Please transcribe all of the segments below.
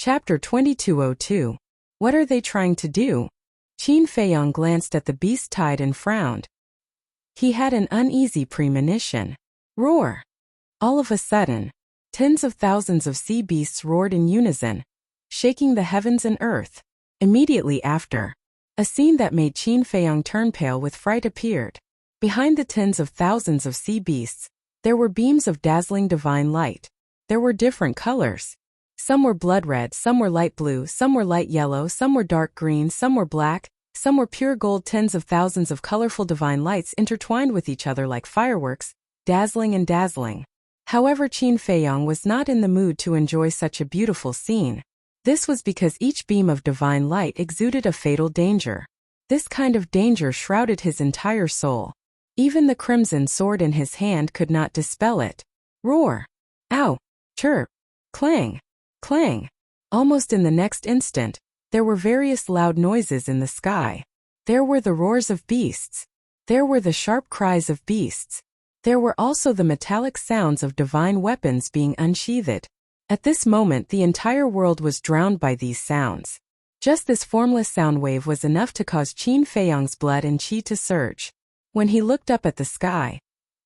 Chapter 2202. What are they trying to do? Qin Feiyang glanced at the beast tide and frowned. He had an uneasy premonition. Roar! All of a sudden, tens of thousands of sea beasts roared in unison, shaking the heavens and earth. Immediately after, a scene that made Qin Feiyang turn pale with fright appeared. Behind the tens of thousands of sea beasts, there were beams of dazzling divine light. There were different colors. Some were blood red, some were light blue, some were light yellow, some were dark green, some were black, some were pure gold. Tens of thousands of colorful divine lights intertwined with each other like fireworks, dazzling and dazzling. However, Qin Feiyang was not in the mood to enjoy such a beautiful scene. This was because each beam of divine light exuded a fatal danger. This kind of danger shrouded his entire soul. Even the crimson sword in his hand could not dispel it. Roar! Ow! Chirp! Clang! Clang! Almost in the next instant, there were various loud noises in the sky. There were the roars of beasts. There were the sharp cries of beasts. There were also the metallic sounds of divine weapons being unsheathed. At this moment, the entire world was drowned by these sounds. Just this formless sound wave was enough to cause Qin Feiyang's blood and qi to surge. When he looked up at the sky,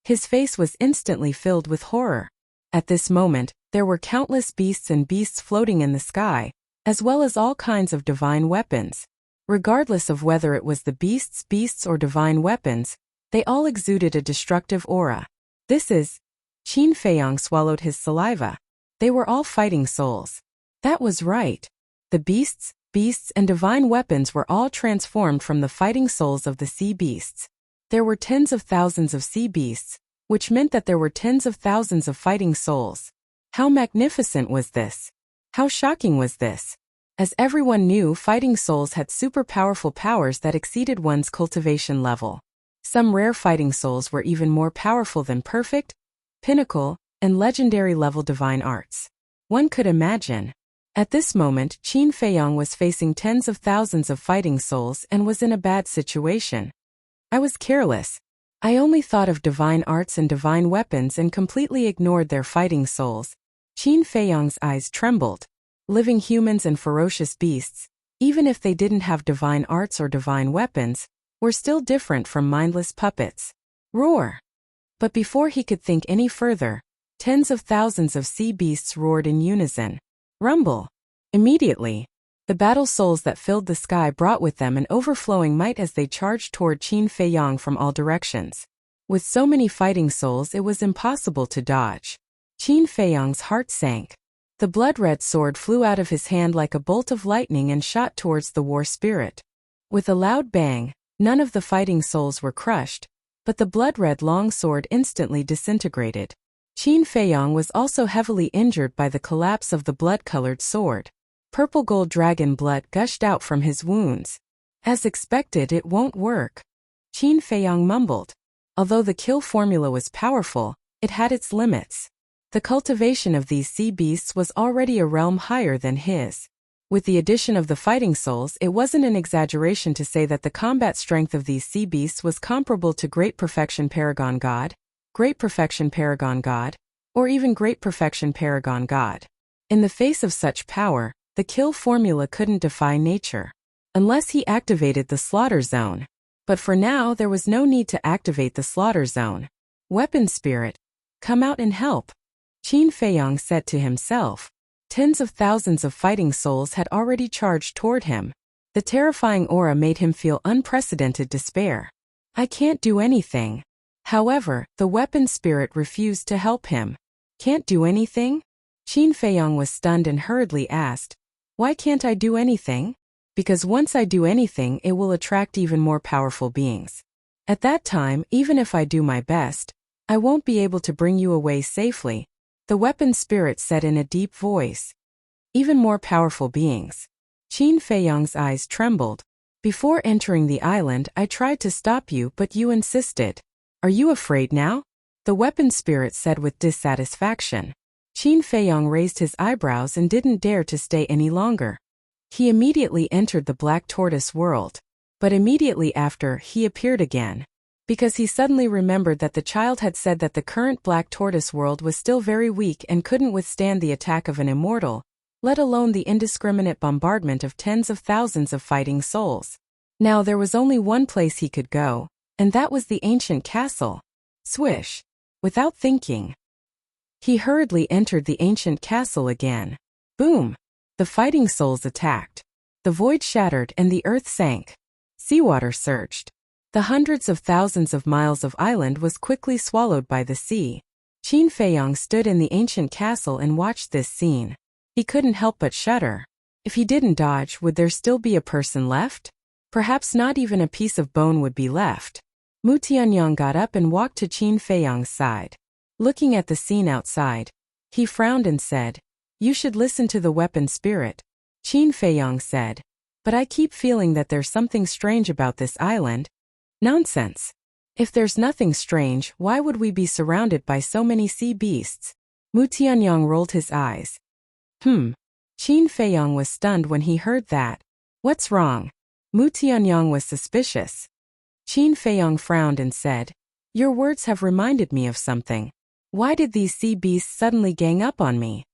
his face was instantly filled with horror. At this moment, there were countless beasts and beasts floating in the sky, as well as all kinds of divine weapons. Regardless of whether it was the beasts or divine weapons, they all exuded a destructive aura. Qin Feiyang swallowed his saliva. They were all fighting souls. That was right. The beasts, and divine weapons were all transformed from the fighting souls of the sea beasts. There were tens of thousands of sea beasts, which meant that there were tens of thousands of fighting souls. How magnificent was this? How shocking was this? As everyone knew, fighting souls had super powerful powers that exceeded one's cultivation level. Some rare fighting souls were even more powerful than perfect, pinnacle, and legendary level divine arts. One could imagine. At this moment, Qin Feiyang was facing tens of thousands of fighting souls and was in a bad situation. I was careless. I only thought of divine arts and divine weapons and completely ignored their fighting souls. Qin Feiyang's eyes trembled. Living humans and ferocious beasts, even if they didn't have divine arts or divine weapons, were still different from mindless puppets. Roar! But before he could think any further, tens of thousands of sea beasts roared in unison. Rumble! Immediately, the battle souls that filled the sky brought with them an overflowing might as they charged toward Qin Feiyang from all directions. With so many fighting souls, it was impossible to dodge. Qin Feiyang's heart sank. The blood-red sword flew out of his hand like a bolt of lightning and shot towards the war spirit. With a loud bang, none of the fighting souls were crushed, but the blood-red long sword instantly disintegrated. Qin Feiyang was also heavily injured by the collapse of the blood-colored sword. Purple gold dragon blood gushed out from his wounds. As expected, it won't work. Qin Feiyang mumbled. Although the kill formula was powerful, it had its limits. The cultivation of these sea beasts was already a realm higher than his. With the addition of the fighting souls, it wasn't an exaggeration to say that the combat strength of these sea beasts was comparable to Great Perfection Paragon God, Great Perfection Paragon God, or even Great Perfection Paragon God. In the face of such power, the kill formula couldn't defy nature. Unless he activated the slaughter zone. But for now, there was no need to activate the slaughter zone. Weapon spirit, come out and help. Qin Feiyang said to himself. Tens of thousands of fighting souls had already charged toward him. The terrifying aura made him feel unprecedented despair. I can't do anything. However, the weapon spirit refused to help him. Can't do anything? Qin Feiyang was stunned and hurriedly asked, why can't I do anything? Because once I do anything, it will attract even more powerful beings. At that time, even if I do my best, I won't be able to bring you away safely, the weapon spirit said in a deep voice. Even more powerful beings. Qin Feiyang's eyes trembled. Before entering the island, I tried to stop you, but you insisted. Are you afraid now? The weapon spirit said with dissatisfaction. Qin Feiyang raised his eyebrows and didn't dare to stay any longer. He immediately entered the Black Tortoise world. But immediately after, he appeared again. Because he suddenly remembered that the child had said that the current Black Tortoise world was still very weak and couldn't withstand the attack of an immortal, let alone the indiscriminate bombardment of tens of thousands of fighting souls. Now there was only one place he could go, and that was the ancient castle. Swish. Without thinking, he hurriedly entered the ancient castle again. Boom! The fighting souls attacked. The void shattered and the earth sank. Seawater surged. The hundreds of thousands of miles of island was quickly swallowed by the sea. Qin Feiyong stood in the ancient castle and watched this scene. He couldn't help but shudder. If he didn't dodge, would there still be a person left? Perhaps not even a piece of bone would be left. Mu Tianyong got up and walked to Qin Feiyong's side. Looking at the scene outside, he frowned and said, "You should listen to the weapon spirit." Qin Feiyong said, "But I keep feeling that there's something strange about this island." Nonsense. If there's nothing strange, why would we be surrounded by so many sea beasts? Mu Tianyong rolled his eyes. Qin Feiyong was stunned when he heard that. What's wrong? Mu Tianyong was suspicious. Qin Feiyong frowned and said, "Your words have reminded me of something. Why did these sea beasts suddenly gang up on me?"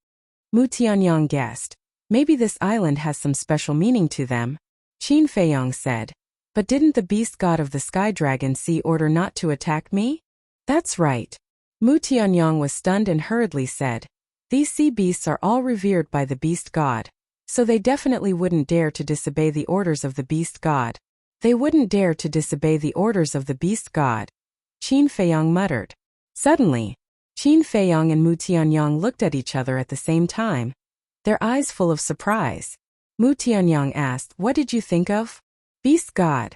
Mu Tianyong guessed. Maybe this island has some special meaning to them. Qin Feiyong said, "But didn't the beast god of the sky dragon sea order not to attack me?" That's right. Mu Tianyong was stunned and hurriedly said, "These sea beasts are all revered by the beast god, so they definitely wouldn't dare to disobey the orders of the beast god. They wouldn't dare to disobey the orders of the beast god." Qin Feiyong muttered. Suddenly, Qin Feiyong and Mu Tianyong looked at each other at the same time, their eyes full of surprise. Mu Tianyong asked, "What did you think of?" "Beast god."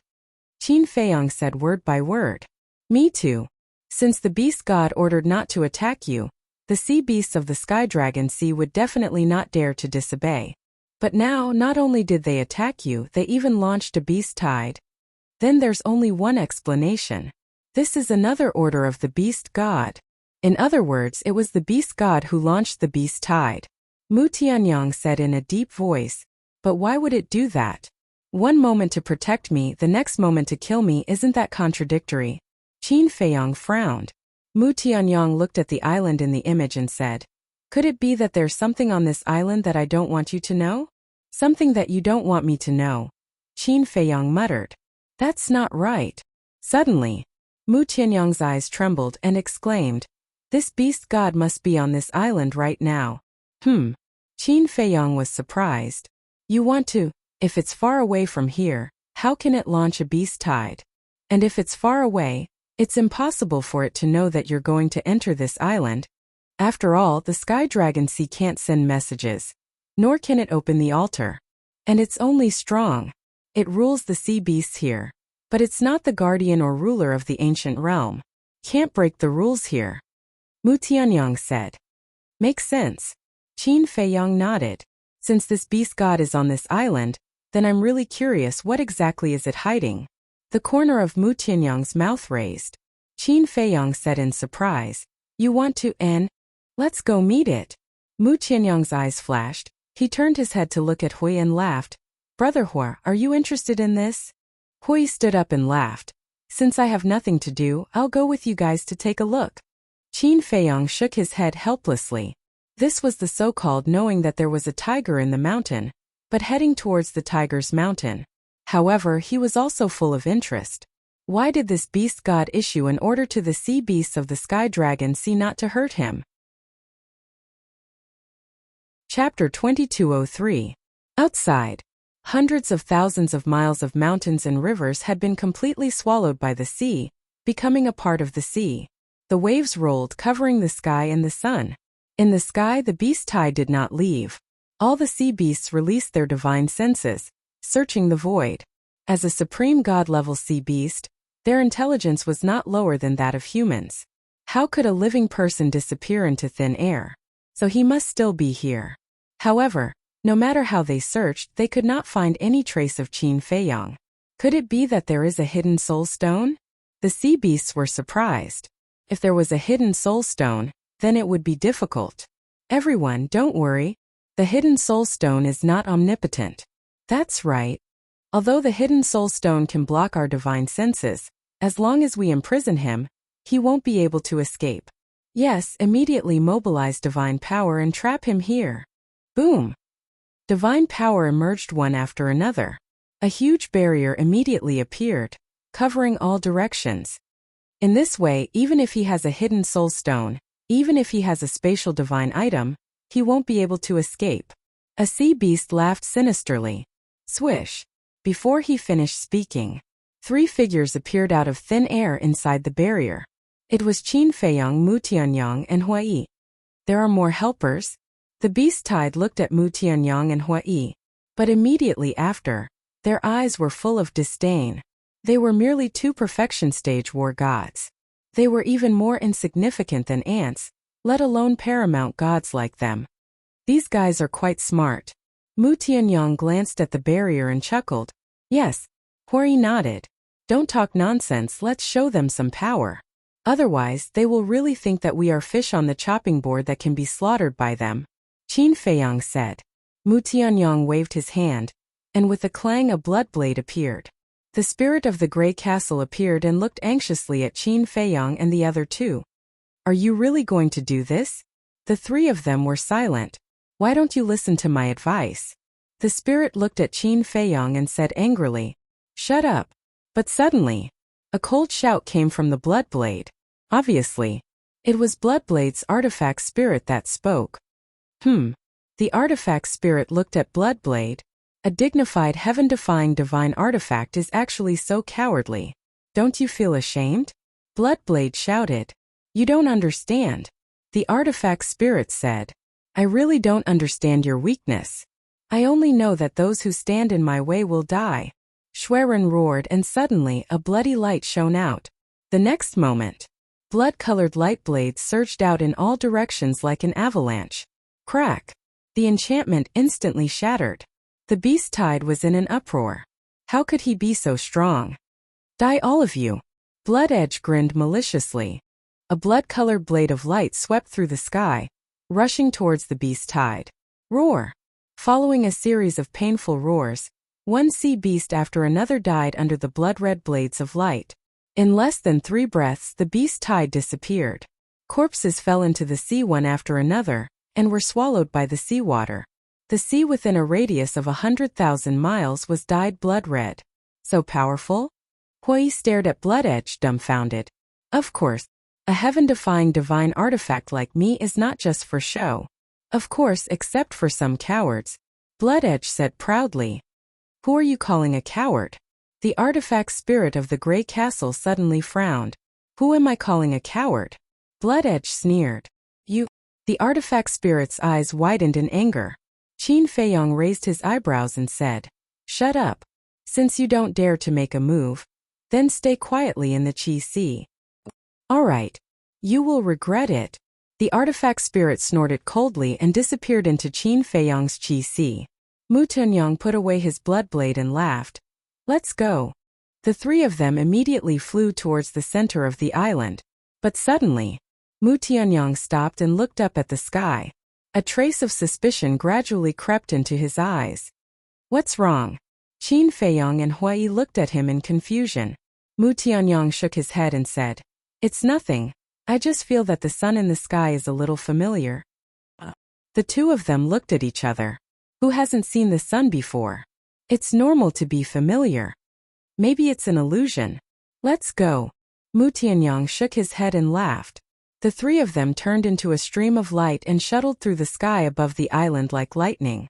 Qin Feiyong said word by word. "Me too. Since the beast god ordered not to attack you, the sea beasts of the sky dragon sea would definitely not dare to disobey. But now, not only did they attack you, they even launched a beast tide. Then there's only one explanation. This is another order of the beast god. In other words, it was the beast god who launched the beast tide." Mu Tianyong said in a deep voice, "But why would it do that? One moment to protect me, the next moment to kill me, isn't that contradictory?" Qin Feiyong frowned. Mu Tianyong looked at the island in the image and said, "Could it be that there's something on this island that I don't want you to know?" "Something that you don't want me to know," Qin Feiyong muttered. "That's not right." Suddenly, Mu Tianyong's eyes trembled and exclaimed, "This beast god must be on this island right now." Qin Feiyong was surprised. "You want to? If it's far away from here, how can it launch a beast tide? And if it's far away, it's impossible for it to know that you're going to enter this island. After all, the sky dragon sea can't send messages, nor can it open the altar. And it's only strong. It rules the sea beasts here. But it's not the guardian or ruler of the ancient realm. Can't break the rules here." Mu Tianyong said. "Makes sense." Qin Feiyong nodded. "Since this beast god is on this island, then I'm really curious, what exactly is it hiding?" The corner of Mu Tianyong's mouth raised. Qin Feiyong said in surprise, "You want to Let's go meet it." Mu Tianyong's eyes flashed. He turned his head to look at Hui and laughed. "Brother Hua, are you interested in this?" Hui stood up and laughed. "Since I have nothing to do, I'll go with you guys to take a look." Qin Feiyong shook his head helplessly. This was the so-called knowing that there was a tiger in the mountain, but heading towards the tiger's mountain. However, he was also full of interest. Why did this beast god issue an order to the sea beasts of the sky dragon sea not to hurt him? Chapter 2203. Outside. Hundreds of thousands of miles of mountains and rivers had been completely swallowed by the sea, becoming a part of the sea. The waves rolled, covering the sky and the sun. In the sky, the beast tide did not leave. All the sea beasts released their divine senses, searching the void. As a supreme god-level sea beast, their intelligence was not lower than that of humans. How could a living person disappear into thin air? So he must still be here. However, no matter how they searched, they could not find any trace of Qin Feiyong. Could it be that there is a hidden soul stone? The sea beasts were surprised. If there was a hidden soul stone, then it would be difficult. "Everyone, don't worry. The hidden soul stone is not omnipotent." That's right. Although the hidden soul stone can block our divine senses, as long as we imprison him, he won't be able to escape. Yes, immediately mobilize divine power and trap him here. Boom! Divine power emerged one after another. A huge barrier immediately appeared, covering all directions. In this way, even if he has a hidden soul stone, even if he has a spatial divine item, he won't be able to escape. A sea beast laughed sinisterly. Swish! Before he finished speaking, 3 figures appeared out of thin air inside the barrier. It was Qin Feiyang, Mu Tianyang, and Huai. There are more helpers? The beast tide looked at Mu Tianyang and Huai. But immediately after, their eyes were full of disdain. They were merely 2 perfection stage war gods. They were even more insignificant than ants, let alone paramount gods like them. These guys are quite smart. Mu Tianyang glanced at the barrier and chuckled. Yes. Huai nodded. Don't talk nonsense, let's show them some power. Otherwise, they will really think that we are fish on the chopping board that can be slaughtered by them. Qin Feiyang said. Mu Tianyang waved his hand, and with a clang a blood blade appeared. The spirit of the Grey Castle appeared and looked anxiously at Qin Feiyang and the other 2. Are you really going to do this? The 3 of them were silent. Why don't you listen to my advice? The spirit looked at Qin Feiyang and said angrily, shut up. But suddenly, a cold shout came from the blood blade. Obviously, it was Bloodblade's artifact spirit that spoke. The artifact spirit looked at Bloodblade. A dignified heaven-defying divine artifact is actually so cowardly. Don't you feel ashamed? Bloodblade shouted. You don't understand. The artifact spirit said. I really don't understand your weakness. I only know that those who stand in my way will die. Schwerin roared and suddenly a bloody light shone out. The next moment, blood-colored light blades surged out in all directions like an avalanche. Crack! The enchantment instantly shattered. The beast tide was in an uproar. How could he be so strong? Die all of you! Blood Edge grinned maliciously. A blood-colored blade of light swept through the sky, rushing towards the beast tide. Roar! Following a series of painful roars, one sea beast after another died under the blood-red blades of light. In less than 3 breaths the beast tide disappeared. Corpses fell into the sea one after another, and were swallowed by the seawater. The sea within a radius of 100,000 miles was dyed blood-red. So powerful? Huai stared at Blood Edge dumbfounded. Of course, a heaven-defying divine artifact like me is not just for show. Of course, except for some cowards. Blood Edge said proudly. Who are you calling a coward? The artifact spirit of the Grey Castle suddenly frowned. Who am I calling a coward? Blood Edge sneered. You. The artifact spirit's eyes widened in anger. Qin Feiyang raised his eyebrows and said, shut up. Since you don't dare to make a move, then stay quietly in the Qi Sea. All right. You will regret it. The artifact spirit snorted coldly and disappeared into Qin Feiyang's Qi Sea. Mu Tianyang put away his blood blade and laughed. Let's go. The 3 of them immediately flew towards the center of the island. But suddenly, Mu Tianyang stopped and looked up at the sky. A trace of suspicion gradually crept into his eyes. What's wrong? Qin Feiyang and Huai looked at him in confusion. Mu Tianyang shook his head and said, it's nothing. I just feel that the sun in the sky is a little familiar. The 2 of them looked at each other. Who hasn't seen the sun before? It's normal to be familiar. Maybe it's an illusion. Let's go. Mu Tianyang shook his head and laughed. The 3 of them turned into a stream of light and shuttled through the sky above the island like lightning.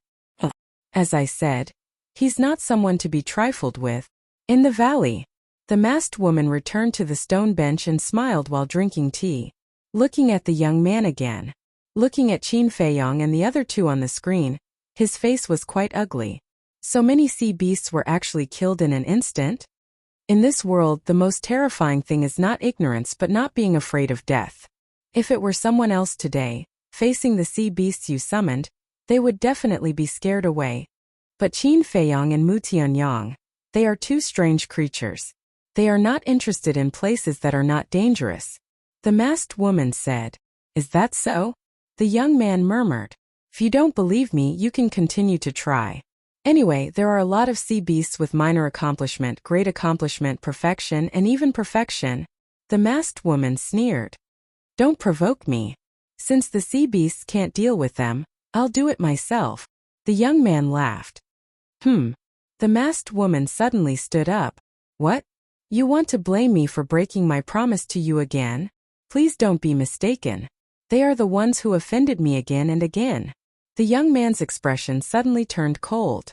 As I said, he's not someone to be trifled with. In the valley, the masked woman returned to the stone bench and smiled while drinking tea. Looking at the young man again. Looking at Qin Feiyang and the other 2 on the screen, his face was quite ugly. So many sea beasts were actually killed in an instant? In this world, the most terrifying thing is not ignorance but not being afraid of death. If it were someone else today, facing the sea beasts you summoned, they would definitely be scared away. But Qin Feiyang and Mu Tianyang, they are 2 strange creatures. They are not interested in places that are not dangerous. The masked woman said, is that so? The young man murmured, if you don't believe me, you can continue to try. Anyway, there are a lot of sea beasts with minor accomplishment, great accomplishment, perfection, and even perfection. The masked woman sneered. Don't provoke me. Since the sea beasts can't deal with them, I'll do it myself. The young man laughed. The masked woman suddenly stood up. What? You want to blame me for breaking my promise to you again? Please don't be mistaken. They are the ones who offended me again and again. The young man's expression suddenly turned cold.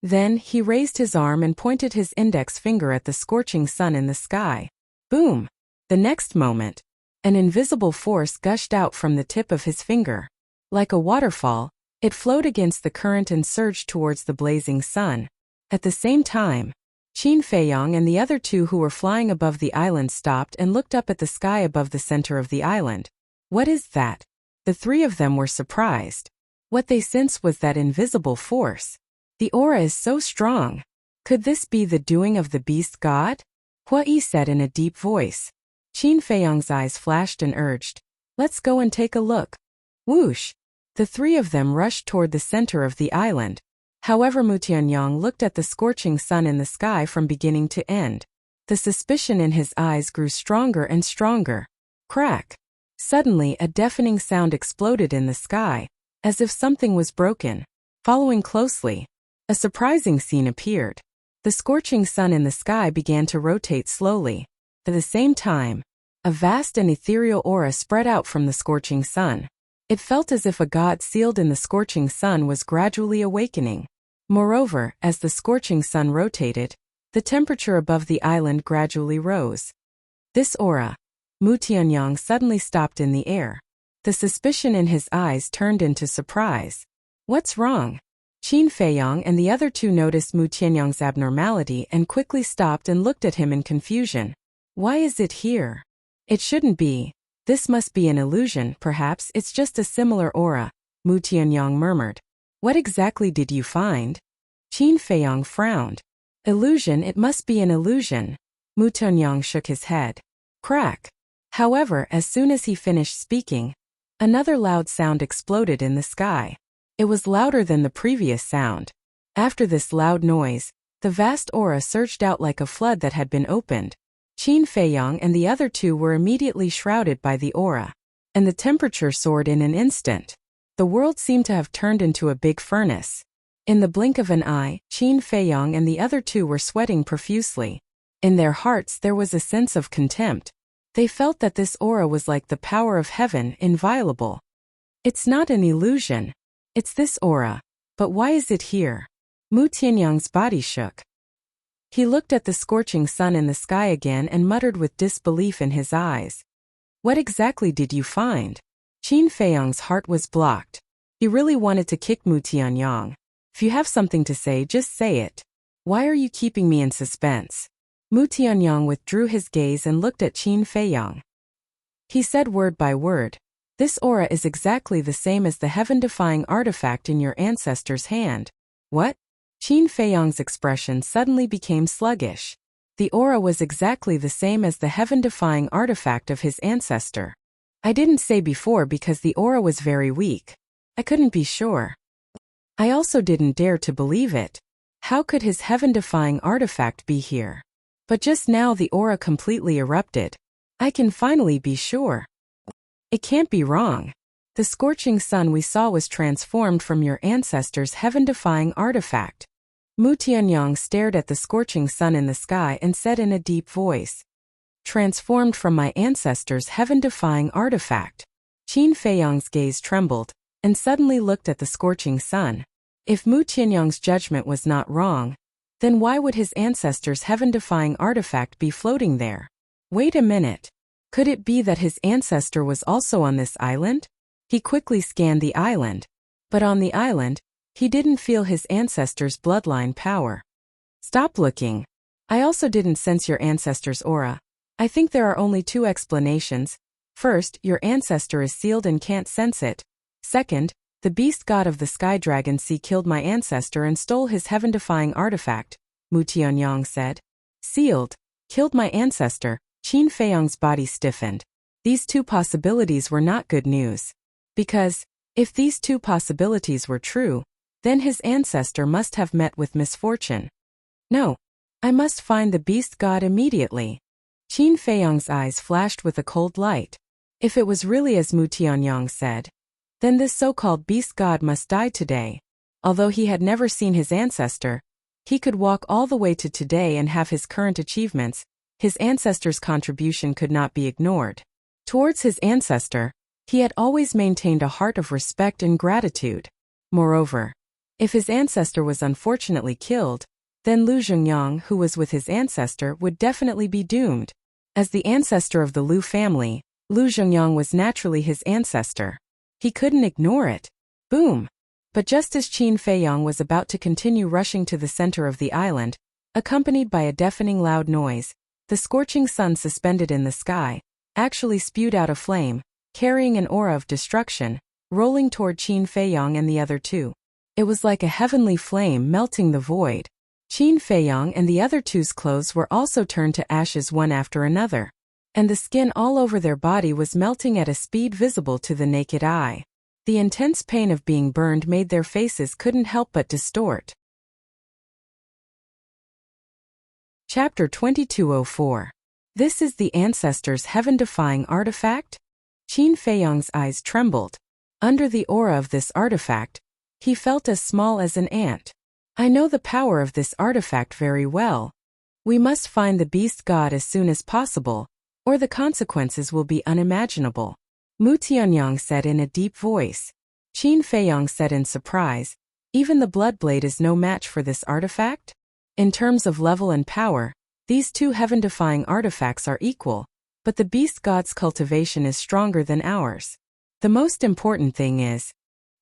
Then, he raised his arm and pointed his index finger at the scorching sun in the sky. Boom! The next moment, an invisible force gushed out from the tip of his finger. Like a waterfall, it flowed against the current and surged towards the blazing sun. At the same time, Qin Feiyong and the other two who were flying above the island stopped and looked up at the sky above the center of the island. What is that? The three of them were surprised. What they sensed was that invisible force. The aura is so strong. Could this be the doing of the beast god? Hui said in a deep voice. Qin Feiyong's eyes flashed and urged, "Let's go and take a look." Whoosh! The three of them rushed toward the center of the island. However, Mu Tianyang looked at the scorching sun in the sky from beginning to end. The suspicion in his eyes grew stronger and stronger. Crack! Suddenly, a deafening sound exploded in the sky, as if something was broken. Following closely, a surprising scene appeared. The scorching sun in the sky began to rotate slowly. At the same time, a vast and ethereal aura spread out from the scorching sun. It felt as if a god sealed in the scorching sun was gradually awakening. Moreover, as the scorching sun rotated, the temperature above the island gradually rose. This aura, Mu Tianyang suddenly stopped in the air. The suspicion in his eyes turned into surprise. What's wrong? Qin Feiyong and the other two noticed Mu Tianyang's abnormality and quickly stopped and looked at him in confusion. Why is it here? It shouldn't be. This must be an illusion, perhaps it's just a similar aura, Mu Tianyang murmured. What exactly did you find? Qin Feiyong frowned. Illusion, it must be an illusion. Mu Tianyang shook his head. Crack. However, as soon as he finished speaking, another loud sound exploded in the sky. It was louder than the previous sound. After this loud noise, the vast aura surged out like a flood that had been opened. Qin Feiyong and the other two were immediately shrouded by the aura, and the temperature soared in an instant. The world seemed to have turned into a big furnace. In the blink of an eye, Qin Feiyong and the other two were sweating profusely. In their hearts there was a sense of contempt. They felt that this aura was like the power of heaven, inviolable. It's not an illusion. It's this aura. But why is it here? Mu Tianyang's body shook. He looked at the scorching sun in the sky again and muttered with disbelief in his eyes. What exactly did you find? Qin Feiyong's heart was blocked. He really wanted to kick Mu Tianyang. If you have something to say, just say it. Why are you keeping me in suspense? Mu Tianyang withdrew his gaze and looked at Qin Feiyong. He said word by word, "This aura is exactly the same as the heaven-defying artifact in your ancestor's hand." What? Qin Feiyong's expression suddenly became sluggish. The aura was exactly the same as the heaven-defying artifact of his ancestor. I didn't say before because the aura was very weak. I couldn't be sure. I also didn't dare to believe it. How could his heaven-defying artifact be here? But just now the aura completely erupted. I can finally be sure. It can't be wrong. The scorching sun we saw was transformed from your ancestor's heaven-defying artifact. Mu Tianyang stared at the scorching sun in the sky and said in a deep voice, "Transformed from my ancestor's heaven-defying artifact." Qin Feiyong's gaze trembled, and suddenly looked at the scorching sun. If Mu Tianyang's judgment was not wrong, then why would his ancestor's heaven-defying artifact be floating there? Wait a minute. Could it be that his ancestor was also on this island? He quickly scanned the island. But on the island, he didn't feel his ancestor's bloodline power. Stop looking. I also didn't sense your ancestor's aura. I think there are only two explanations. First, your ancestor is sealed and can't sense it. Second, the beast god of the sky dragon sea killed my ancestor and stole his heaven-defying artifact, Mu Tianyang said. Sealed, killed my ancestor. Qin Feiyong's body stiffened. These two possibilities were not good news. Because, if these two possibilities were true, then his ancestor must have met with misfortune. No, I must find the beast god immediately. Qin Feiyong's eyes flashed with a cold light. If it was really as Mu Tianyang said, then this so-called beast god must die today. Although he had never seen his ancestor, he could walk all the way to today and have his current achievements. His ancestor's contribution could not be ignored. Towards his ancestor, he had always maintained a heart of respect and gratitude. Moreover, if his ancestor was unfortunately killed, then Lu Zhengyang, who was with his ancestor, would definitely be doomed. As the ancestor of the Lu family, Lu Zhengyang was naturally his ancestor. He couldn't ignore it. Boom! But just as Qin Feiyang was about to continue rushing to the center of the island, accompanied by a deafening loud noise, the scorching sun suspended in the sky actually spewed out a flame, carrying an aura of destruction, rolling toward Qin Feiyang and the other two. It was like a heavenly flame melting the void. Qin Feiyang and the other two's clothes were also turned to ashes one after another, and the skin all over their body was melting at a speed visible to the naked eye. The intense pain of being burned made their faces couldn't help but distort. Chapter 2204. This is the ancestor's heaven-defying artifact? Qin Feiyang's eyes trembled. Under the aura of this artifact, he felt as small as an ant. I know the power of this artifact very well. We must find the beast god as soon as possible, or the consequences will be unimaginable. Mu Tianyang said in a deep voice. Qin Feiyang said in surprise, even the Bloodblade is no match for this artifact? In terms of level and power, these two heaven-defying artifacts are equal, but the beast god's cultivation is stronger than ours. The most important thing is,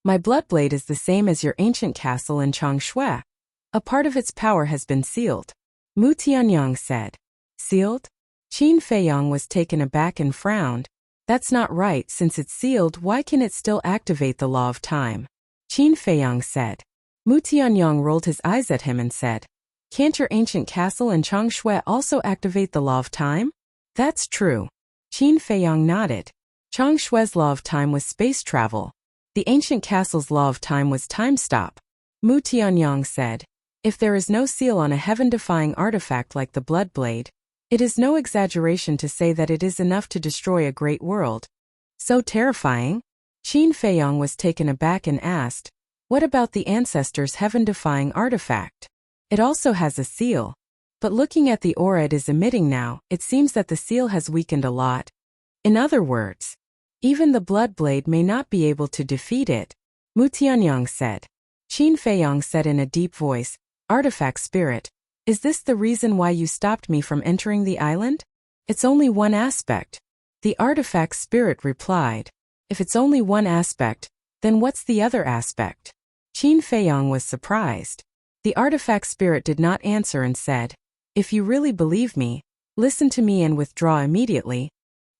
my Bloodblade is the same as your ancient castle in Changshui. A part of its power has been sealed. Mu Tianyang said. Sealed? Qin Feiyang was taken aback and frowned. That's not right. Since it's sealed, why can it still activate the law of time? Qin Feiyang said. Mu Tianyang rolled his eyes at him and said, can't your ancient castle in Changshui also activate the law of time? That's true. Qin Feiyang nodded. Changshui's law of time was space travel. The ancient castle's law of time was time stop. Mu Tianyang said, if there is no seal on a heaven-defying artifact like the Bloodblade, it is no exaggeration to say that it is enough to destroy a great world. So terrifying? Qin Feiyang was taken aback and asked, what about the ancestor's heaven-defying artifact? It also has a seal. But looking at the aura it is emitting now, it seems that the seal has weakened a lot. In other words, even the Bloodblade may not be able to defeat it. Mu Tianyang said. Qin Feiyang said in a deep voice, artifact spirit, is this the reason why you stopped me from entering the island? It's only one aspect. The artifact spirit replied. If it's only one aspect, then what's the other aspect? Qin Feiyang was surprised. The artifact spirit did not answer and said, if you really believe me, listen to me and withdraw immediately.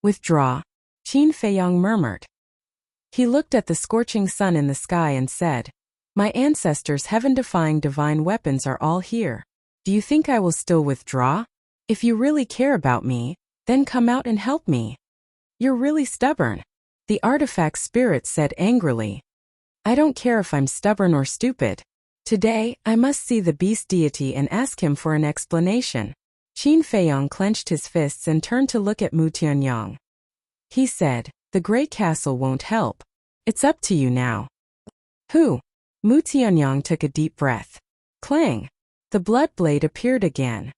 Withdraw? Qin Feiyang murmured. He looked at the scorching sun in the sky and said, my ancestors' heaven-defying divine weapons are all here. Do you think I will still withdraw? If you really care about me, then come out and help me. You're really stubborn. The artifact spirit said angrily. I don't care if I'm stubborn or stupid. Today, I must see the beast deity and ask him for an explanation. Qin Feiyang clenched his fists and turned to look at Mu Tianyang. He said, the Great Castle won't help. It's up to you now. Who? Mu Tianyang took a deep breath. Clang! The Bloodblade appeared again.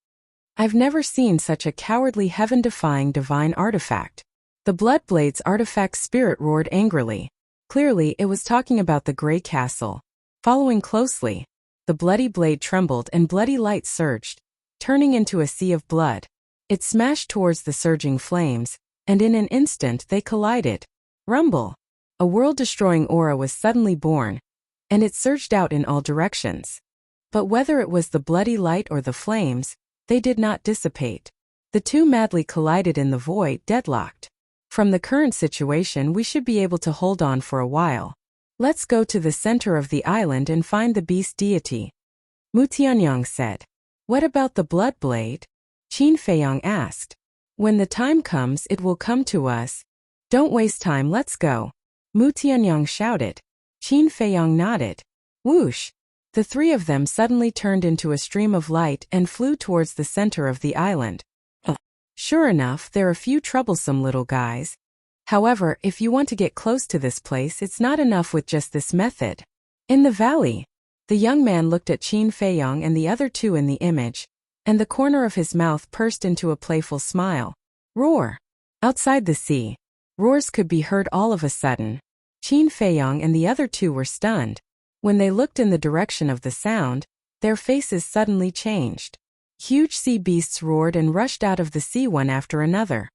I've never seen such a cowardly heaven-defying divine artifact. The Bloodblade's artifact spirit roared angrily. Clearly, it was talking about the Grey Castle. Following closely, the bloody blade trembled and bloody light surged, turning into a sea of blood. It smashed towards the surging flames, and in an instant they collided. Rumble! A world-destroying aura was suddenly born, and it surged out in all directions. But whether it was the bloody light or the flames, they did not dissipate. The two madly collided in the void, deadlocked. From the current situation, we should be able to hold on for a while. Let's go to the center of the island and find the beast deity. Mu Tianyang said. What about the Bloodblade? Qin Feiyang asked. When the time comes, it will come to us. Don't waste time, let's go. Mu Tianyang shouted. Qin Feiyang nodded. Whoosh! The three of them suddenly turned into a stream of light and flew towards the center of the island. Sure enough, they're a few troublesome little guys. However, if you want to get close to this place, it's not enough with just this method. In the valley, The young man looked at Qin Feiyong and the other two in the image, and the corner of his mouth pursed into a playful smile. Roar! Outside the sea, roars could be heard all of a sudden. Qin Feiyong and the other two were stunned. When they looked in the direction of the sound, their faces suddenly changed. Huge sea beasts roared and rushed out of the sea one after another.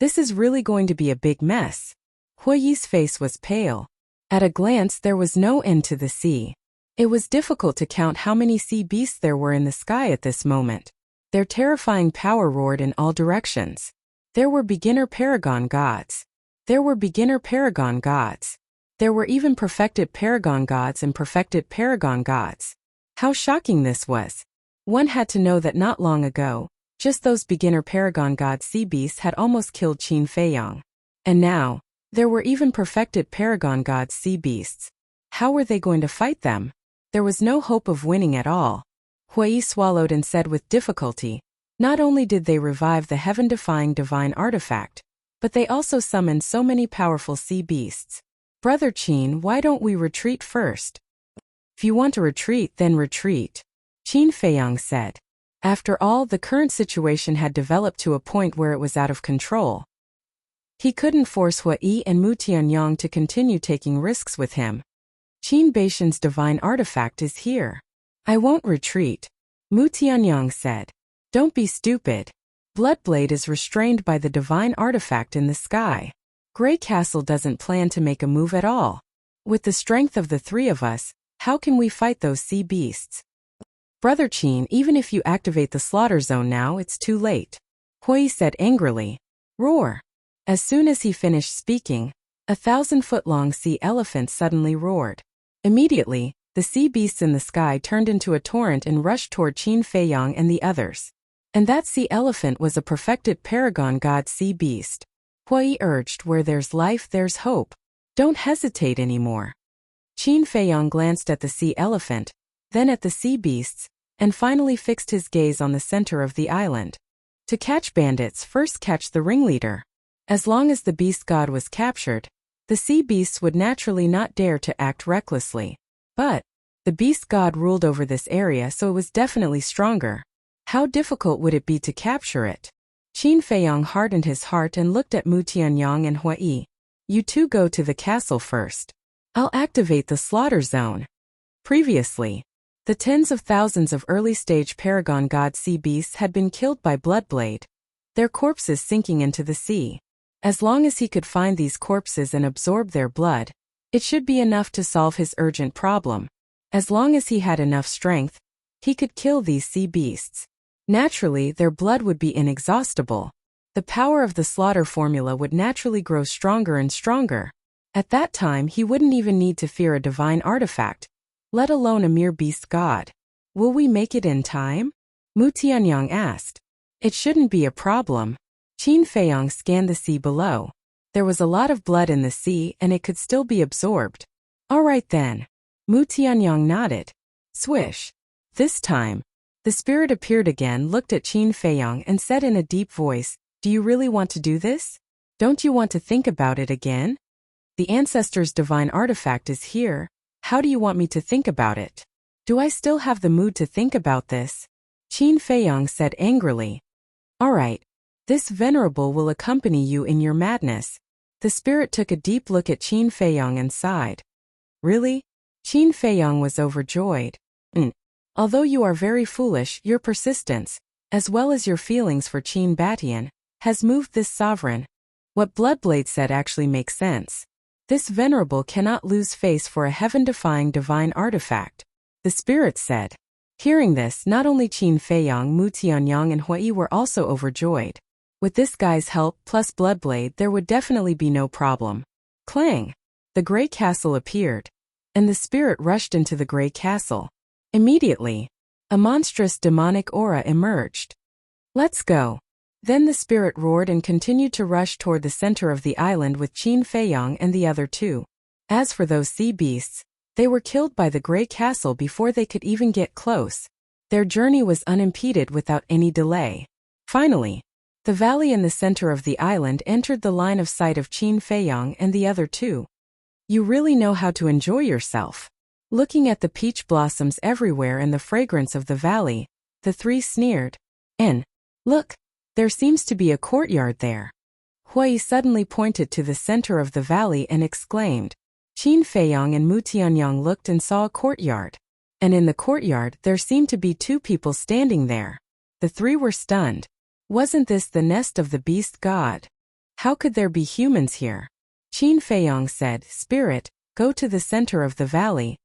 This is really going to be a big mess. Huiyi's face was pale. At a glance there was no end to the sea. It was difficult to count how many sea beasts there were in the sky at this moment. Their terrifying power roared in all directions. There were beginner paragon gods. There were beginner paragon gods. There were even perfected paragon gods and perfected paragon gods. How shocking this was. One had to know that not long ago, just those beginner paragon god sea beasts had almost killed Qin Feiyong. And now, there were even perfected paragon god sea beasts. How were they going to fight them? There was no hope of winning at all. Huiyi swallowed and said with difficulty, not only did they revive the heaven-defying divine artifact, but they also summoned so many powerful sea beasts. Brother Qin, why don't we retreat first? If you want to retreat, then retreat, Qin Feiyong said. After all, the current situation had developed to a point where it was out of control. He couldn't force Huiyi and Mu Tianyang to continue taking risks with him. Qin Baishan's divine artifact is here. I won't retreat, Mu Tianyang said. Don't be stupid. Bloodblade is restrained by the divine artifact in the sky. Grey Castle doesn't plan to make a move at all. With the strength of the three of us, how can we fight those sea beasts? Brother Qin, even if you activate the slaughter zone now, it's too late, Huiyi said angrily. Roar! As soon as he finished speaking, 1,000-foot-long sea elephant suddenly roared. Immediately, the sea beasts in the sky turned into a torrent and rushed toward Qin Feiyong and the others. And that sea elephant was a perfected paragon god sea beast. Huiyi urged, where there's life there's hope. Don't hesitate anymore. Qin Feiyong glanced at the sea elephant, then at the sea beasts, and finally fixed his gaze on the center of the island. To catch bandits, first catch the ringleader. As long as the beast god was captured, the sea beasts would naturally not dare to act recklessly. But the beast god ruled over this area, so it was definitely stronger. How difficult would it be to capture it? Qin Feiyong hardened his heart and looked at Mu Tianyang and Huiyi. You two go to the castle first. I'll activate the slaughter zone. Previously, the tens of thousands of early-stage paragon god sea beasts had been killed by Bloodblade, their corpses sinking into the sea. As long as he could find these corpses and absorb their blood, it should be enough to solve his urgent problem. As long as he had enough strength, he could kill these sea beasts. Naturally, their blood would be inexhaustible. The power of the slaughter formula would naturally grow stronger and stronger. At that time, he wouldn't even need to fear a divine artifact, let alone a mere beast god. Will we make it in time? Mu Tianyang asked. It shouldn't be a problem. Qin Feiyong scanned the sea below. There was a lot of blood in the sea and it could still be absorbed. All right then. Mu Tianyang nodded. Swish. This time, the spirit appeared again, looked at Qin Feiyong and said in a deep voice, do you really want to do this? Don't you want to think about it again? The ancestor's divine artifact is here. How do you want me to think about it? Do I still have the mood to think about this? Qin Feiyong said angrily. All right. This venerable will accompany you in your madness. The spirit took a deep look at Qin Feiyong and sighed. Really? Qin Feiyong was overjoyed. Although you are very foolish, your persistence, as well as your feelings for Qin Batian, has moved this sovereign. What Bloodblade said actually makes sense. This venerable cannot lose face for a heaven-defying divine artifact, the spirit said. Hearing this, not only Qin Feiyong, Mu Tianyang and Huiyi were also overjoyed. With this guy's help plus Bloodblade, there would definitely be no problem. Clang! The Grey Castle appeared, and the spirit rushed into the Grey Castle. Immediately, a monstrous demonic aura emerged. Let's go. Then the spirit roared and continued to rush toward the center of the island with Qin Feiyong and the other two. As for those sea beasts, they were killed by the Grey Castle before they could even get close. Their journey was unimpeded without any delay. Finally, the valley in the center of the island entered the line of sight of Qin Feiyong and the other two. You really know how to enjoy yourself. Looking at the peach blossoms everywhere and the fragrance of the valley, the three sneered. And, look, there seems to be a courtyard there. Hui suddenly pointed to the center of the valley and exclaimed. Qin Feiyang and Mu Tianyang looked and saw a courtyard. And in the courtyard there seemed to be two people standing there. The three were stunned. Wasn't this the nest of the beast god? How could there be humans here? Qin Feiyang said, Spirit, go to the center of the valley.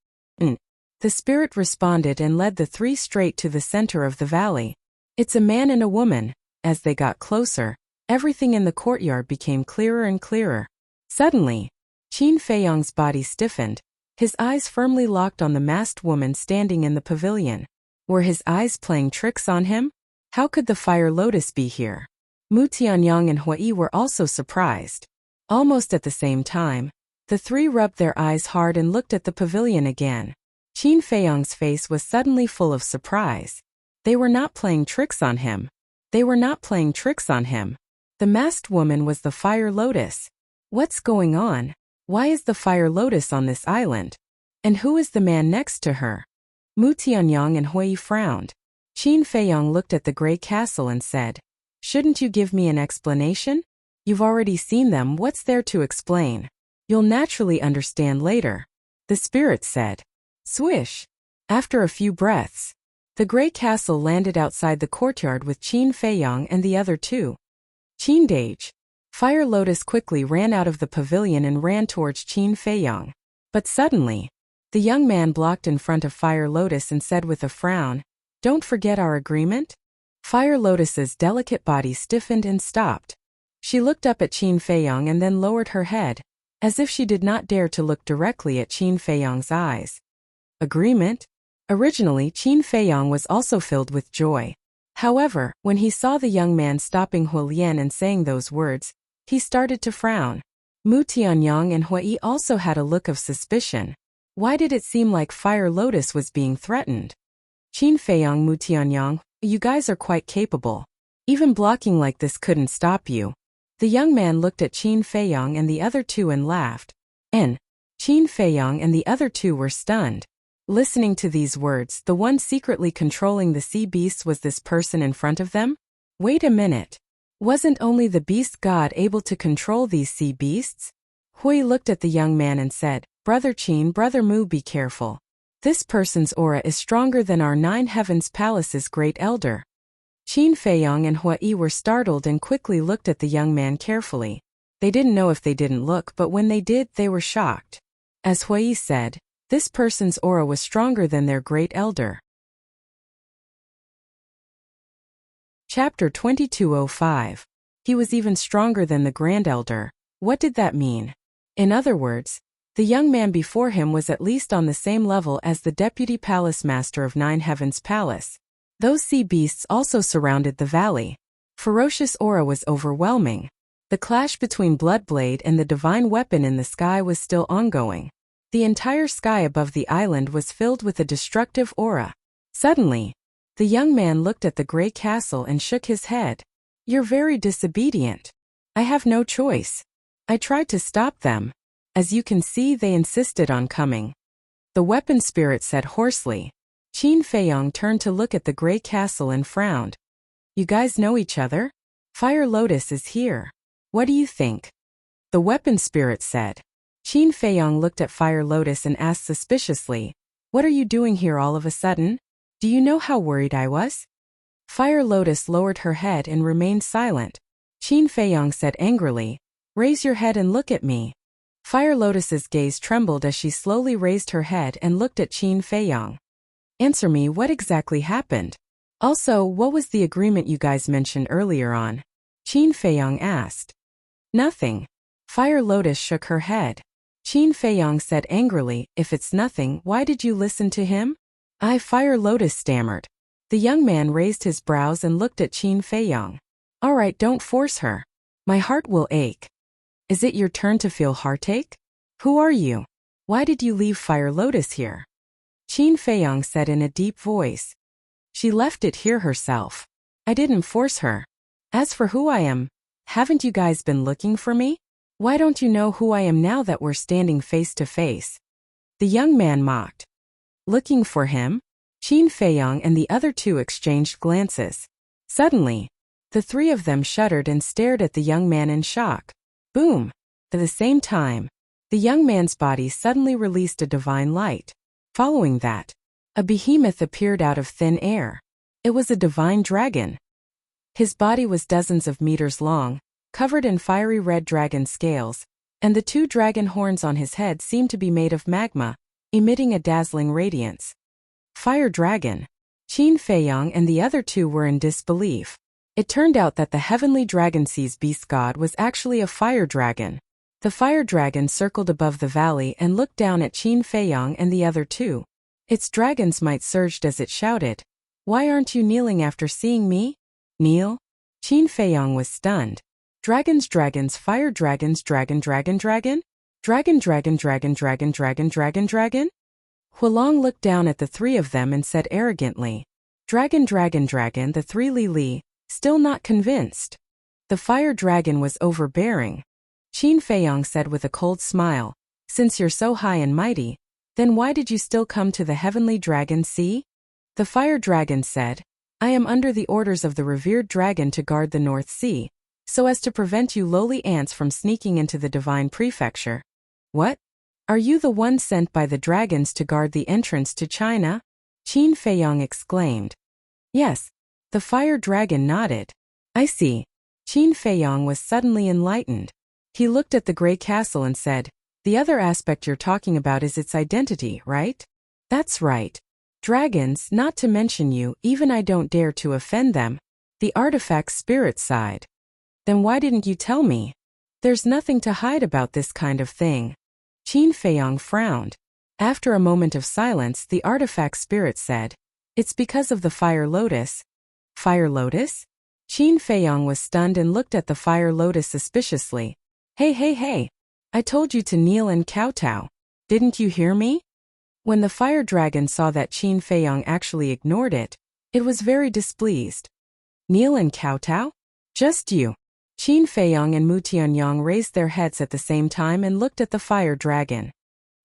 The spirit responded and led the three straight to the center of the valley. It's a man and a woman. As they got closer, everything in the courtyard became clearer and clearer. Suddenly, Qin Feiyang's body stiffened, his eyes firmly locked on the masked woman standing in the pavilion. Were his eyes playing tricks on him? How could the fire lotus be here? Mu Tianyang and Hui were also surprised. Almost at the same time, the three rubbed their eyes hard and looked at the pavilion again. Qin Feiyang's face was suddenly full of surprise. They were not playing tricks on him. They were not playing tricks on him. The masked woman was the fire lotus. What's going on? Why is the fire lotus on this island? And who is the man next to her? Mu Tianyang and Hui frowned. Qin Feiyang looked at the gray castle and said, Shouldn't you give me an explanation? You've already seen them, what's there to explain? You'll naturally understand later. The spirit said. Swish! After a few breaths, the gray castle landed outside the courtyard with Qin Feiyang and the other two. Qin Dage. Fire Lotus quickly ran out of the pavilion and ran towards Qin Feiyang. But suddenly, the young man blocked in front of Fire Lotus and said with a frown, Don't forget our agreement? Fire Lotus's delicate body stiffened and stopped. She looked up at Qin Feiyang and then lowered her head, as if she did not dare to look directly at Qin Feiyang's eyes. Agreement? Originally, Qin Feiyang was also filled with joy. However, when he saw the young man stopping Huolian and saying those words, he started to frown. Mu Tianyang and Hui also had a look of suspicion. Why did it seem like Fire Lotus was being threatened? Qin Feiyang, Mu Tianyang, you guys are quite capable. Even blocking like this couldn't stop you. The young man looked at Qin Feiyang and the other two and laughed. And Qin Feiyang and the other two were stunned. Listening to these words, the one secretly controlling the sea beasts was this person in front of them? Wait a minute. Wasn't only the beast god able to control these sea beasts? Hui looked at the young man and said, Brother Qin, Brother Mu, be careful. This person's aura is stronger than our 9 Heavens Palace's great elder. Qin Feiyang and Hui were startled and quickly looked at the young man carefully. They didn't know if they didn't look, but when they did, they were shocked. As Hui said, this person's aura was stronger than their great elder. Chapter 2205. He was even stronger than the grand elder. What did that mean? In other words, the young man before him was at least on the same level as the deputy palace master of 9 Heavens Palace. Those sea beasts also surrounded the valley. Ferocious aura was overwhelming. The clash between Bloodblade and the divine weapon in the sky was still ongoing. The entire sky above the island was filled with a destructive aura. Suddenly, the young man looked at the gray castle and shook his head. You're very disobedient. I have no choice. I tried to stop them. As you can see, they insisted on coming. The weapon spirit said hoarsely. Qin Feiyang turned to look at the gray castle and frowned. You guys know each other? Fire Lotus is here. What do you think? The weapon spirit said. Qin Feiyang looked at Fire Lotus and asked suspiciously, What are you doing here all of a sudden? Do you know how worried I was? Fire Lotus lowered her head and remained silent. Qin Feiyang said angrily, Raise your head and look at me. Fire Lotus's gaze trembled as she slowly raised her head and looked at Qin Feiyang. Answer me, what exactly happened? Also, what was the agreement you guys mentioned earlier on? Qin Feiyang asked. Nothing. Fire Lotus shook her head. Qin Feiyang said angrily, If it's nothing, why did you listen to him? Fire Lotus stammered. The young man raised his brows and looked at Qin Feiyang. All right, don't force her. My heart will ache. Is it your turn to feel heartache? Who are you? Why did you leave Fire Lotus here? Qin Feiyang said in a deep voice. She left it here herself. I didn't force her. As for who I am, haven't you guys been looking for me? Why don't you know who I am now that we're standing face to face? The young man mocked. Looking for him? Qin Feiyang and the other two exchanged glances. Suddenly, the three of them shuddered and stared at the young man in shock. Boom! At the same time, the young man's body suddenly released a divine light. Following that, a behemoth appeared out of thin air. It was a divine dragon. His body was dozens of meters long, covered in fiery red dragon scales, and the two dragon horns on his head seemed to be made of magma, emitting a dazzling radiance. Fire dragon. Qin Feiyang and the other two were in disbelief. It turned out that the heavenly dragon sea's beast god was actually a fire dragon. The fire dragon circled above the valley and looked down at Qin Feiyang and the other two. Its dragon's might surged as it shouted, "Why aren't you kneeling after seeing me?" Kneel? Qin Feiyang was stunned. Dragons, fire dragons, dragon. Hualong looked down at the three of them and said arrogantly, Dragon, the three Li, still not convinced. The fire dragon was overbearing. Qin Feiyang said with a cold smile, since you're so high and mighty, then why did you still come to the heavenly dragon sea? The fire dragon said, I am under the orders of the revered dragon to guard the North Sea, so as to prevent you lowly ants from sneaking into the divine prefecture. What? Are you the one sent by the dragons to guard the entrance to China? Qin Feiyang exclaimed. Yes. The fire dragon nodded. I see. Qin Feiyang was suddenly enlightened. He looked at the gray castle and said, the other aspect you're talking about is its identity, right? That's right. Dragons, not to mention you, even I don't dare to offend them. The artifact's spirit side. Then why didn't you tell me? There's nothing to hide about this kind of thing. Qin Feiyang frowned. After a moment of silence, the artifact spirit said, it's because of the fire lotus. Fire lotus? Qin Feiyang was stunned and looked at the fire lotus suspiciously. Hey. I told you to kneel and kowtow. Didn't you hear me? When the fire dragon saw that Qin Feiyang actually ignored it, it was very displeased. Kneel and kowtow? Just you. Qin Feiyang and Mu Tianyang raised their heads at the same time and looked at the fire dragon.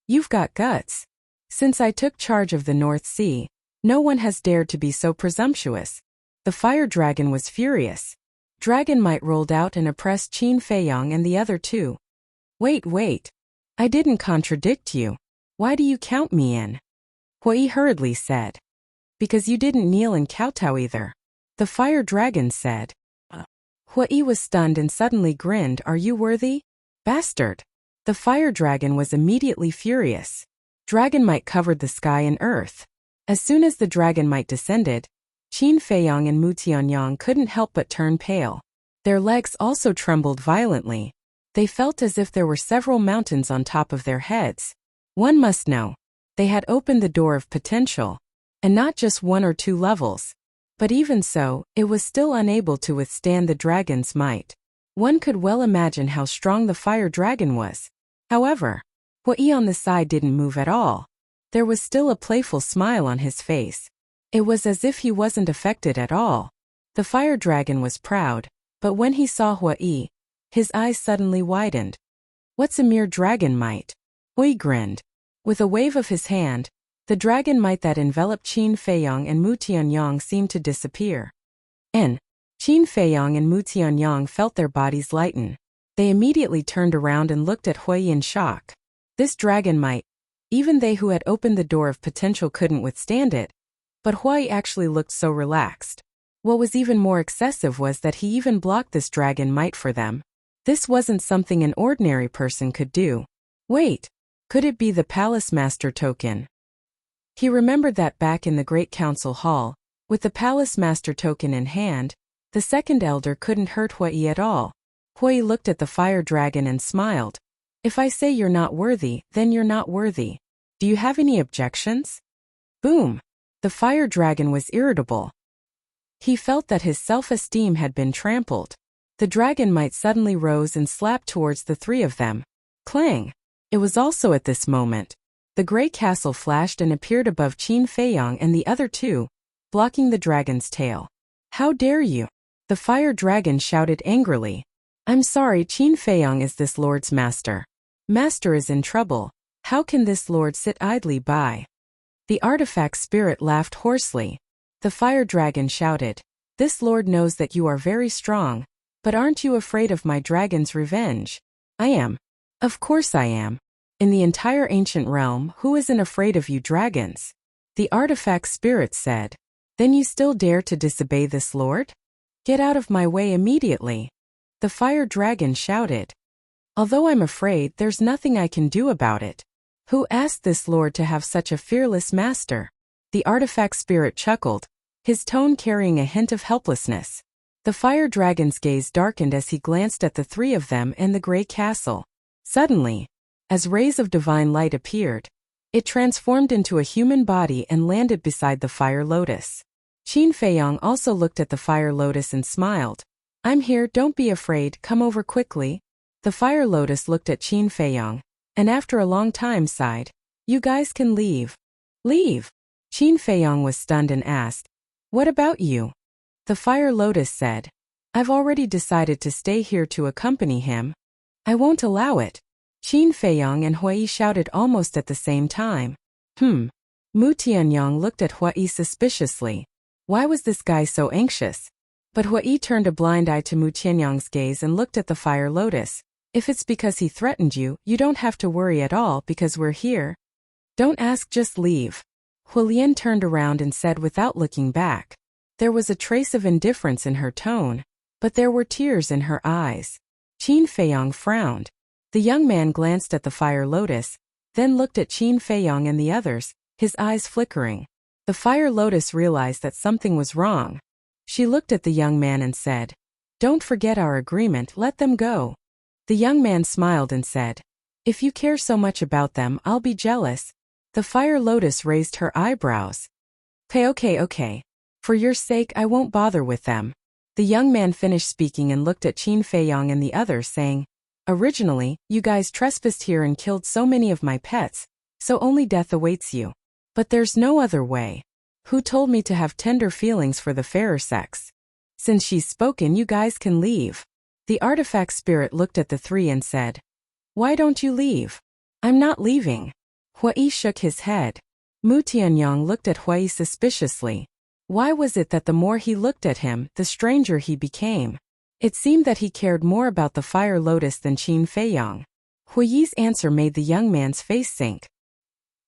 You've got guts. Since I took charge of the North Sea, no one has dared to be so presumptuous. The fire dragon was furious. Dragon might rolled out and oppressed Qin Feiyang and the other two. Wait. I didn't contradict you. Why do you count me in? Hui hurriedly said. Because you didn't kneel and kowtow either. The fire dragon said. Hui was stunned and suddenly grinned. Are you worthy? Bastard. The fire dragon was immediately furious. Dragon might covered the sky and earth. As soon as the dragon might descended, Qin Feiyang and Mu Tianyang couldn't help but turn pale. Their legs also trembled violently. They felt as if there were several mountains on top of their heads. One must know, they had opened the door of potential, and not just 1 or 2 levels. But even so, it was still unable to withstand the dragon's might. One could well imagine how strong the fire dragon was. However, Hui on the side didn't move at all. There was still a playful smile on his face. It was as if he wasn't affected at all. The fire dragon was proud, but when he saw Hui, his eyes suddenly widened. What's a mere dragon might? Hui grinned. With a wave of his hand, the dragon might that enveloped Qin Feiyang and Mu Tianyang seemed to disappear. Qin Feiyang and Mu Tianyang felt their bodies lighten. They immediately turned around and looked at Hui in shock. This dragon might, even they who had opened the door of potential couldn't withstand it. But Hui actually looked so relaxed. What was even more excessive was that he even blocked this dragon might for them. This wasn't something an ordinary person could do. Wait, could it be the Palace Master token? He remembered that back in the Great Council Hall, with the Palace Master token in hand, the second elder couldn't hurt Hui at all. Hui looked at the fire dragon and smiled. If I say you're not worthy, then you're not worthy. Do you have any objections? Boom! The fire dragon was irritable. He felt that his self-esteem had been trampled. The dragon might suddenly rose and slapped towards the three of them. Clang! It was also at this moment. The gray castle flashed and appeared above Qin Feiyang and the other two, blocking the dragon's tail. How dare you? The fire dragon shouted angrily. I'm sorry, Qin Feiyang is this lord's master. Master is in trouble. How can this lord sit idly by? The artifact spirit laughed hoarsely. The fire dragon shouted, "This lord knows that you are very strong, but aren't you afraid of my dragon's revenge?" "I am. Of course I am. In the entire ancient realm, who isn't afraid of you dragons?" The artifact spirit said. "Then you still dare to disobey this lord? Get out of my way immediately." The fire dragon shouted. "Although I'm afraid, there's nothing I can do about it. Who asked this lord to have such a fearless master?" The artifact spirit chuckled, his tone carrying a hint of helplessness. The fire dragon's gaze darkened as he glanced at the three of them and the gray castle. Suddenly, as rays of divine light appeared, it transformed into a human body and landed beside the fire lotus. Qin Feiyong also looked at the fire lotus and smiled. "I'm here, don't be afraid, come over quickly." The fire lotus looked at Qin Feiyong, and after a long time sighed, "You guys can leave." "Leave?" Qin Feiyong was stunned and asked, "What about you?" The fire lotus said, "I've already decided to stay here to accompany him." "I won't allow it." Qin Feiyong and Hui shouted almost at the same time. Mu Tianyong looked at Hui suspiciously. Why was this guy so anxious? But Hui turned a blind eye to Mu Tianyong's gaze and looked at the fire lotus. "If it's because he threatened you, you don't have to worry at all because we're here. Don't ask, just leave." Hulian turned around and said without looking back. There was a trace of indifference in her tone, but there were tears in her eyes. Qin Feiyong frowned. The young man glanced at the fire lotus, then looked at Qin Feiyong and the others, his eyes flickering. The fire lotus realized that something was wrong. She looked at the young man and said, "Don't forget our agreement, let them go." The young man smiled and said, "If you care so much about them, I'll be jealous." The fire lotus raised her eyebrows. Okay. For your sake, I won't bother with them." The young man finished speaking and looked at Qin Feiyong and the others, saying, "Originally, you guys trespassed here and killed so many of my pets, so only death awaits you. But there's no other way. Who told me to have tender feelings for the fairer sex? Since she's spoken, you guys can leave." The artifact spirit looked at the three and said, "Why don't you leave?" "I'm not leaving." Hui shook his head. Mu Tianyong looked Hui suspiciously. Why was it that the more he looked at him, the stranger he became? It seemed that he cared more about the fire lotus than Qin Feiyong. Hui's answer made the young man's face sink.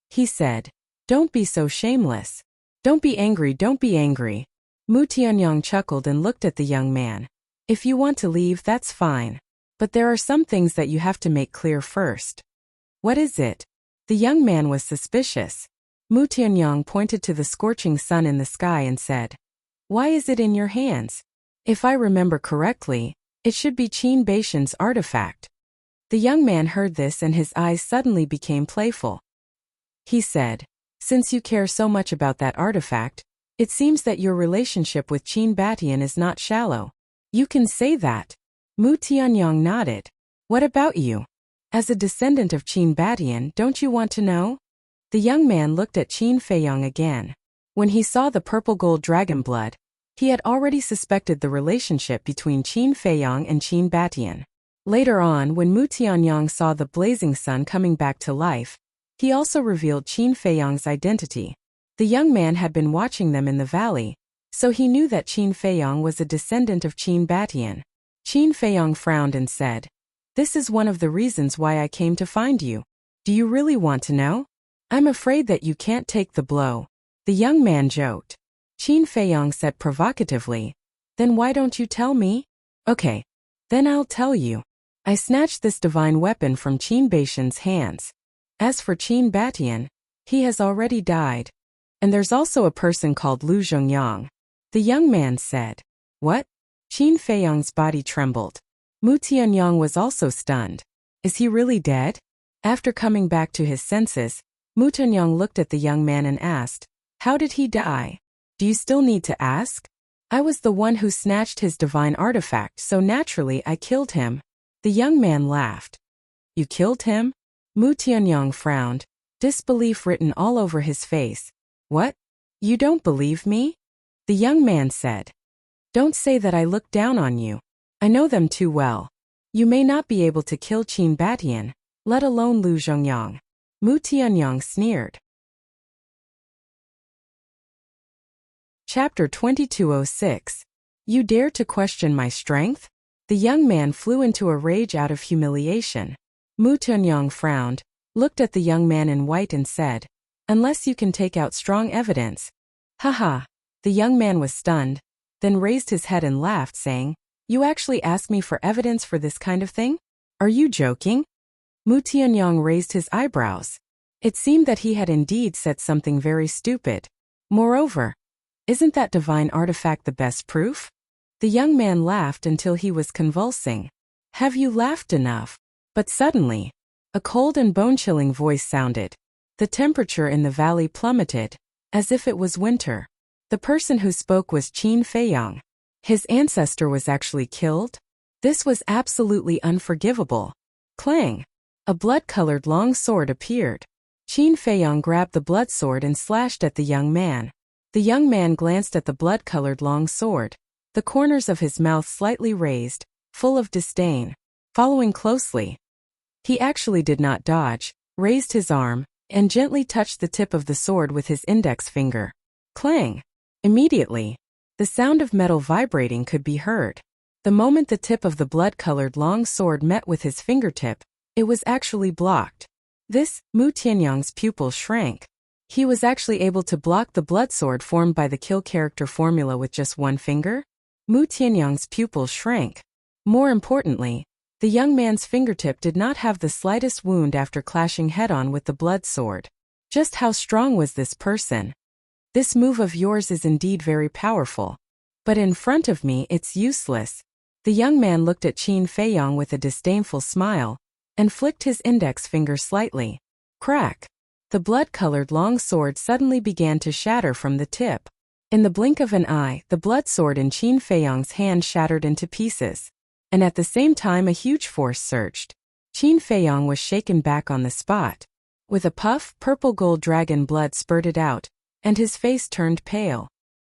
He said, "Don't be so shameless. Don't be angry. Mu Tianyong chuckled and looked at the young man. "If you want to leave, that's fine. But there are some things that you have to make clear first." "What is it?" The young man was suspicious. Mu Tianyong pointed to the scorching sun in the sky and said, "Why is it in your hands? If I remember correctly, it should be Qin Beishan's artifact." The young man heard this and his eyes suddenly became playful. He said, "Since you care so much about that artifact, it seems that your relationship with Qin Batian is not shallow." "You can say that." Mu Tianyong nodded. "What about you? As a descendant of Qin Batian, don't you want to know?" The young man looked at Qin Feiyong again. When he saw the purple gold dragon blood, he had already suspected the relationship between Qin Feiyong and Qin Batian. Later on, when Mu Tianyong saw the blazing sun coming back to life, he also revealed Qin Feiyong's identity. The young man had been watching them in the valley, so he knew that Qin Feiyong was a descendant of Qin Batian. Qin Feiyong frowned and said, "This is one of the reasons why I came to find you. Do you really want to know?" "I'm afraid that you can't take the blow," the young man joked. Qin Feiyong said provocatively, "Then why don't you tell me?" "Okay. Then I'll tell you. I snatched this divine weapon from Qin Beishan's hands. As for Qin Batian, he has already died. And there's also a person called Lu Zhongyang." The young man said, "What?" Qin Feiyong's body trembled. Mu Tianyong was also stunned. "Is he really dead?" After coming back to his senses, Mu Tianyong looked at the young man and asked, "How did he die?" "Do you still need to ask?" "I was the one who snatched his divine artifact, so naturally I killed him." The young man laughed. "You killed him?" Mu Tianyong frowned, disbelief written all over his face. "What? You don't believe me?" The young man said, "Don't say that I look down on you. I know them too well. You may not be able to kill Qin Batian, let alone Lu Zhongyang." Mu Tianyong sneered. Chapter 2206. You dare to question my strength? The young man flew into a rage out of humiliation. Mu Tuanyang frowned, looked at the young man in white and said, "Unless you can take out strong evidence." Haha. The young man was stunned, then raised his head and laughed, saying, "You actually ask me for evidence for this kind of thing? Are you joking?" Mu Tuanyang raised his eyebrows. It seemed that he had indeed said something very stupid. Moreover, isn't that divine artifact the best proof? The young man laughed until he was convulsing. Have you laughed enough? But suddenly, a cold and bone-chilling voice sounded. The temperature in the valley plummeted, as if it was winter. The person who spoke was Qin Feiyang. His ancestor was actually killed? This was absolutely unforgivable. Clang! A blood-colored long sword appeared. Qin Feiyang grabbed the blood sword and slashed at the young man. The young man glanced at the blood-colored long sword, the corners of his mouth slightly raised, full of disdain. Following closely, he actually did not dodge, raised his arm, and gently touched the tip of the sword with his index finger. Clang! Immediately, the sound of metal vibrating could be heard. The moment the tip of the blood-colored long sword met with his fingertip, it was actually blocked. This, Mu Tianyang's pupil shrank. He was actually able to block the blood sword formed by the kill character formula with just one finger? Mu Tianyang's pupil shrank. More importantly, the young man's fingertip did not have the slightest wound after clashing head-on with the blood sword. Just how strong was this person? This move of yours is indeed very powerful. But in front of me it's useless. The young man looked at Qin Feiyang with a disdainful smile, and flicked his index finger slightly. Crack! The blood-colored long sword suddenly began to shatter from the tip. In the blink of an eye, the blood sword in Qin Feiyang's hand shattered into pieces. And at the same time a huge force surged. Qin Feiyang was shaken back on the spot. With a puff, purple gold dragon blood spurted out, and his face turned pale.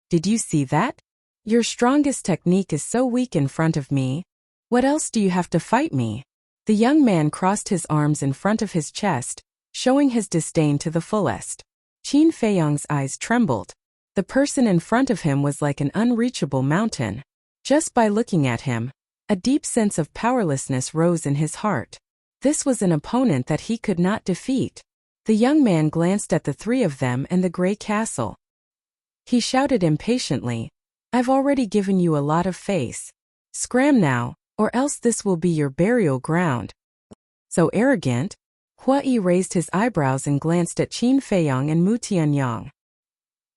Did you see that? Your strongest technique is so weak in front of me. What else do you have to fight me? The young man crossed his arms in front of his chest, showing his disdain to the fullest. Qin Feiyang's eyes trembled. The person in front of him was like an unreachable mountain. Just by looking at him, a deep sense of powerlessness rose in his heart. This was an opponent that he could not defeat. The young man glanced at the three of them and the gray castle. He shouted impatiently, "I've already given you a lot of face. Scram now, or else this will be your burial ground." So arrogant? Hua Yi raised his eyebrows and glanced at Qin Feiyang and Mu Tianyang.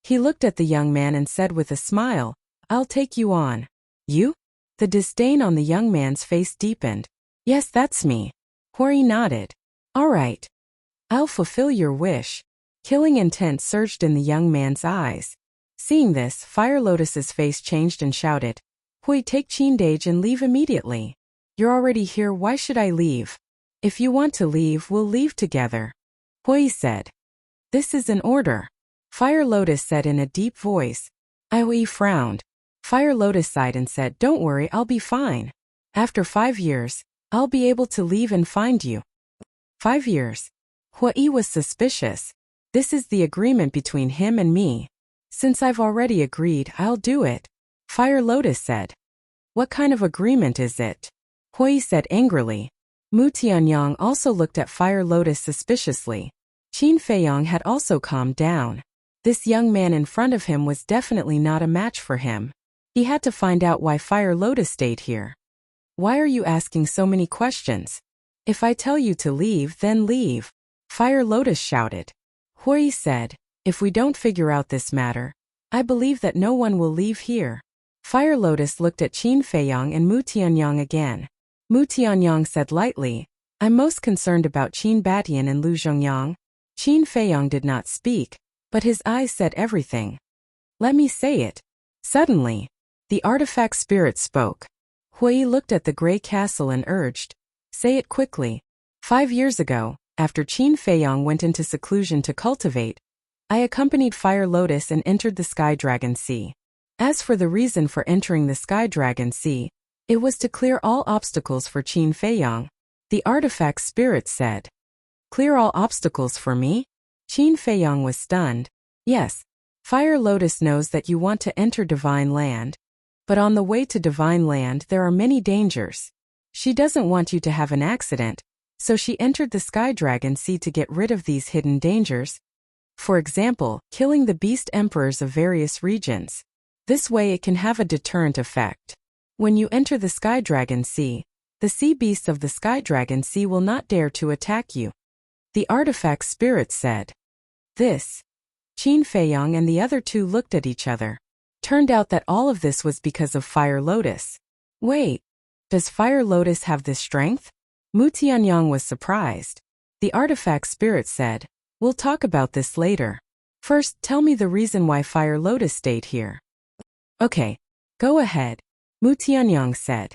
He looked at the young man and said with a smile, "I'll take you on." You? The disdain on the young man's face deepened. "Yes, that's me." Hua Yi nodded. "All right. I'll fulfill your wish." Killing intent surged in the young man's eyes. Seeing this, Fire Lotus's face changed and shouted, "Hui, take Qindage and leave immediately. You're already here, why should I leave? If you want to leave, we'll leave together." Hui said. "This is an order." Fire Lotus said in a deep voice. Hui frowned. Fire Lotus sighed and said, "Don't worry, I'll be fine. After 5 years, I'll be able to leave and find you." 5 years. Hui was suspicious. This is the agreement between him and me. Since I've already agreed, I'll do it. Fire Lotus said. "What kind of agreement is it?" Hui said angrily. Mu Tianyang also looked at Fire Lotus suspiciously. Qin Feiyang had also calmed down. This young man in front of him was definitely not a match for him. He had to find out why Fire Lotus stayed here. "Why are you asking so many questions? If I tell you to leave, then leave," Fire Lotus shouted. Hui said, "If we don't figure out this matter, I believe that no one will leave here." Fire Lotus looked at Qin Feiyang and Mu Tianyang again. Mu Tianyang said lightly, "I'm most concerned about Qin Batian and Lu Zhongyang." Qin Feiyang did not speak, but his eyes said everything. "Let me say it." Suddenly, the artifact spirit spoke. Hui looked at the gray castle and urged, "Say it quickly." 5 years ago, after Qin Feiyang went into seclusion to cultivate, I accompanied Fire Lotus and entered the Sky Dragon Sea. As for the reason for entering the Sky Dragon Sea, it was to clear all obstacles for Qin Feiyang. The artifact spirit said. "Clear all obstacles for me?" Qin Feiyang was stunned. "Yes." Fire Lotus knows that you want to enter Divine Land, but on the way to Divine Land there are many dangers. She doesn't want you to have an accident, so she entered the Sky Dragon Sea to get rid of these hidden dangers. For example, killing the beast emperors of various regions. This way it can have a deterrent effect. When you enter the Sky Dragon Sea, the sea beasts of the Sky Dragon Sea will not dare to attack you. The artifact spirit said. This. Qin Feiyong and the other two looked at each other. Turned out that all of this was because of Fire Lotus. Wait, does Fire Lotus have this strength? Mu Tianyang was surprised. The artifact spirit said, we'll talk about this later. First, tell me the reason why Fire Lotus stayed here. Okay, go ahead, Mu Tianyang said.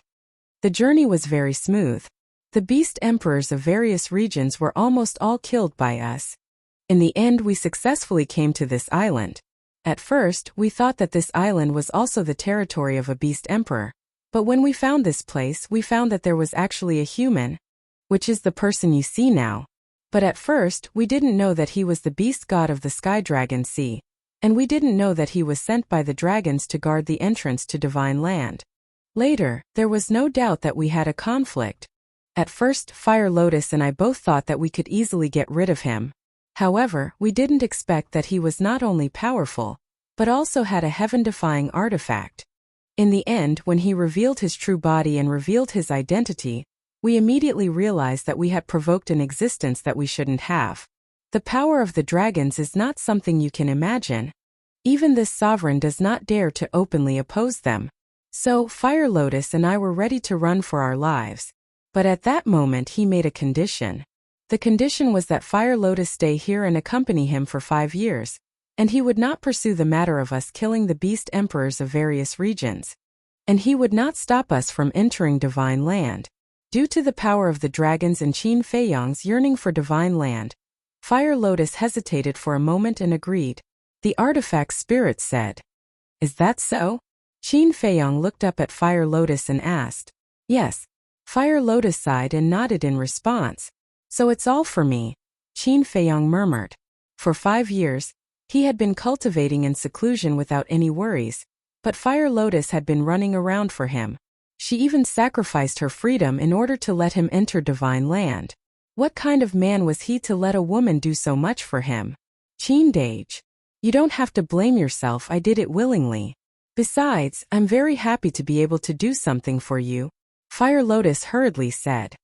The journey was very smooth. The beast emperors of various regions were almost all killed by us. In the end, we successfully came to this island. At first, we thought that this island was also the territory of a beast emperor. But when we found this place, we found that there was actually a human, which is the person you see now. But at first, we didn't know that he was the beast god of the Sky Dragon Sea, and we didn't know that he was sent by the dragons to guard the entrance to Divine Land. Later, there was no doubt that we had a conflict. At first, Fire Lotus and I both thought that we could easily get rid of him. However, we didn't expect that he was not only powerful, but also had a heaven-defying artifact. In the end, when he revealed his true body and revealed his identity, we immediately realized that we had provoked an existence that we shouldn't have. The power of the dragons is not something you can imagine. Even this sovereign does not dare to openly oppose them. So, Fire Lotus and I were ready to run for our lives. But at that moment he made a condition. The condition was that Fire Lotus stay here and accompany him for 5 years, and he would not pursue the matter of us killing the beast emperors of various regions. And he would not stop us from entering Divine Land. Due to the power of the dragons and Qin Feiyong's yearning for Divine Land, Fire Lotus hesitated for a moment and agreed. The artifact spirit said, "Is that so?" Qin Feiyong looked up at Fire Lotus and asked. "Yes." Fire Lotus sighed and nodded in response. "So it's all for me," Qin Feiyong murmured. For 5 years, he had been cultivating in seclusion without any worries, but Fire Lotus had been running around for him. She even sacrificed her freedom in order to let him enter Divine Land. What kind of man was he to let a woman do so much for him? Qin Deity, you don't have to blame yourself, I did it willingly. Besides, I'm very happy to be able to do something for you, Fire Lotus hurriedly said.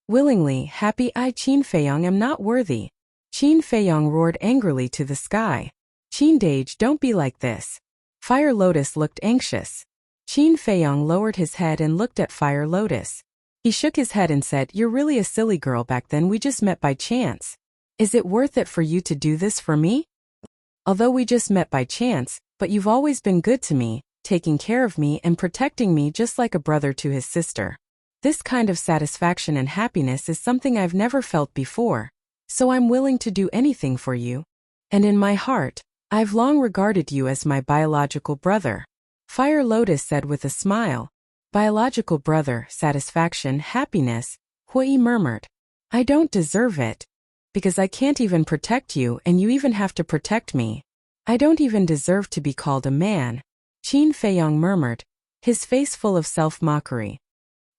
Willingly, happy I Qin Feiyong am not worthy. Qin Feiyong roared angrily to the sky. Qin Deity, don't be like this. Fire Lotus looked anxious. Qin Feiyong lowered his head and looked at Fire Lotus. He shook his head and said, "You're really a silly girl, back then we just met by chance. Is it worth it for you to do this for me? Although we just met by chance, but you've always been good to me, taking care of me and protecting me just like a brother to his sister. This kind of satisfaction and happiness is something I've never felt before, so I'm willing to do anything for you. And in my heart, I've long regarded you as my biological brother." Fire Lotus said with a smile. Biological brother, satisfaction, happiness, Hui murmured. I don't deserve it. Because I can't even protect you and you even have to protect me. I don't even deserve to be called a man. Qin Feiyong murmured, his face full of self-mockery.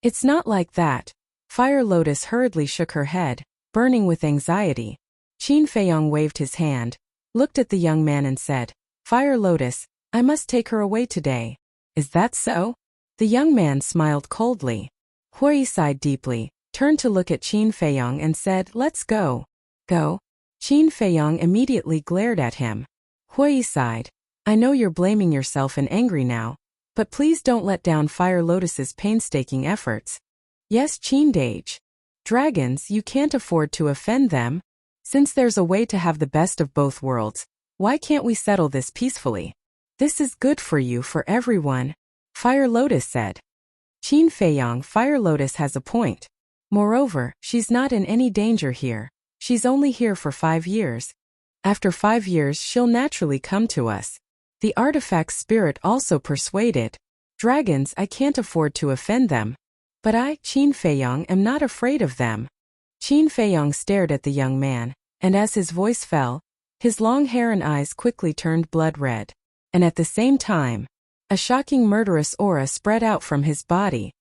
It's not like that. Fire Lotus hurriedly shook her head, burning with anxiety. Qin Feiyong waved his hand, looked at the young man and said, Fire Lotus, I must take her away today. Is that so? The young man smiled coldly. Hui sighed deeply, turned to look at Qin Feiyong and said, Let's go. Go? Qin Feiyong immediately glared at him. Hui sighed. I know you're blaming yourself and angry now, but please don't let down Fire Lotus's painstaking efforts. Yes, Qin Deity. Dragons, you can't afford to offend them. Since there's a way to have the best of both worlds, why can't we settle this peacefully? This is good for you, for everyone, Fire Lotus said. Qin Feiyong, Fire Lotus has a point. Moreover, she's not in any danger here. She's only here for 5 years. After 5 years she'll naturally come to us. The artifact spirit also persuaded. Dragons, I can't afford to offend them. But I, Qin Feiyong, am not afraid of them. Qin Feiyong stared at the young man, and as his voice fell, His long hair and eyes quickly turned blood red. And at the same time, a shocking murderous aura spread out from his body.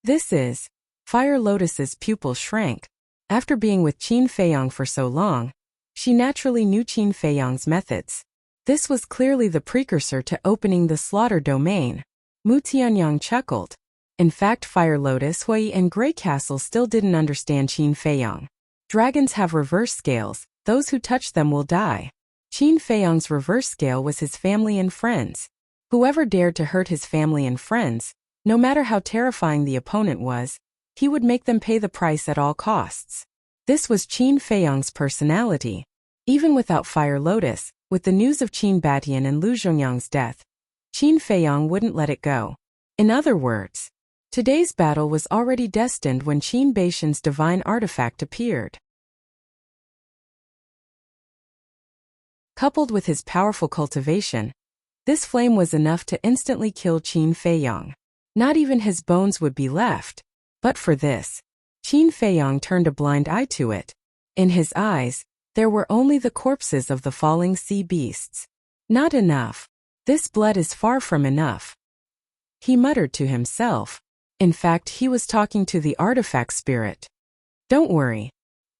This is... Fire Lotus's pupil shrank. After being with Qin Feiyong for so long, she naturally knew Qin Feiyong's methods. This was clearly the precursor to opening the slaughter domain. Mu Tianyang chuckled. In fact, Fire Lotus, Hui, and Grey Castle still didn't understand Qin Feiyong. Dragons have reverse scales. Those who touch them will die. Qin Feiyong's reverse scale was his family and friends. Whoever dared to hurt his family and friends, no matter how terrifying the opponent was, he would make them pay the price at all costs. This was Qin Feiyong's personality. Even without Fire Lotus, with the news of Qin Batian and Lu Zhongyang's death, Qin Feiyong wouldn't let it go. In other words, today's battle was already destined when Qin Batian's divine artifact appeared. Coupled with his powerful cultivation, this flame was enough to instantly kill Qin Feiyong. Not even his bones would be left. But for this, Qin Feiyong turned a blind eye to it. In his eyes, there were only the corpses of the falling sea beasts. Not enough. This blood is far from enough. He muttered to himself. In fact, he was talking to the artifact spirit. Don't worry.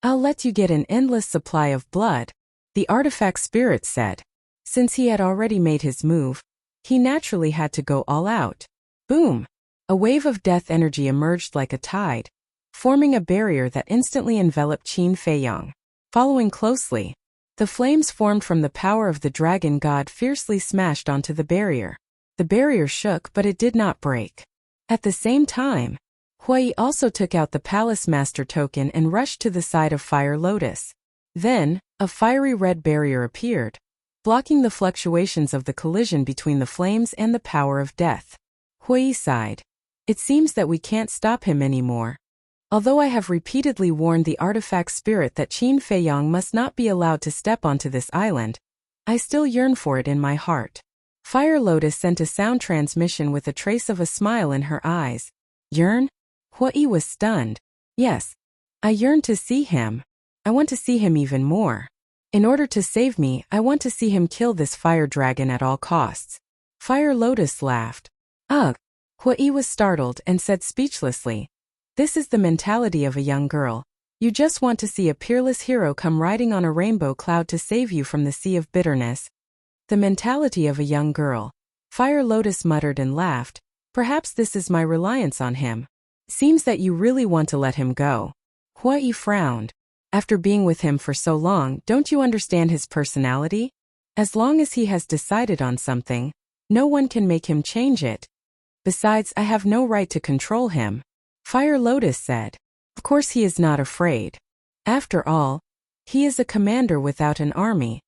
I'll let you get an endless supply of blood, the artifact spirit said. Since he had already made his move, he naturally had to go all out. Boom! A wave of death energy emerged like a tide, forming a barrier that instantly enveloped Qin Feiyong. Following closely, the flames formed from the power of the dragon god fiercely smashed onto the barrier. The barrier shook, but it did not break. At the same time, Hui also took out the Palace Master token and rushed to the side of Fire Lotus. Then, a fiery red barrier appeared, blocking the fluctuations of the collision between the flames and the power of death. Hui sighed. It seems that we can't stop him anymore. Although I have repeatedly warned the artifact spirit that Qin Feiyong must not be allowed to step onto this island, I still yearn for it in my heart. Fire Lotus sent a sound transmission with a trace of a smile in her eyes. Yearn? Hui was stunned. Yes. I yearn to see him. I want to see him even more. In order to save me, I want to see him kill this fire dragon at all costs. Fire Lotus laughed. Ugh. Hui was startled and said speechlessly, "This is the mentality of a young girl. You just want to see a peerless hero come riding on a rainbow cloud to save you from the sea of bitterness." The mentality of a young girl. Fire Lotus muttered and laughed. Perhaps this is my reliance on him. Seems that you really want to let him go. Hui frowned. After being with him for so long, don't you understand his personality? As long as he has decided on something, no one can make him change it. Besides, I have no right to control him. Fire Lotus said. Of course he is not afraid. After all, he is a commander without an army.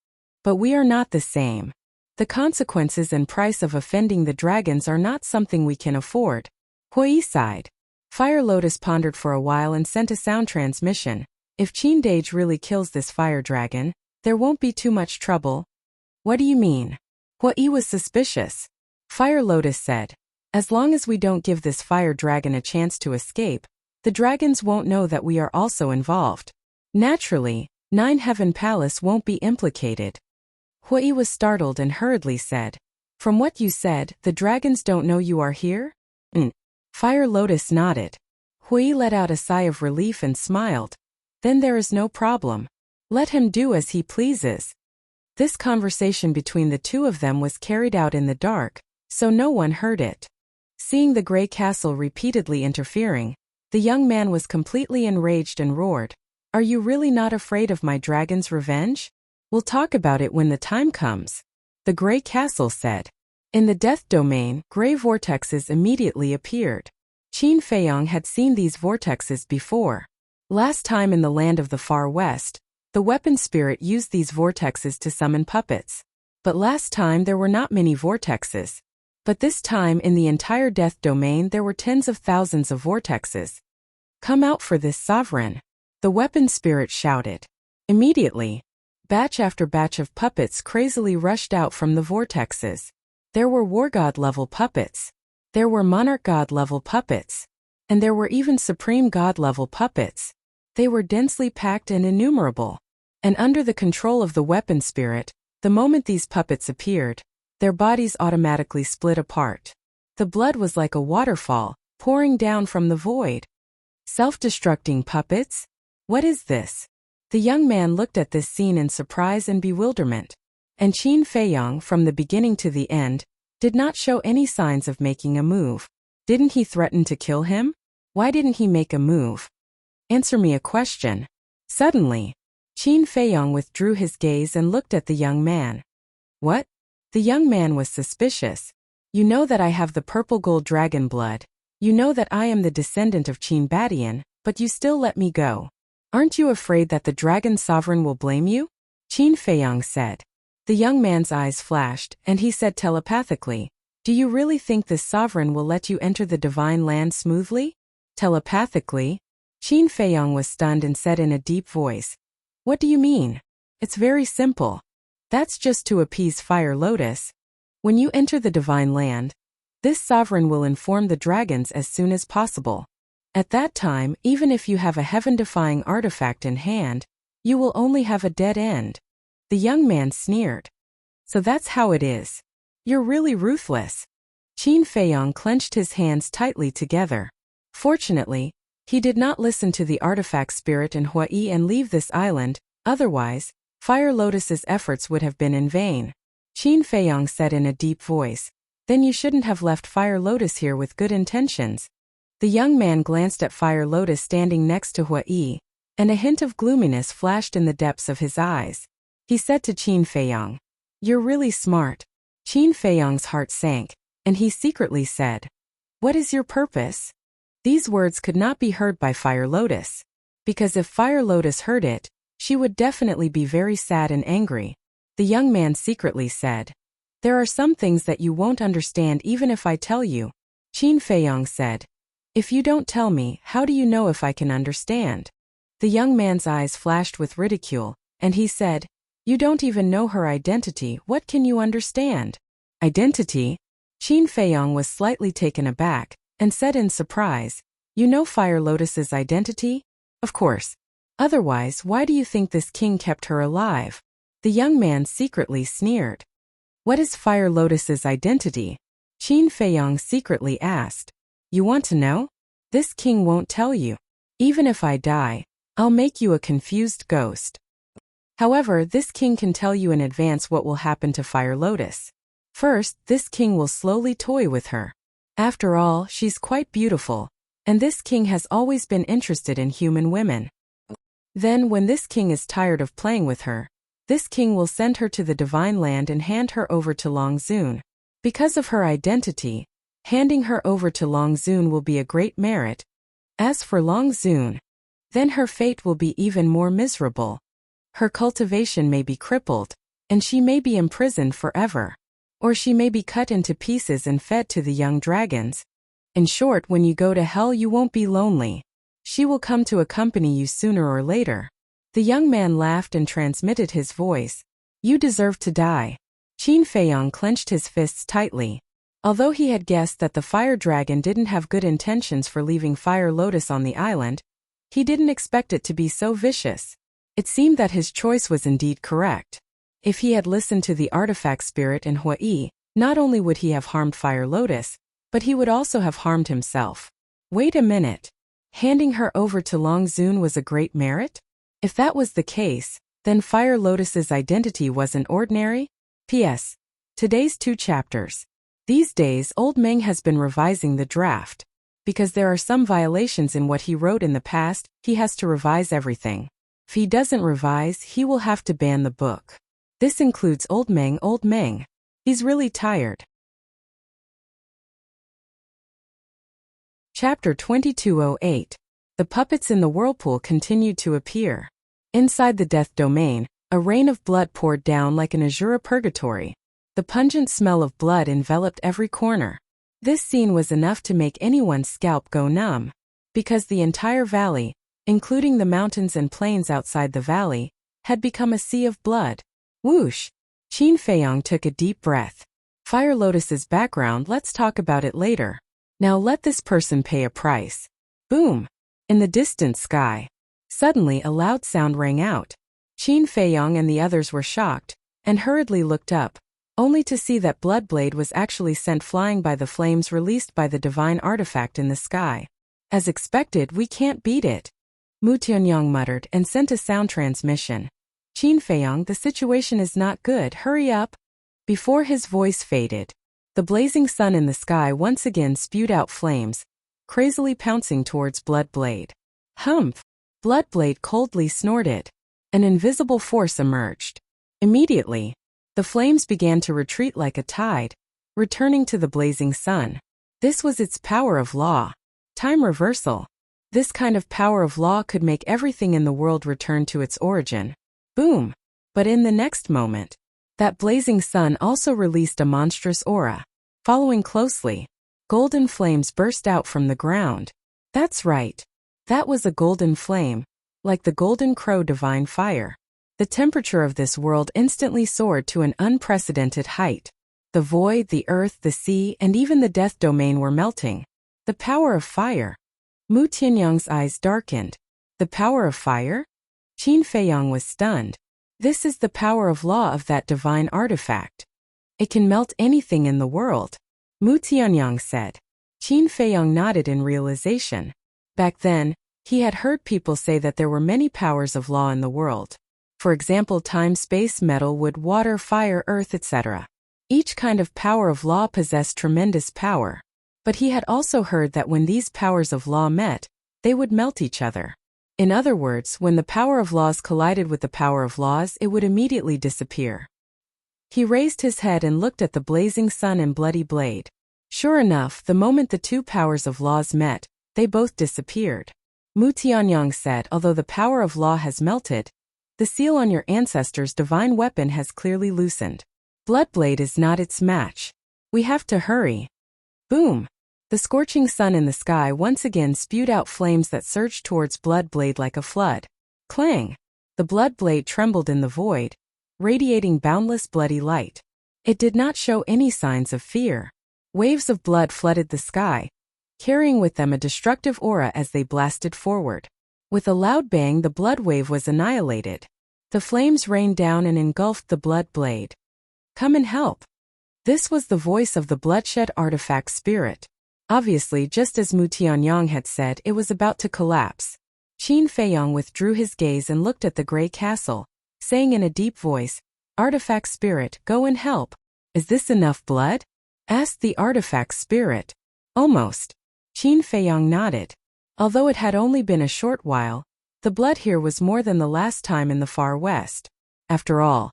But we are not the same. The consequences and price of offending the dragons are not something we can afford. Hui sighed. Fire Lotus pondered for a while and sent a sound transmission. If Qin Dage really kills this fire dragon, there won't be too much trouble. What do you mean? Hui was suspicious. Fire Lotus said. As long as we don't give this fire dragon a chance to escape, the dragons won't know that we are also involved. Naturally, Nine Heaven Palace won't be implicated. Hui was startled and hurriedly said, "From what you said, the dragons don't know you are here?" Fire Lotus nodded. Hui let out a sigh of relief and smiled. Then there is no problem. Let him do as he pleases. This conversation between the two of them was carried out in the dark, so no one heard it. Seeing the Grey Castle repeatedly interfering, the young man was completely enraged and roared, "Are you really not afraid of my dragon's revenge? We'll talk about it when the time comes." The Grey Castle said. In the death domain, grey vortexes immediately appeared. Qin Feiyong had seen these vortexes before. Last time in the land of the far west, the weapon spirit used these vortexes to summon puppets. But last time there were not many vortexes. But this time in the entire death domain there were tens of thousands of vortexes. "Come out for this sovereign," the weapon spirit shouted. Immediately, batch after batch of puppets crazily rushed out from the vortexes. There were war god level puppets. There were monarch god level puppets. And there were even supreme god level puppets. They were densely packed and innumerable. And under the control of the weapon spirit, the moment these puppets appeared, their bodies automatically split apart. The blood was like a waterfall, pouring down from the void. Self-destructing puppets? What is this? The young man looked at this scene in surprise and bewilderment. And Qin Feiyong, from the beginning to the end, did not show any signs of making a move. Didn't he threaten to kill him? Why didn't he make a move? Answer me a question. Suddenly, Qin Feiyong withdrew his gaze and looked at the young man. What? The young man was suspicious. You know that I have the purple gold dragon blood. You know that I am the descendant of Qin Badian, but you still let me go. Aren't you afraid that the dragon sovereign will blame you? Qin Feiyong said. The young man's eyes flashed, and he said telepathically, Do you really think this sovereign will let you enter the divine land smoothly? Telepathically? Qin Feiyong was stunned and said in a deep voice, What do you mean? It's very simple. That's just to appease Fire Lotus. When you enter the divine land, this sovereign will inform the dragons as soon as possible. At that time, even if you have a heaven-defying artifact in hand, you will only have a dead end. The young man sneered. So that's how it is. You're really ruthless. Qin Feiyong clenched his hands tightly together. Fortunately, he did not listen to the artifact spirit in Hawaii and leave this island, otherwise, Fire Lotus's efforts would have been in vain. Qin Feiyong said in a deep voice, Then you shouldn't have left Fire Lotus here with good intentions. The young man glanced at Fire Lotus standing next to Hawaii, and a hint of gloominess flashed in the depths of his eyes. He said to Qin Feiyong, You're really smart. Qin Feiyong's heart sank, and he secretly said, What is your purpose? These words could not be heard by Fire Lotus, because if Fire Lotus heard it, she would definitely be very sad and angry. The young man secretly said, There are some things that you won't understand even if I tell you. Qin Feiyong said, If you don't tell me, how do you know if I can understand? The young man's eyes flashed with ridicule, and he said, You don't even know her identity, what can you understand? Identity? Qin Feiyong was slightly taken aback, and said in surprise, You know Fire Lotus's identity? Of course. Otherwise, why do you think this king kept her alive? The young man secretly sneered. What is Fire Lotus's identity? Qin Feiyong secretly asked. You want to know? This king won't tell you. Even if I die, I'll make you a confused ghost. However, this king can tell you in advance what will happen to Fire Lotus. First, this king will slowly toy with her. After all, she's quite beautiful, and this king has always been interested in human women. Then, when this king is tired of playing with her, this king will send her to the divine land and hand her over to Long Zun. Because of her identity, handing her over to Long Zun will be a great merit. As for Long Zun, then her fate will be even more miserable. Her cultivation may be crippled, and she may be imprisoned forever. Or she may be cut into pieces and fed to the young dragons. In short, when you go to hell you won't be lonely. She will come to accompany you sooner or later. The young man laughed and transmitted his voice. You deserve to die. Qin Feiyong clenched his fists tightly. Although he had guessed that the fire dragon didn't have good intentions for leaving Fire Lotus on the island, he didn't expect it to be so vicious. It seemed that his choice was indeed correct. If he had listened to the artifact spirit in Hawaii, not only would he have harmed Fire Lotus, but he would also have harmed himself. Wait a minute. Handing her over to Long Zun was a great merit? If that was the case, then Fire Lotus's identity wasn't ordinary? P.S. Today's 2 chapters. These days Old Meng has been revising the draft. Because there are some violations in what he wrote in the past, he has to revise everything. If he doesn't revise, he will have to ban the book. This includes Old Meng. He's really tired. Chapter 2208. The puppets in the whirlpool continued to appear. Inside the death domain, a rain of blood poured down like an azure purgatory. The pungent smell of blood enveloped every corner. This scene was enough to make anyone's scalp go numb. Because the entire valley, including the mountains and plains outside the valley, had become a sea of blood. Whoosh! Qin Feiyong took a deep breath. Fire Lotus's background, let's talk about it later. Now let this person pay a price. Boom! In the distant sky, suddenly a loud sound rang out. Qin Feiyong and the others were shocked, and hurriedly looked up, only to see that Bloodblade was actually sent flying by the flames released by the divine artifact in the sky. As expected, we can't beat it, Mu Tianyang muttered and sent a sound transmission. Qin Feiyong, the situation is not good, hurry up. Before his voice faded, the blazing sun in the sky once again spewed out flames, crazily pouncing towards Bloodblade. Humph! Bloodblade coldly snorted. An invisible force emerged. Immediately, the flames began to retreat like a tide, returning to the blazing sun. This was its power of law. Time reversal. This kind of power of law could make everything in the world return to its origin. Boom! But in the next moment, that blazing sun also released a monstrous aura. Following closely, golden flames burst out from the ground. That's right. That was a golden flame, like the golden crow divine fire. The temperature of this world instantly soared to an unprecedented height. The void, the earth, the sea, and even the death domain were melting. The power of fire. Mu Tianyang's eyes darkened. The power of fire? Qin Feiyong was stunned. This is the power of law of that divine artifact. It can melt anything in the world, Mu Tianyang said. Qin Feiyong nodded in realization. Back then, he had heard people say that there were many powers of law in the world. For example, time, space, metal, wood, water, fire, earth, etc. Each kind of power of law possessed tremendous power. But he had also heard that when these powers of law met, they would melt each other. In other words, when the power of laws collided with the power of laws, it would immediately disappear. He raised his head and looked at the blazing sun and bloody blade. Sure enough, the moment the two powers of laws met, they both disappeared. Mu Tianyang said, although the power of law has melted, the seal on your ancestors' divine weapon has clearly loosened. Bloodblade is not its match. We have to hurry. Boom! The scorching sun in the sky once again spewed out flames that surged towards Bloodblade like a flood. Clang! The Bloodblade trembled in the void, radiating boundless bloody light. It did not show any signs of fear. Waves of blood flooded the sky, carrying with them a destructive aura as they blasted forward. With a loud bang, the blood wave was annihilated. The flames rained down and engulfed the Bloodblade. Come and help. This was the voice of the bloodshed artifact spirit. Obviously, just as Mu Tianyang had said, it was about to collapse. Qin Feiyong withdrew his gaze and looked at the gray castle, saying in a deep voice, Artifact spirit, go and help. Is this enough blood? Asked the artifact spirit. Almost. Qin Feiyong nodded. Although it had only been a short while, the blood here was more than the last time in the far west. After all,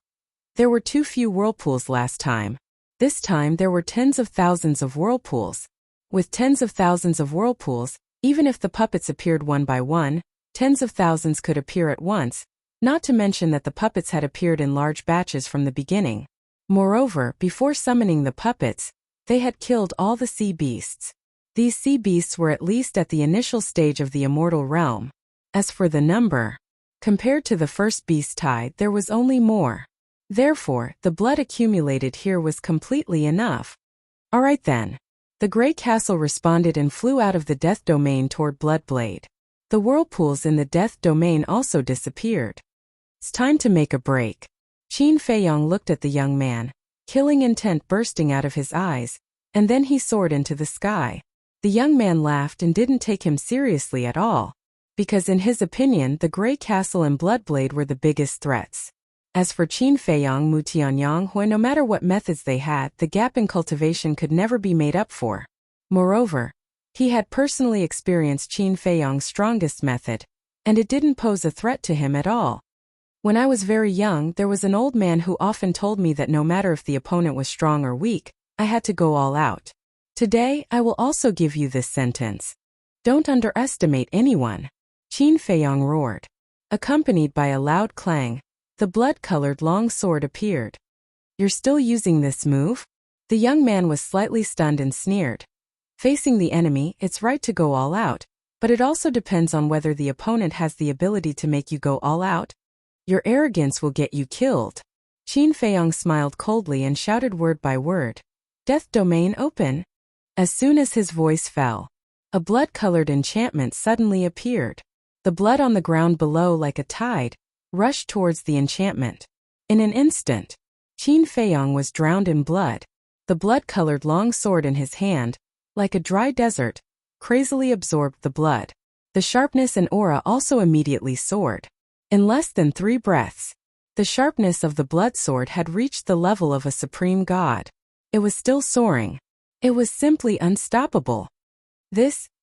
there were too few whirlpools last time. This time there were tens of thousands of whirlpools. With tens of thousands of whirlpools, even if the puppets appeared one by one, tens of thousands could appear at once, not to mention that the puppets had appeared in large batches from the beginning. Moreover, before summoning the puppets, they had killed all the sea beasts. These sea beasts were at least at the initial stage of the immortal realm. As for the number, compared to the first beast tide, there was only more. Therefore, the blood accumulated here was completely enough. All right then. The Grey Castle responded and flew out of the Death Domain toward Bloodblade. The whirlpools in the Death Domain also disappeared. It's time to make a break. Qin Feiyong looked at the young man, killing intent bursting out of his eyes, and then he soared into the sky. The young man laughed and didn't take him seriously at all, because in his opinion the Grey Castle and Bloodblade were the biggest threats. As for Qin Feiyong, Mu Tianyang, no matter what methods they had, the gap in cultivation could never be made up for. Moreover, he had personally experienced Qin Feiyong's strongest method, and it didn't pose a threat to him at all. When I was very young, there was an old man who often told me that no matter if the opponent was strong or weak, I had to go all out. Today, I will also give you this sentence. Don't underestimate anyone. Qin Feiyong roared. Accompanied by a loud clang, the blood-colored long sword appeared. You're still using this move? The young man was slightly stunned and sneered. Facing the enemy, it's right to go all out, but it also depends on whether the opponent has the ability to make you go all out. Your arrogance will get you killed. Qin Feiyong smiled coldly and shouted word by word. Death Domain open. As soon as his voice fell, a blood-colored enchantment suddenly appeared. The blood on the ground below like a tide, rushed towards the enchantment. In an instant, Qin Feiyang was drowned in blood. The blood-colored long sword in his hand, like a dry desert, crazily absorbed the blood. The sharpness and aura also immediately soared. In less than 3 breaths, the sharpness of the blood sword had reached the level of a supreme god. It was still soaring. It was simply unstoppable.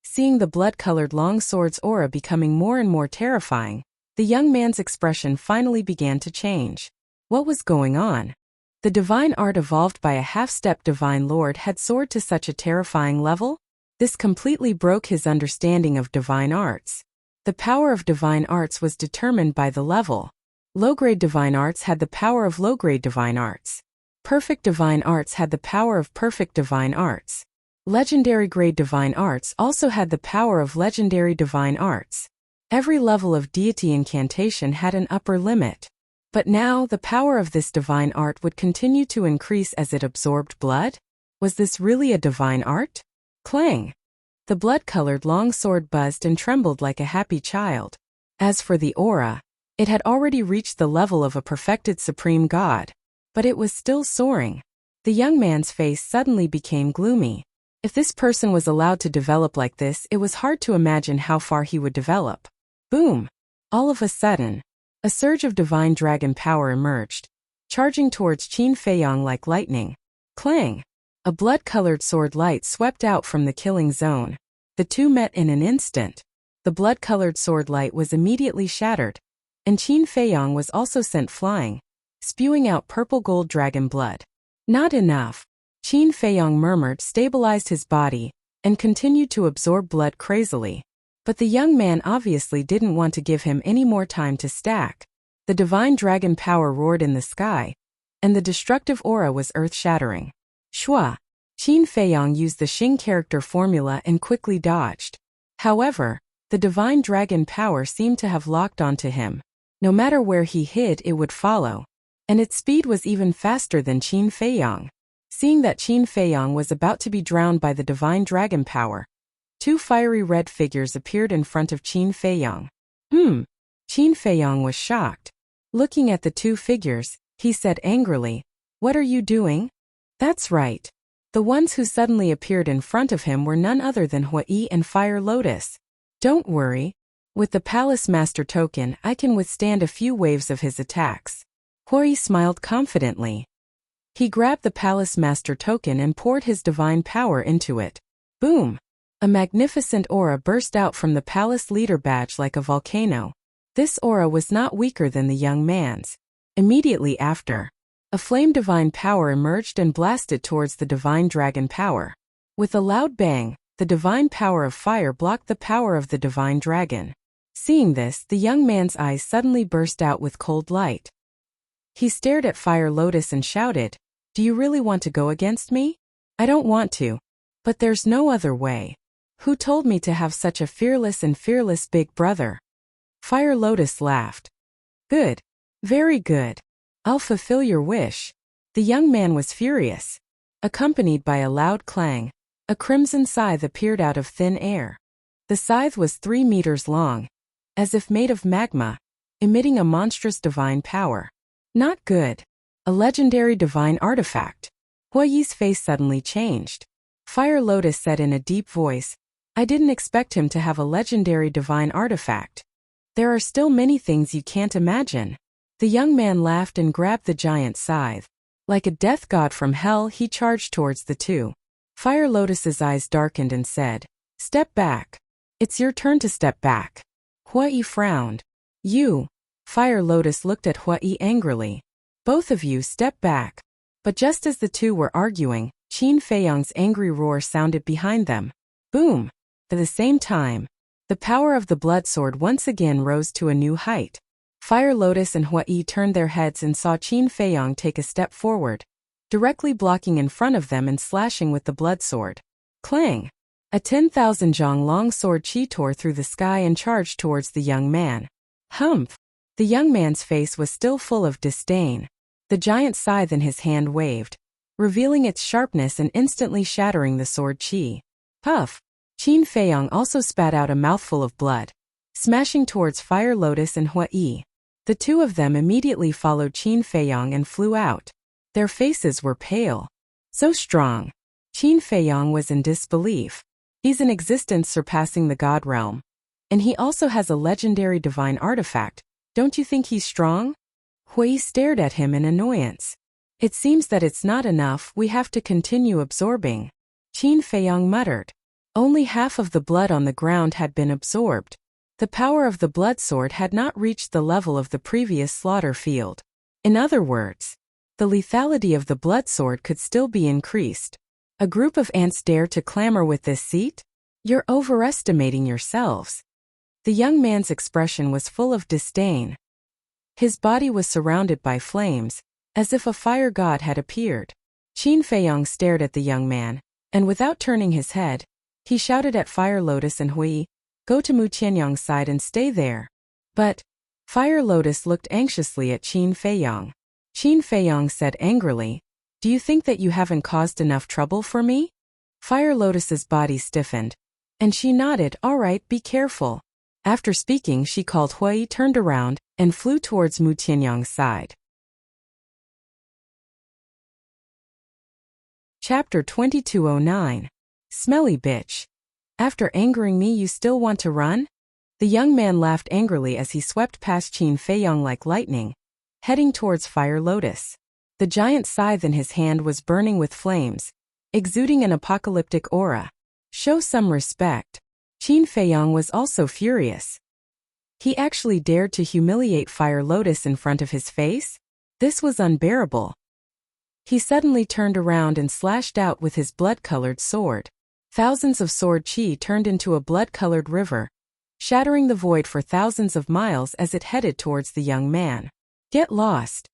Seeing the blood-colored long sword's aura becoming more and more terrifying, the young man's expression finally began to change. What was going on? The divine art evolved by a half-step divine lord had soared to such a terrifying level? This completely broke his understanding of divine arts. The power of divine arts was determined by the level. Low-grade divine arts had the power of low-grade divine arts. Perfect divine arts had the power of perfect divine arts. Legendary grade divine arts also had the power of legendary divine arts. Every level of deity incantation had an upper limit. But now the power of this divine art would continue to increase as it absorbed blood? Was this really a divine art? Clang! The blood-colored long sword buzzed and trembled like a happy child. As for the aura, it had already reached the level of a perfected supreme god. But it was still soaring. The young man's face suddenly became gloomy. If this person was allowed to develop like this, it was hard to imagine how far he would develop. Boom! All of a sudden, a surge of divine dragon power emerged, charging towards Qin Feiyang like lightning. Clang! A blood-colored sword light swept out from the killing zone. The two met in an instant. The blood-colored sword light was immediately shattered, and Qin Feiyang was also sent flying, spewing out purple gold dragon blood. Not enough. Qin Feiyang murmured, stabilized his body, and continued to absorb blood crazily. But the young man obviously didn't want to give him any more time to stack. The divine dragon power roared in the sky, and the destructive aura was earth-shattering. Shua! Qin Feiyang used the Xing character formula and quickly dodged. However, the divine dragon power seemed to have locked onto him. No matter where he hid, it would follow. And its speed was even faster than Qin Feiyang. Seeing that Qin Feiyang was about to be drowned by the divine dragon power, 2 fiery red figures appeared in front of Qin Feiyang. Qin Feiyang was shocked. Looking at the 2 figures, he said angrily, "What are you doing?" That's right. The ones who suddenly appeared in front of him were none other than Hui and Fire Lotus. Don't worry. With the Palace Master token, I can withstand a few waves of his attacks. Hui smiled confidently. He grabbed the Palace Master token and poured his divine power into it. Boom! A magnificent aura burst out from the palace leader badge like a volcano. This aura was not weaker than the young man's. Immediately after, a flame divine power emerged and blasted towards the divine dragon power. With a loud bang, the divine power of fire blocked the power of the divine dragon. Seeing this, the young man's eyes suddenly burst out with cold light. He stared at Fire Lotus and shouted, "Do you really want to go against me?" "I don't want to. But there's no other way. Who told me to have such a fearless big brother?" Fire Lotus laughed. "Good. Very good. I'll fulfill your wish." The young man was furious. Accompanied by a loud clang, a crimson scythe appeared out of thin air. The scythe was 3 meters long, as if made of magma, emitting a monstrous divine power. Not good. A legendary divine artifact. Hui's face suddenly changed. Fire Lotus said in a deep voice, "I didn't expect him to have a legendary divine artifact. There are still many things you can't imagine." The young man laughed and grabbed the giant scythe. Like a death god from hell, he charged towards the 2. Fire Lotus's eyes darkened and said, "Step back. It's your turn to step back." Hui frowned. "You." Fire Lotus looked at Hui angrily. "Both of you step back." But just as the 2 were arguing, Qin Feiyang's angry roar sounded behind them. Boom! At the same time, the power of the blood sword once again rose to a new height. Fire Lotus and Hui turned their heads and saw Qin Feiyang take a step forward, directly blocking in front of them and slashing with the blood sword. Clang! A 10,000 zhang long sword chi tore through the sky and charged towards the young man. Humph! The young man's face was still full of disdain. The giant scythe in his hand waved, revealing its sharpness and instantly shattering the sword chi. Puff! Qin Feiyang also spat out a mouthful of blood, smashing towards Fire Lotus and Hui. The two of them immediately followed Qin Feiyang and flew out. Their faces were pale. So strong. Qin Feiyang was in disbelief. He's an existence surpassing the god realm. And he also has a legendary divine artifact. Don't you think he's strong? Hui stared at him in annoyance. It seems that it's not enough, we have to continue absorbing. Qin Feiyang muttered. Only half of the blood on the ground had been absorbed. The power of the blood sword had not reached the level of the previous slaughter field. In other words, the lethality of the blood sword could still be increased. A group of ants dare to clamor with this seat? You're overestimating yourselves. The young man's expression was full of disdain. His body was surrounded by flames, as if a fire god had appeared. Qin Feiyang stared at the young man, and without turning his head, he shouted at Fire Lotus and Hui, "Go to Mu Qianyang's side and stay there." But Fire Lotus looked anxiously at Qin Feiyang. Qin Feiyang said angrily, "Do you think that you haven't caused enough trouble for me?" Fire Lotus's body stiffened, and she nodded, "All right, be careful." After speaking, she called Hui, turned around, and flew towards Mu Qianyang's side. Chapter 2209. Smelly bitch. After angering me you still want to run? The young man laughed angrily as he swept past Qin Feiyang like lightning, heading towards Fire Lotus. The giant scythe in his hand was burning with flames, exuding an apocalyptic aura. Show some respect. Qin Feiyang was also furious. He actually dared to humiliate Fire Lotus in front of his face? This was unbearable. He suddenly turned around and slashed out with his blood-colored sword. Thousands of sword qi turned into a blood-colored river, shattering the void for thousands of miles as it headed towards the young man. Get lost.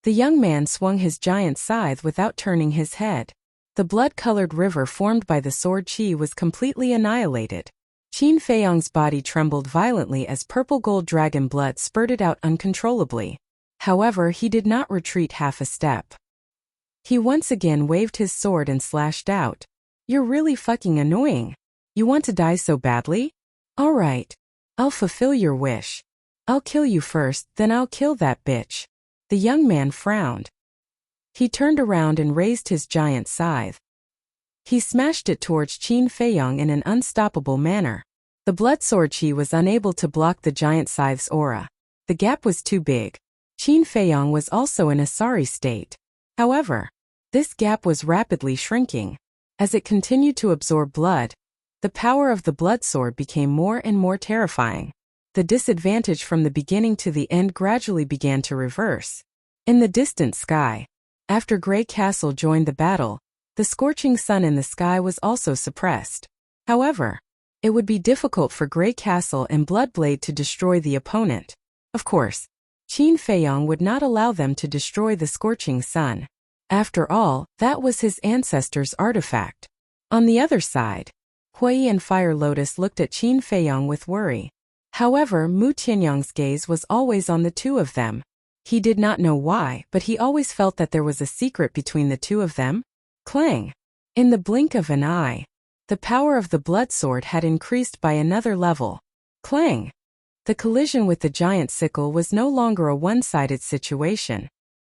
The young man swung his giant scythe without turning his head. The blood-colored river formed by the sword qi was completely annihilated. Qin Feiyang's body trembled violently as purple-gold dragon blood spurted out uncontrollably. However, he did not retreat half a step. He once again waved his sword and slashed out. You're really fucking annoying. You want to die so badly? All right. I'll fulfill your wish. I'll kill you first, then I'll kill that bitch. The young man frowned. He turned around and raised his giant scythe. He smashed it towards Qin Feiyang in an unstoppable manner. The blood sword qi was unable to block the giant scythe's aura. The gap was too big. Qin Feiyang was also in a sorry state. However, this gap was rapidly shrinking. As it continued to absorb blood, the power of the blood sword became more and more terrifying. The disadvantage from the beginning to the end gradually began to reverse. In the distant sky, after Grey Castle joined the battle, the scorching sun in the sky was also suppressed. However, it would be difficult for Grey Castle and Bloodblade to destroy the opponent. Of course, Qin Feiyang would not allow them to destroy the scorching sun. After all, that was his ancestor's artifact. On the other side, Hui and Fire Lotus looked at Qin Feiyang with worry. However, Mu Qianyang's gaze was always on the two of them. He did not know why, but he always felt that there was a secret between the two of them. Clang! In the blink of an eye, the power of the blood sword had increased by another level. Clang! The collision with the giant sickle was no longer a one-sided situation.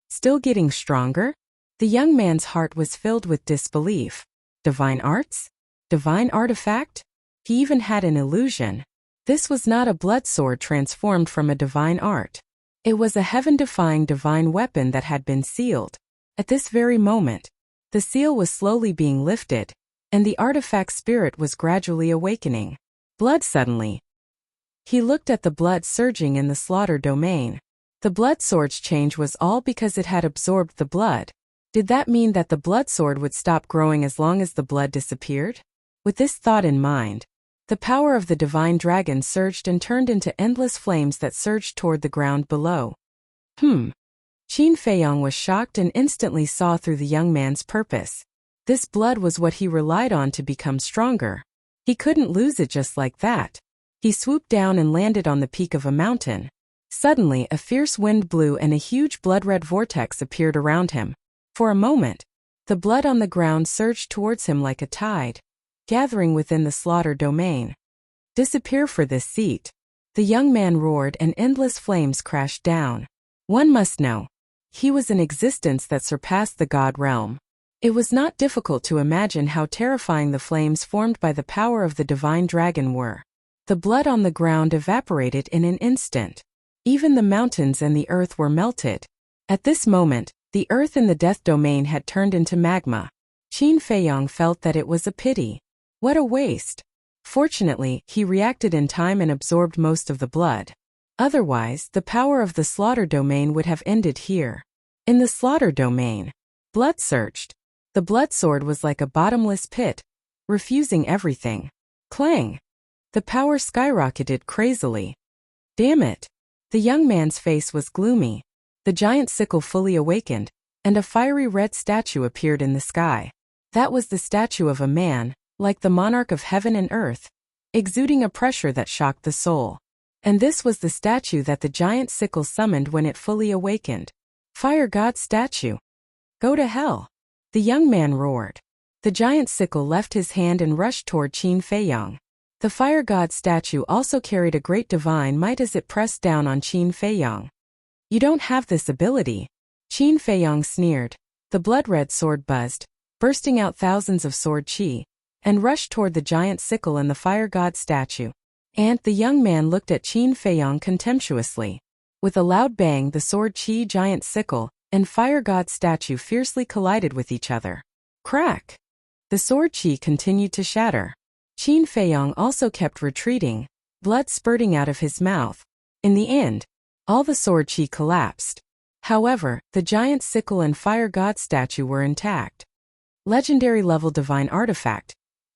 Still getting stronger? The young man's heart was filled with disbelief. Divine arts? Divine artifact? He even had an illusion. This was not a blood sword transformed from a divine art. It was a heaven-defying divine weapon that had been sealed. At this very moment, the seal was slowly being lifted, and the artifact spirit was gradually awakening. Blood suddenly. He looked at the blood surging in the slaughter domain. The blood sword's change was all because it had absorbed the blood. Did that mean that the blood sword would stop growing as long as the blood disappeared? With this thought in mind, the power of the divine dragon surged and turned into endless flames that surged toward the ground below. Qin Feiyang was shocked and instantly saw through the young man's purpose. This blood was what he relied on to become stronger. He couldn't lose it just like that. He swooped down and landed on the peak of a mountain. Suddenly, a fierce wind blew and a huge blood-red vortex appeared around him. For a moment, the blood on the ground surged towards him like a tide, gathering within the slaughter domain. Disappear for this seat. The young man roared and endless flames crashed down. One must know. He was an existence that surpassed the god realm. It was not difficult to imagine how terrifying the flames formed by the power of the divine dragon were. The blood on the ground evaporated in an instant. Even the mountains and the earth were melted. At this moment, the earth in the death domain had turned into magma. Qin Feiyong felt that it was a pity. What a waste. Fortunately, he reacted in time and absorbed most of the blood. Otherwise, the power of the slaughter domain would have ended here. In the slaughter domain, blood surged. The blood sword was like a bottomless pit, refusing everything. Clang! The power skyrocketed crazily. Damn it! The young man's face was gloomy. The giant sickle fully awakened, and a fiery red statue appeared in the sky. That was the statue of a man, like the monarch of heaven and earth, exuding a pressure that shocked the soul. And this was the statue that the giant sickle summoned when it fully awakened. Fire god statue. Go to hell. The young man roared. The giant sickle left his hand and rushed toward Qin Feiyong. The fire god statue also carried a great divine might as it pressed down on Qin Feiyong. You don't have this ability. Qin Feiyong sneered. The blood-red sword buzzed, bursting out thousands of sword chi, and rushed toward the giant sickle and the fire god statue. And the young man looked at Qin Feiyong contemptuously. With a loud bang, the sword chi giant sickle and fire god statue fiercely collided with each other. Crack! The sword chi continued to shatter. Qin Feiyong also kept retreating, blood spurting out of his mouth. In the end, all the sword chi collapsed. However, the giant sickle and fire god statue were intact. Legendary level divine artifact.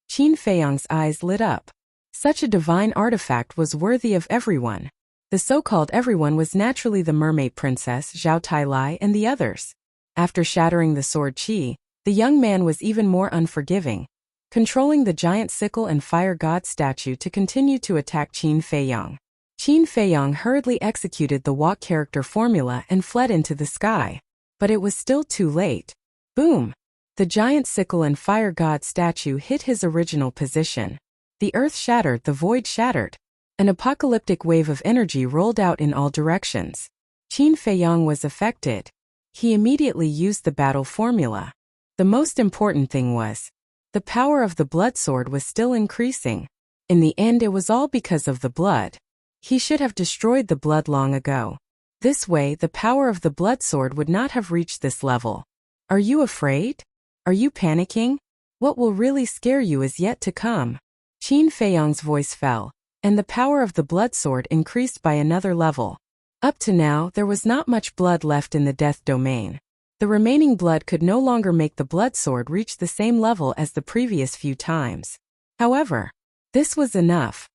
Qin Feiyong's eyes lit up. Such a divine artifact was worthy of everyone. The so-called everyone was naturally the mermaid princess Zhao Tailai and the others. After shattering the sword chi, the young man was even more unforgiving, controlling the giant sickle and fire god statue to continue to attack Qin Feiyong. Qin Feiyong hurriedly executed the walk character formula and fled into the sky. But it was still too late. Boom! The giant sickle and fire god statue hit his original position. The earth shattered, the void shattered. An apocalyptic wave of energy rolled out in all directions. Qin Feiyong was affected. He immediately used the battle formula. The most important thing was, the power of the blood sword was still increasing. In the end, it was all because of the blood. He should have destroyed the blood long ago. This way, the power of the blood sword would not have reached this level. Are you afraid? Are you panicking? What will really scare you is yet to come. Qin Feiyong's voice fell, and the power of the blood sword increased by another level. Up to now, there was not much blood left in the death domain. The remaining blood could no longer make the blood sword reach the same level as the previous few times. However, this was enough.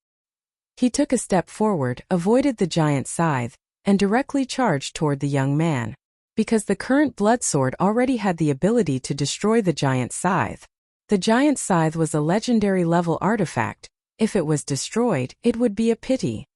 He took a step forward, avoided the giant scythe, and directly charged toward the young man. Because the current blood sword already had the ability to destroy the giant scythe. The giant scythe was a legendary level artifact. If it was destroyed, it would be a pity.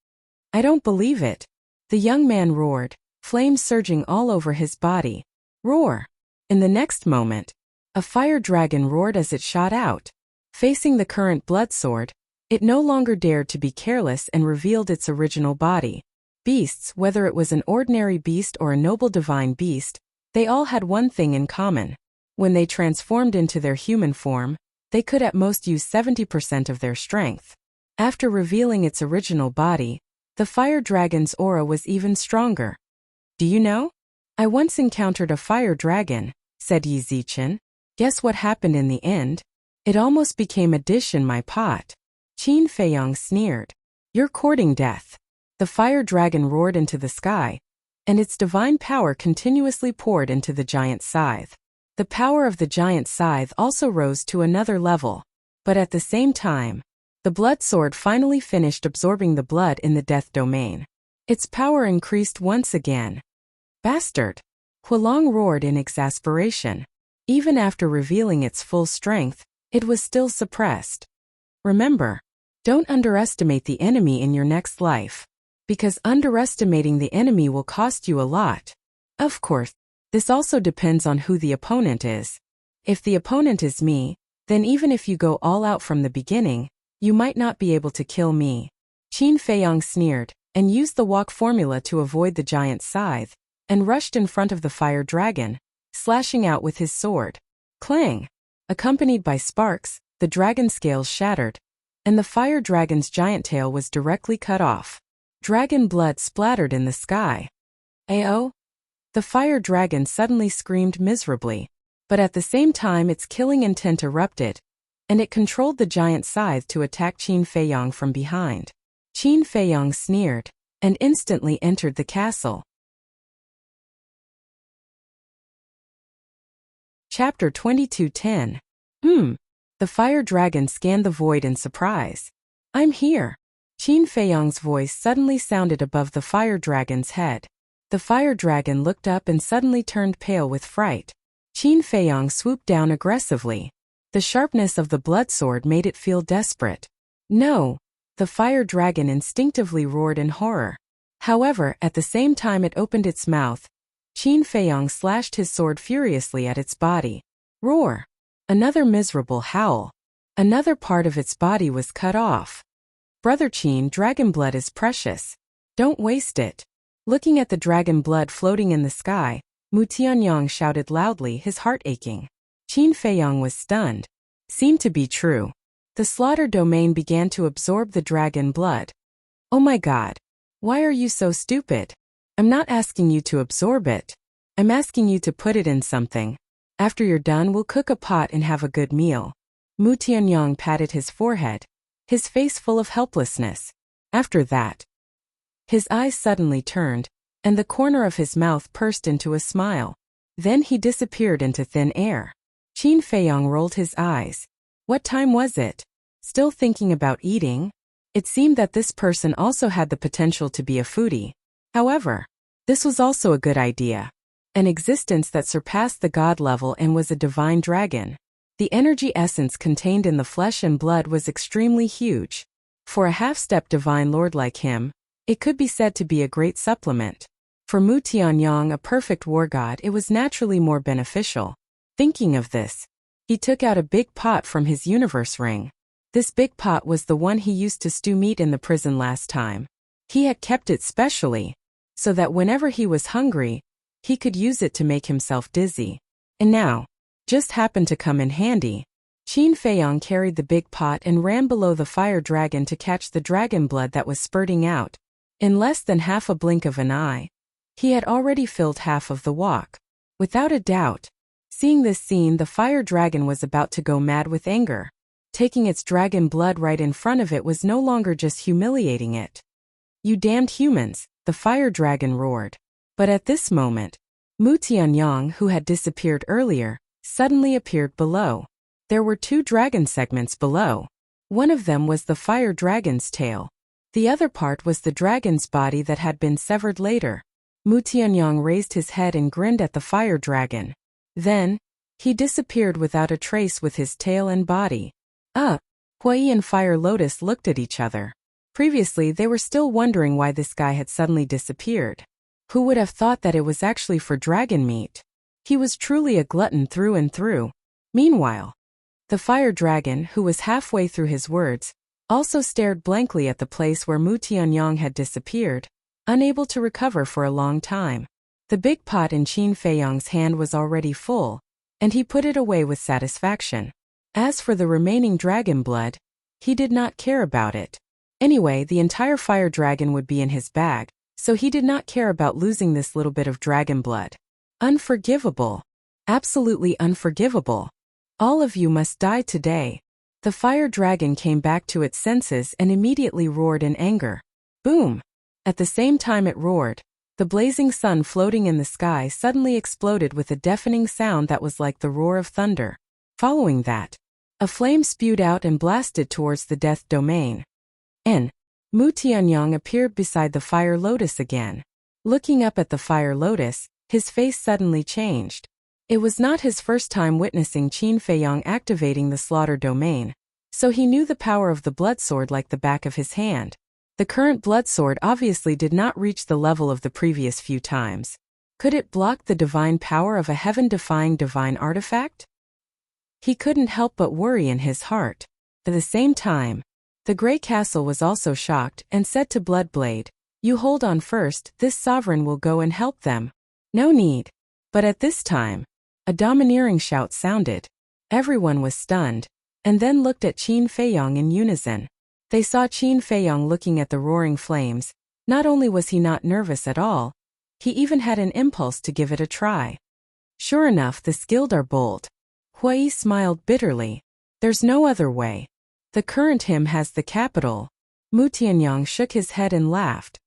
I don't believe it. The young man roared, flames surging all over his body. Roar! In the next moment, a fire dragon roared as it shot out. Facing the current blood sword, it no longer dared to be careless and revealed its original body. Beasts, whether it was an ordinary beast or a noble divine beast, they all had one thing in common. When they transformed into their human form, they could at most use 70% of their strength. After revealing its original body, the fire dragon's aura was even stronger. Do you know? I once encountered a fire dragon, said Yi Zichen. Guess what happened in the end? It almost became a dish in my pot. Qin Feiyong sneered. You're courting death. The fire dragon roared into the sky, and its divine power continuously poured into the giant scythe. The power of the giant scythe also rose to another level. But at the same time, the blood sword finally finished absorbing the blood in the death domain. Its power increased once again. Bastard! Huolong roared in exasperation. Even after revealing its full strength, it was still suppressed. Remember, don't underestimate the enemy in your next life. Because underestimating the enemy will cost you a lot. Of course, this also depends on who the opponent is. If the opponent is me, then even if you go all out from the beginning, you might not be able to kill me. Qin Feiyong sneered, and used the walk formula to avoid the giant's scythe, and rushed in front of the fire dragon, slashing out with his sword. Clang! Accompanied by sparks, the dragon scales shattered, and the fire dragon's giant tail was directly cut off. Dragon blood splattered in the sky. Ayo! The fire dragon suddenly screamed miserably, but at the same time its killing intent erupted, and it controlled the giant scythe to attack Qin Feiyong from behind. Qin Feiyong sneered, and instantly entered the castle. Chapter 22:10. The fire dragon scanned the void in surprise. I'm here. Qin Feiyong's voice suddenly sounded above the fire dragon's head. The fire dragon looked up and suddenly turned pale with fright. Qin Feiyong swooped down aggressively. The sharpness of the blood sword made it feel desperate. No! The fire dragon instinctively roared in horror. However, at the same time it opened its mouth, Qin Feiyong slashed his sword furiously at its body. Roar! Another miserable howl. Another part of its body was cut off. Brother Qin, dragon blood is precious. Don't waste it. Looking at the dragon blood floating in the sky, Mu Tianyang shouted loudly, his heart aching. Qin Feiyong was stunned. Seemed to be true. The slaughter domain began to absorb the dragon blood. Oh my god. Why are you so stupid? I'm not asking you to absorb it. I'm asking you to put it in something. After you're done, we'll cook a pot and have a good meal. Mu Tianyang patted his forehead, his face full of helplessness. After that, his eyes suddenly turned, and the corner of his mouth pursed into a smile. Then he disappeared into thin air. Qin Feiyong rolled his eyes. What time was it? Still thinking about eating? It seemed that this person also had the potential to be a foodie. However, this was also a good idea. An existence that surpassed the god level and was a divine dragon. The energy essence contained in the flesh and blood was extremely huge. For a half-step divine lord like him, it could be said to be a great supplement. For Mu Tianyang, a perfect war god, it was naturally more beneficial. Thinking of this, he took out a big pot from his universe ring. This big pot was the one he used to stew meat in the prison last time. He had kept it specially, so that whenever he was hungry, he could use it to make himself dizzy. And now, just happened to come in handy. Qin Feiyong carried the big pot and ran below the fire dragon to catch the dragon blood that was spurting out. In less than half a blink of an eye, he had already filled half of the walk. Without a doubt, seeing this scene, the fire dragon was about to go mad with anger. Taking its dragon blood right in front of it was no longer just humiliating it. You damned humans, the fire dragon roared. But at this moment, Mu Tianyang, who had disappeared earlier, suddenly appeared below. There were two dragon segments below. One of them was the fire dragon's tail. The other part was the dragon's body that had been severed later. Mu Tianyang raised his head and grinned at the fire dragon. Then, he disappeared without a trace with his tail and body. Hui and Fire Lotus looked at each other. Previously they were still wondering why this guy had suddenly disappeared. Who would have thought that it was actually for dragon meat? He was truly a glutton through and through. Meanwhile, the fire dragon, who was halfway through his words, also stared blankly at the place where Mu Tianyang had disappeared, unable to recover for a long time. The big pot in Qin Feiyong's hand was already full, and he put it away with satisfaction. As for the remaining dragon blood, he did not care about it. Anyway, the entire fire dragon would be in his bag, so he did not care about losing this little bit of dragon blood. Unforgivable. Absolutely unforgivable. All of you must die today. The fire dragon came back to its senses and immediately roared in anger. Boom! At the same time it roared, the blazing sun floating in the sky suddenly exploded with a deafening sound that was like the roar of thunder. Following that, a flame spewed out and blasted towards the death domain. Mu Tianyang appeared beside the fire lotus again. Looking up at the fire lotus, his face suddenly changed. It was not his first time witnessing Qin Feiyong activating the slaughter domain, so he knew the power of the blood sword like the back of his hand. The current blood sword obviously did not reach the level of the previous few times. Could it block the divine power of a heaven-defying divine artifact? He couldn't help but worry in his heart. At the same time, The Grey Castle was also shocked and said to Bloodblade, "You hold on first, this sovereign will go and help them." "No need." But at this time, a domineering shout sounded. Everyone was stunned, and then looked at Qin Feiyong in unison. They saw Qin Feiyong looking at the roaring flames. Not only was he not nervous at all, he even had an impulse to give it a try. Sure enough, the skilled are bold. Hui smiled bitterly. There's no other way. The current hymn has the capital. Mu Tianyang shook his head and laughed.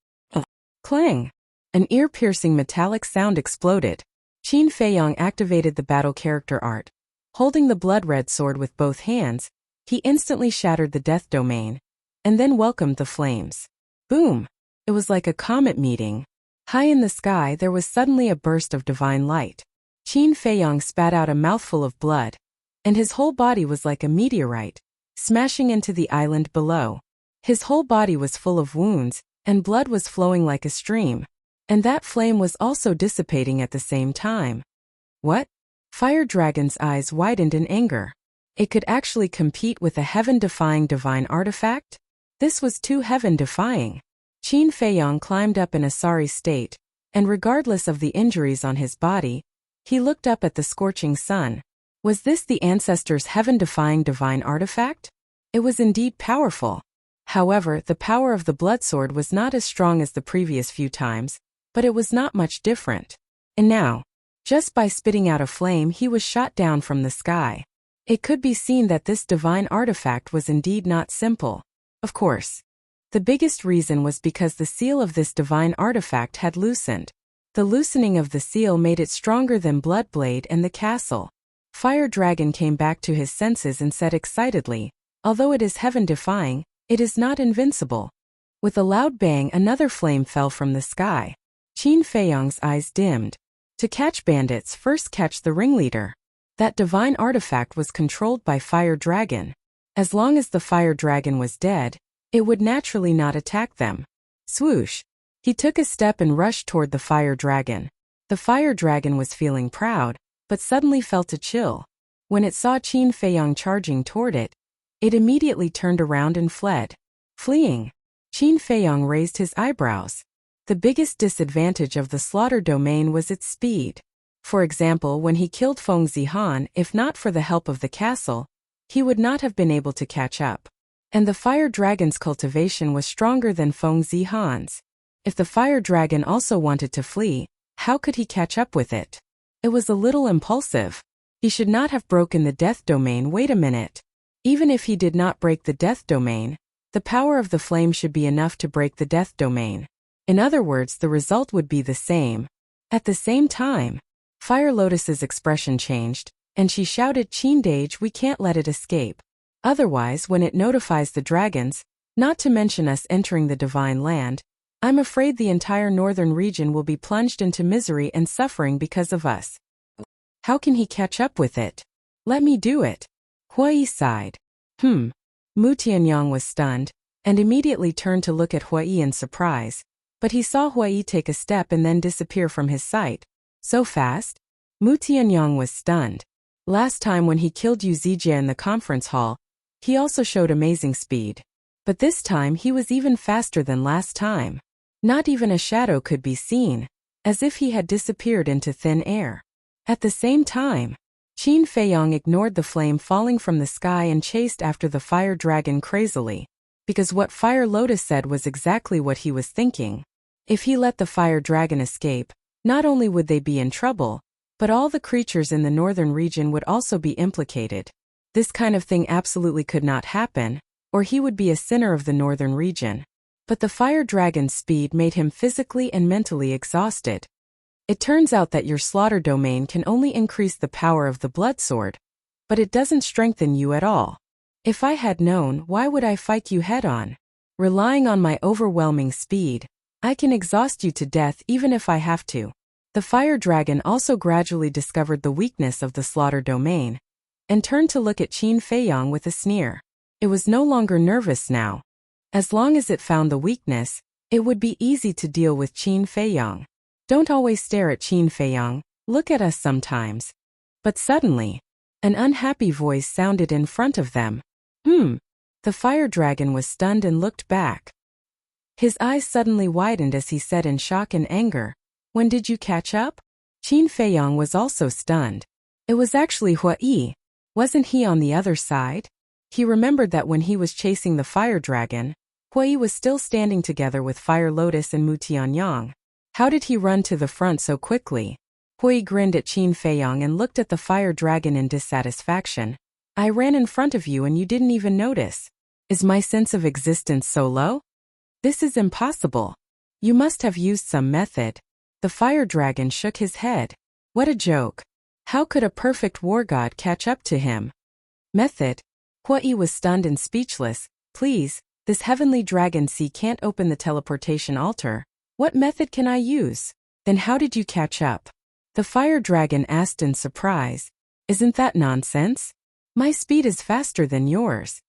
Clang! An ear-piercing metallic sound exploded. Qin Feiyong activated the battle character art. Holding the blood-red sword with both hands, he instantly shattered the death domain, and then welcomed the flames. Boom! It was like a comet meeting. High in the sky there was suddenly a burst of divine light. Qin Feiyong spat out a mouthful of blood, and his whole body was like a meteorite, smashing into the island below. His whole body was full of wounds, and blood was flowing like a stream. And that flame was also dissipating at the same time. What? Fire Dragon's eyes widened in anger. It could actually compete with a heaven-defying divine artifact? This was too heaven-defying. Qin Feiyong climbed up in a sorry state, and regardless of the injuries on his body, he looked up at the scorching sun. Was this the ancestor's heaven-defying divine artifact? It was indeed powerful. However, the power of the bloodsword was not as strong as the previous few times, but it was not much different. And now, just by spitting out a flame, he was shot down from the sky. It could be seen that this divine artifact was indeed not simple. Of course, the biggest reason was because the seal of this divine artifact had loosened. The loosening of the seal made it stronger than Bloodblade and the castle. Fire Dragon came back to his senses and said excitedly, "Although it is heaven-defying, it is not invincible." With a loud bang, another flame fell from the sky. Qin Feiyong's eyes dimmed. To catch bandits, first catch the ringleader. That divine artifact was controlled by Fire Dragon. As long as the Fire Dragon was dead, it would naturally not attack them. Swoosh! He took a step and rushed toward the Fire Dragon. The Fire Dragon was feeling proud, but suddenly felt a chill. When it saw Qin Feiyong charging toward it, it immediately turned around and fled. Fleeing. Qin Feiyong raised his eyebrows. The biggest disadvantage of the slaughter domain was its speed. For example, when he killed Feng Zihan, if not for the help of the castle, he would not have been able to catch up. And the Fire Dragon's cultivation was stronger than Feng Zihan's. If the Fire Dragon also wanted to flee, how could he catch up with it? It was a little impulsive. He should not have broken the death domain. Wait a minute. Even if he did not break the death domain, the power of the flame should be enough to break the death domain. In other words, the result would be the same. At the same time, Fire Lotus's expression changed, and she shouted, "Qin Dage, we can't let it escape. Otherwise, when it notifies the dragons, not to mention us entering the divine land, I'm afraid the entire northern region will be plunged into misery and suffering because of us. How can he catch up with it? Let me do it." Hui sighed. Mu Tianyang was stunned, and immediately turned to look at Hui in surprise. But he saw Hui take a step and then disappear from his sight. So fast? Mu Tianyang was stunned. Last time when he killed Yu Zijie in the conference hall, he also showed amazing speed. But this time he was even faster than last time. Not even a shadow could be seen, as if he had disappeared into thin air. At the same time, Qin Feiyong ignored the flame falling from the sky and chased after the Fire Dragon crazily, because what Fire Lotus said was exactly what he was thinking. If he let the Fire Dragon escape, not only would they be in trouble, but all the creatures in the northern region would also be implicated. This kind of thing absolutely could not happen, or he would be a sinner of the northern region. But the Fire Dragon's speed made him physically and mentally exhausted. It turns out that your slaughter domain can only increase the power of the blood sword, but it doesn't strengthen you at all. If I had known, why would I fight you head-on? Relying on my overwhelming speed, I can exhaust you to death even if I have to. The Fire Dragon also gradually discovered the weakness of the slaughter domain, and turned to look at Qin Feiyong with a sneer. It was no longer nervous now. As long as it found the weakness, it would be easy to deal with Qin Feiyong. Don't always stare at Qin Feiyong, look at us sometimes. But suddenly, an unhappy voice sounded in front of them. The The fire dragon was stunned and looked back. His eyes suddenly widened as he said in shock and anger, "When did you catch up?" Qin Feiyong was also stunned. It was actually Hua Yi. Wasn't he on the other side? He remembered that when he was chasing the fire dragon, Hua Yi was still standing together with Fire Lotus and Mu Tianyang. How did he run to the front so quickly? Hua Yi grinned at Qin Feiyong and looked at the fire dragon in dissatisfaction. "I ran in front of you and you didn't even notice. Is my sense of existence so low? This is impossible. You must have used some method." The fire dragon shook his head. What a joke. How could a perfect war god catch up to him? Method? Hua Yi was stunned and speechless. "Please, this heavenly dragon sea can't open the teleportation altar. What method can I use? Then how did you catch up?" The fire dragon asked in surprise. "Isn't that nonsense? My speed is faster than yours.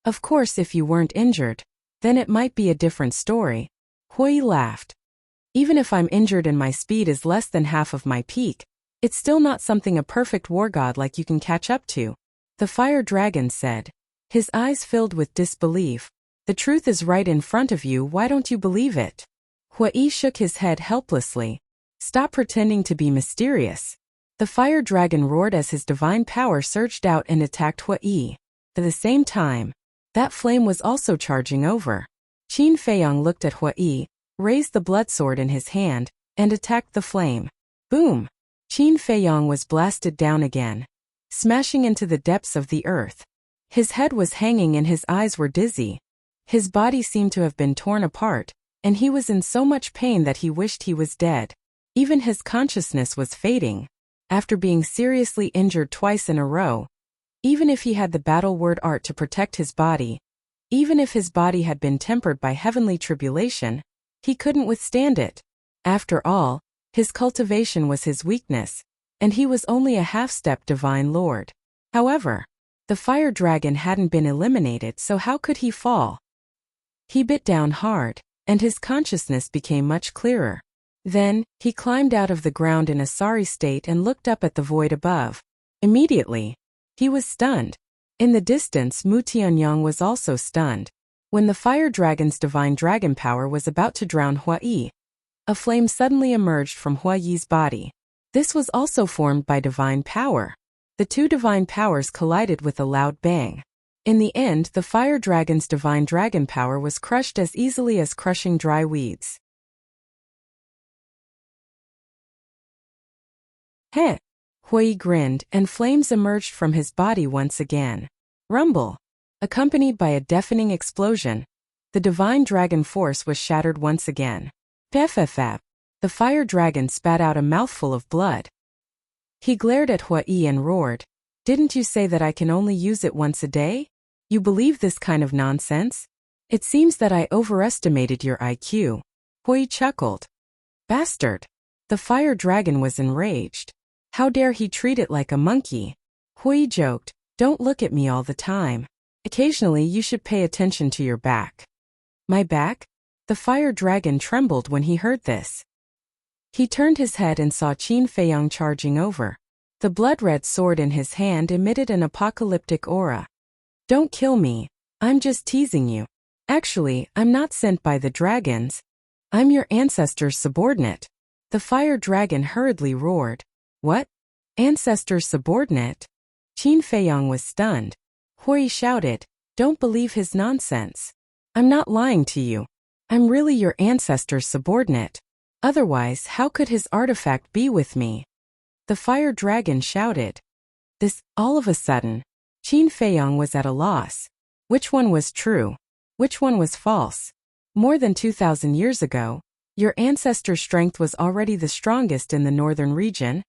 Of course, if you weren't injured, then it might be a different story." Hua Yi laughed. "Even if I'm injured and my speed is less than half of my peak, it's still not something a perfect war god like you can catch up to," the fire dragon said. His eyes filled with disbelief. "The truth is right in front of you, why don't you believe it?" Hua Yi shook his head helplessly. "Stop pretending to be mysterious." The fire dragon roared as his divine power surged out and attacked Hua Yi. At the same time, that flame was also charging over. Qin Feiyong looked at Hua Yi, raised the blood sword in his hand, and attacked the flame. Boom! Qin Feiyong was blasted down again, smashing into the depths of the earth. His head was hanging and his eyes were dizzy. His body seemed to have been torn apart, and he was in so much pain that he wished he was dead. Even his consciousness was fading. After being seriously injured twice in a row, even if he had the battle word art to protect his body, even if his body had been tempered by heavenly tribulation, he couldn't withstand it. After all, his cultivation was his weakness, and he was only a half-step divine lord. However, the fire dragon hadn't been eliminated, so how could he fall? He bit down hard, and his consciousness became much clearer. Then, he climbed out of the ground in a sorry state and looked up at the void above. Immediately, he was stunned. In the distance, Mu Tianyang was also stunned. When the fire dragon's divine dragon power was about to drown Hua Yi, a flame suddenly emerged from Hua Yi's body. This was also formed by divine power. The two divine powers collided with a loud bang. In the end, the fire dragon's divine dragon power was crushed as easily as crushing dry weeds. Heh! Hua Yi grinned, and flames emerged from his body once again. Rumble! Accompanied by a deafening explosion, the divine dragon force was shattered once again. Peffeffap! The fire dragon spat out a mouthful of blood. He glared at Hua Yi and roared, "Didn't you say that I can only use it once a day? You believe this kind of nonsense? It seems that I overestimated your IQ." Hua Yi chuckled. "Bastard!" The fire dragon was enraged. How dare he treat it like a monkey? Hua Yi joked, "Don't look at me all the time. Occasionally you should pay attention to your back." "My back?" The fire dragon trembled when he heard this. He turned his head and saw Qin Feiyong charging over. The blood-red sword in his hand emitted an apocalyptic aura. "Don't kill me. I'm just teasing you. Actually, I'm not sent by the dragons. I'm your ancestor's subordinate." The fire dragon hurriedly roared. "What? Ancestor's subordinate?" Qin Feiyong was stunned. Hua Yi shouted, "Don't believe his nonsense. I'm not lying to you. I'm really your ancestor's subordinate. Otherwise, how could his artifact be with me?" The fire dragon shouted. All of a sudden, Qin Feiyong was at a loss. Which one was true? Which one was false? More than 2,000 years ago, your ancestor's strength was already the strongest in the northern region.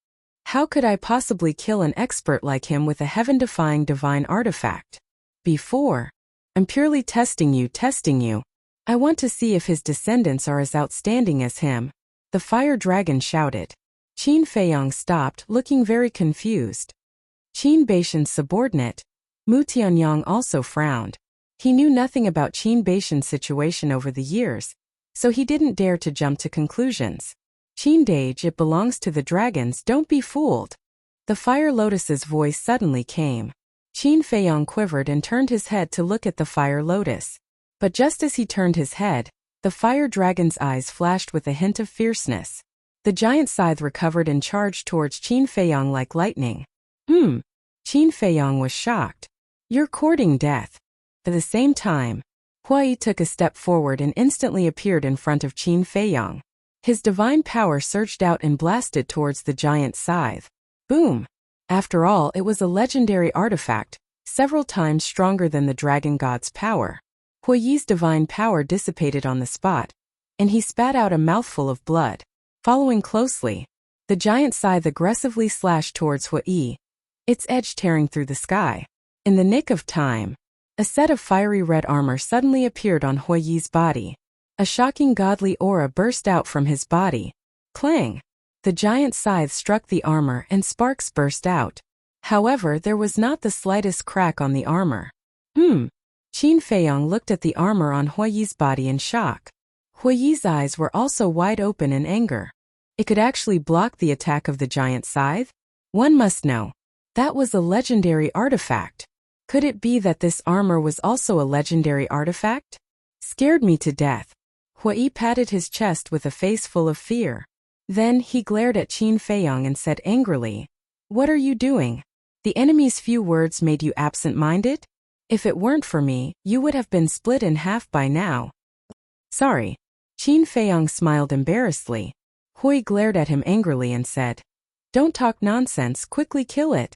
How could I possibly kill an expert like him with a heaven-defying divine artifact? Before, I'm purely testing you. I want to see if his descendants are as outstanding as him. The fire dragon shouted. Qin Feiyong stopped, looking very confused. Qin Baishan's subordinate, Mu Tianyang, also frowned. He knew nothing about Qin Baishan's situation over the years, so he didn't dare to jump to conclusions. "Qin Dage, it belongs to the dragons, don't be fooled." The Fire Lotus's voice suddenly came. Qin Feiyong quivered and turned his head to look at the fire lotus. But just as he turned his head, the fire dragon's eyes flashed with a hint of fierceness. The giant scythe recovered and charged towards Qin Feiyong like lightning. Qin Feiyong was shocked. You're courting death. At the same time, Huai took a step forward and instantly appeared in front of Qin Feiyong. His divine power surged out and blasted towards the giant scythe. Boom! After all, it was a legendary artifact, several times stronger than the dragon god's power. Huai's divine power dissipated on the spot, and he spat out a mouthful of blood. Following closely, the giant scythe aggressively slashed towards Huai, its edge tearing through the sky. In the nick of time, a set of fiery red armor suddenly appeared on Huai's body. A shocking godly aura burst out from his body. Clang! The giant scythe struck the armor and sparks burst out. However, there was not the slightest crack on the armor. Qin Feiyong looked at the armor on Huai's body in shock. Huai's eyes were also wide open in anger. It could actually block the attack of the giant scythe? One must know. That was a legendary artifact. Could it be that this armor was also a legendary artifact? Scared me to death. Huai patted his chest with a face full of fear. Then he glared at Qin Feiyong and said angrily, "What are you doing? The enemy's few words made you absent-minded? If it weren't for me, you would have been split in half by now." Sorry. Qin Feiyong smiled embarrassedly. Huai glared at him angrily and said, "Don't talk nonsense, quickly kill it."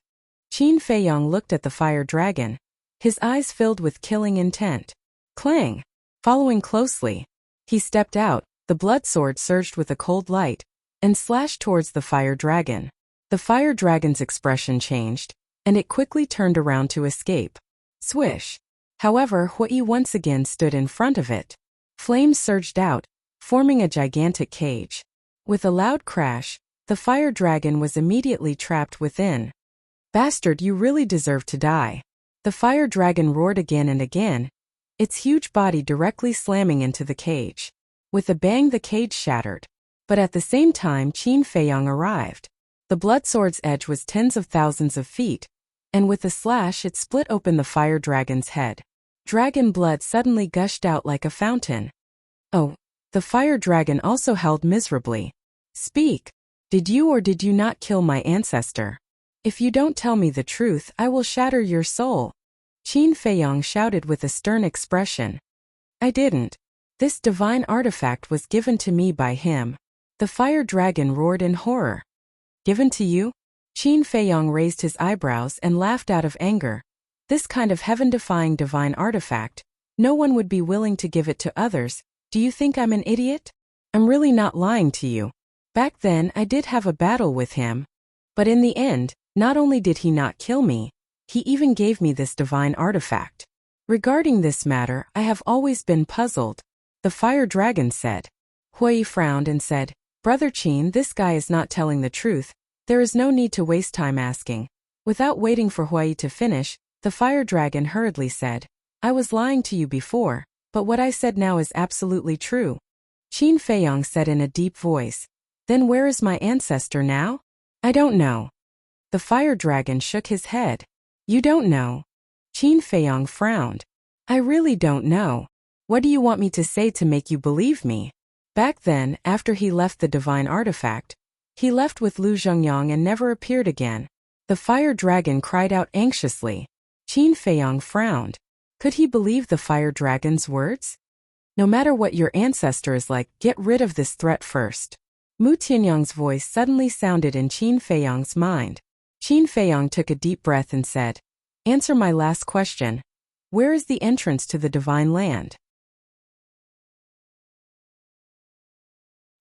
Qin Feiyong looked at the fire dragon. His eyes filled with killing intent. Clang! Following closely, he stepped out, the blood sword surged with a cold light, and slashed towards the fire dragon. The fire dragon's expression changed, and it quickly turned around to escape. Swish! However, Huai once again stood in front of it. Flames surged out, forming a gigantic cage. With a loud crash, the fire dragon was immediately trapped within. Bastard, you really deserve to die. The fire dragon roared again and again, its huge body directly slamming into the cage. With a bang, the cage shattered. But at the same time, Qin Feiyong arrived. The blood sword's edge was tens of thousands of feet, and with a slash it split open the fire dragon's head. Dragon blood suddenly gushed out like a fountain. Oh, the fire dragon also howled miserably. Speak. Did you or did you not kill my ancestor? If you don't tell me the truth, I will shatter your soul. Qin Feiyong shouted with a stern expression. I didn't. This divine artifact was given to me by him. The fire dragon roared in horror. Given to you? Qin Feiyong raised his eyebrows and laughed out of anger. This kind of heaven-defying divine artifact, no one would be willing to give it to others. Do you think I'm an idiot? I'm really not lying to you. Back then I did have a battle with him. But in the end, not only did he not kill me, he even gave me this divine artifact. Regarding this matter, I have always been puzzled. The fire dragon said. Huai frowned and said, Brother Qin, this guy is not telling the truth. There is no need to waste time asking. Without waiting for Huai to finish, the fire dragon hurriedly said, I was lying to you before, but what I said now is absolutely true. Qin Feiyong said in a deep voice, Then where is my ancestor now? I don't know. The fire dragon shook his head. You don't know? Qin Feiyong frowned. I really don't know. What do you want me to say to make you believe me? Back then, after he left the divine artifact, he left with Lu Zhongyang and never appeared again. The fire dragon cried out anxiously. Qin Feiyong frowned. Could he believe the fire dragon's words? No matter what your ancestor is like, get rid of this threat first. Mu Tianyang's voice suddenly sounded in Qin Feiyong's mind. Qin Feiyong took a deep breath and said, Answer my last question. Where is the entrance to the divine land?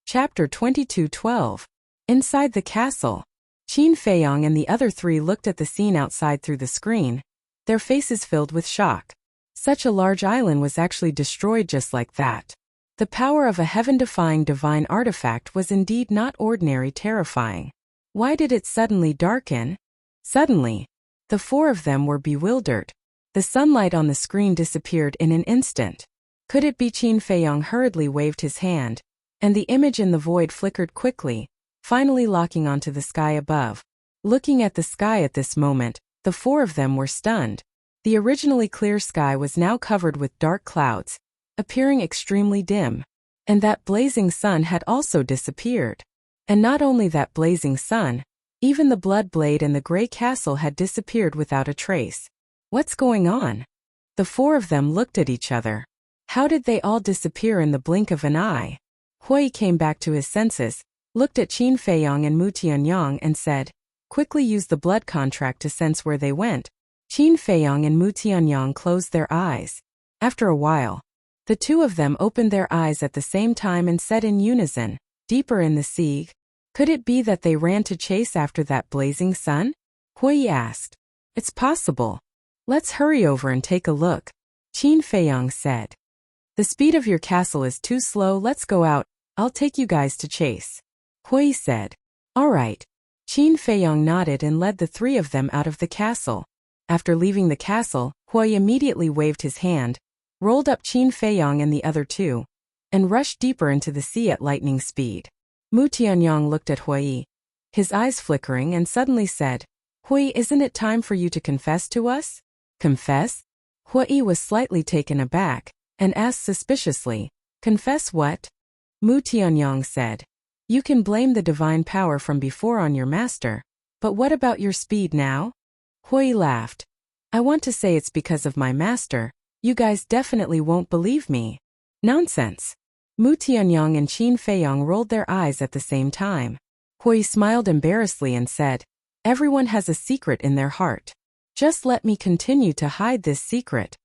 Chapter 22:12. Inside the castle. Qin Feiyong and the other three looked at the scene outside through the screen, their faces filled with shock. Such a large island was actually destroyed just like that. The power of a heaven-defying divine artifact was indeed not ordinary terrifying. Why did it suddenly darken? Suddenly, the four of them were bewildered. The sunlight on the screen disappeared in an instant. Could it be? Qin Feiyong hurriedly waved his hand, and the image in the void flickered quickly, finally locking onto the sky above. Looking at the sky at this moment, The four of them were stunned. The originally clear sky was now covered with dark clouds, appearing extremely dim. And that blazing sun had also disappeared. And not only that blazing sun, even the blood blade and the gray castle had disappeared without a trace. What's going on? The four of them looked at each other. How did they all disappear in the blink of an eye? Hui came back to his senses, looked at Qin Feiyong and Mu Tianyang and said, "Quickly use the blood contract to sense where they went." Qin Feiyong and Mu Tianyang closed their eyes. After a while, the two of them opened their eyes at the same time and said in unison, "Deeper in the sea." Could it be that they ran to chase after that blazing sun? Hui asked. "It's possible. Let's hurry over and take a look," Qin Feiyong said. "The speed of your castle is too slow. Let's go out. I'll take you guys to chase," Hui said. "All right." Qin Feiyong nodded and led the three of them out of the castle. After leaving the castle, Hui immediately waved his hand, rolled up Qin Feiyong and the other two, and rushed deeper into the sea at lightning speed. Mu Tianyang looked at Hui, his eyes flickering, and suddenly said, "Hui, isn't it time for you to confess to us?" "Confess?" Hui was slightly taken aback, and asked suspiciously, "Confess what?" Mu Tianyang said, "You can blame the divine power from before on your master, but what about your speed now?" Hui laughed. "I want to say it's because of my master. You guys definitely won't believe me." "Nonsense." Mu Tianyang and Qin Feiyong rolled their eyes at the same time. Hui smiled embarrassedly and said, "Everyone has a secret in their heart. Just let me continue to hide this secret."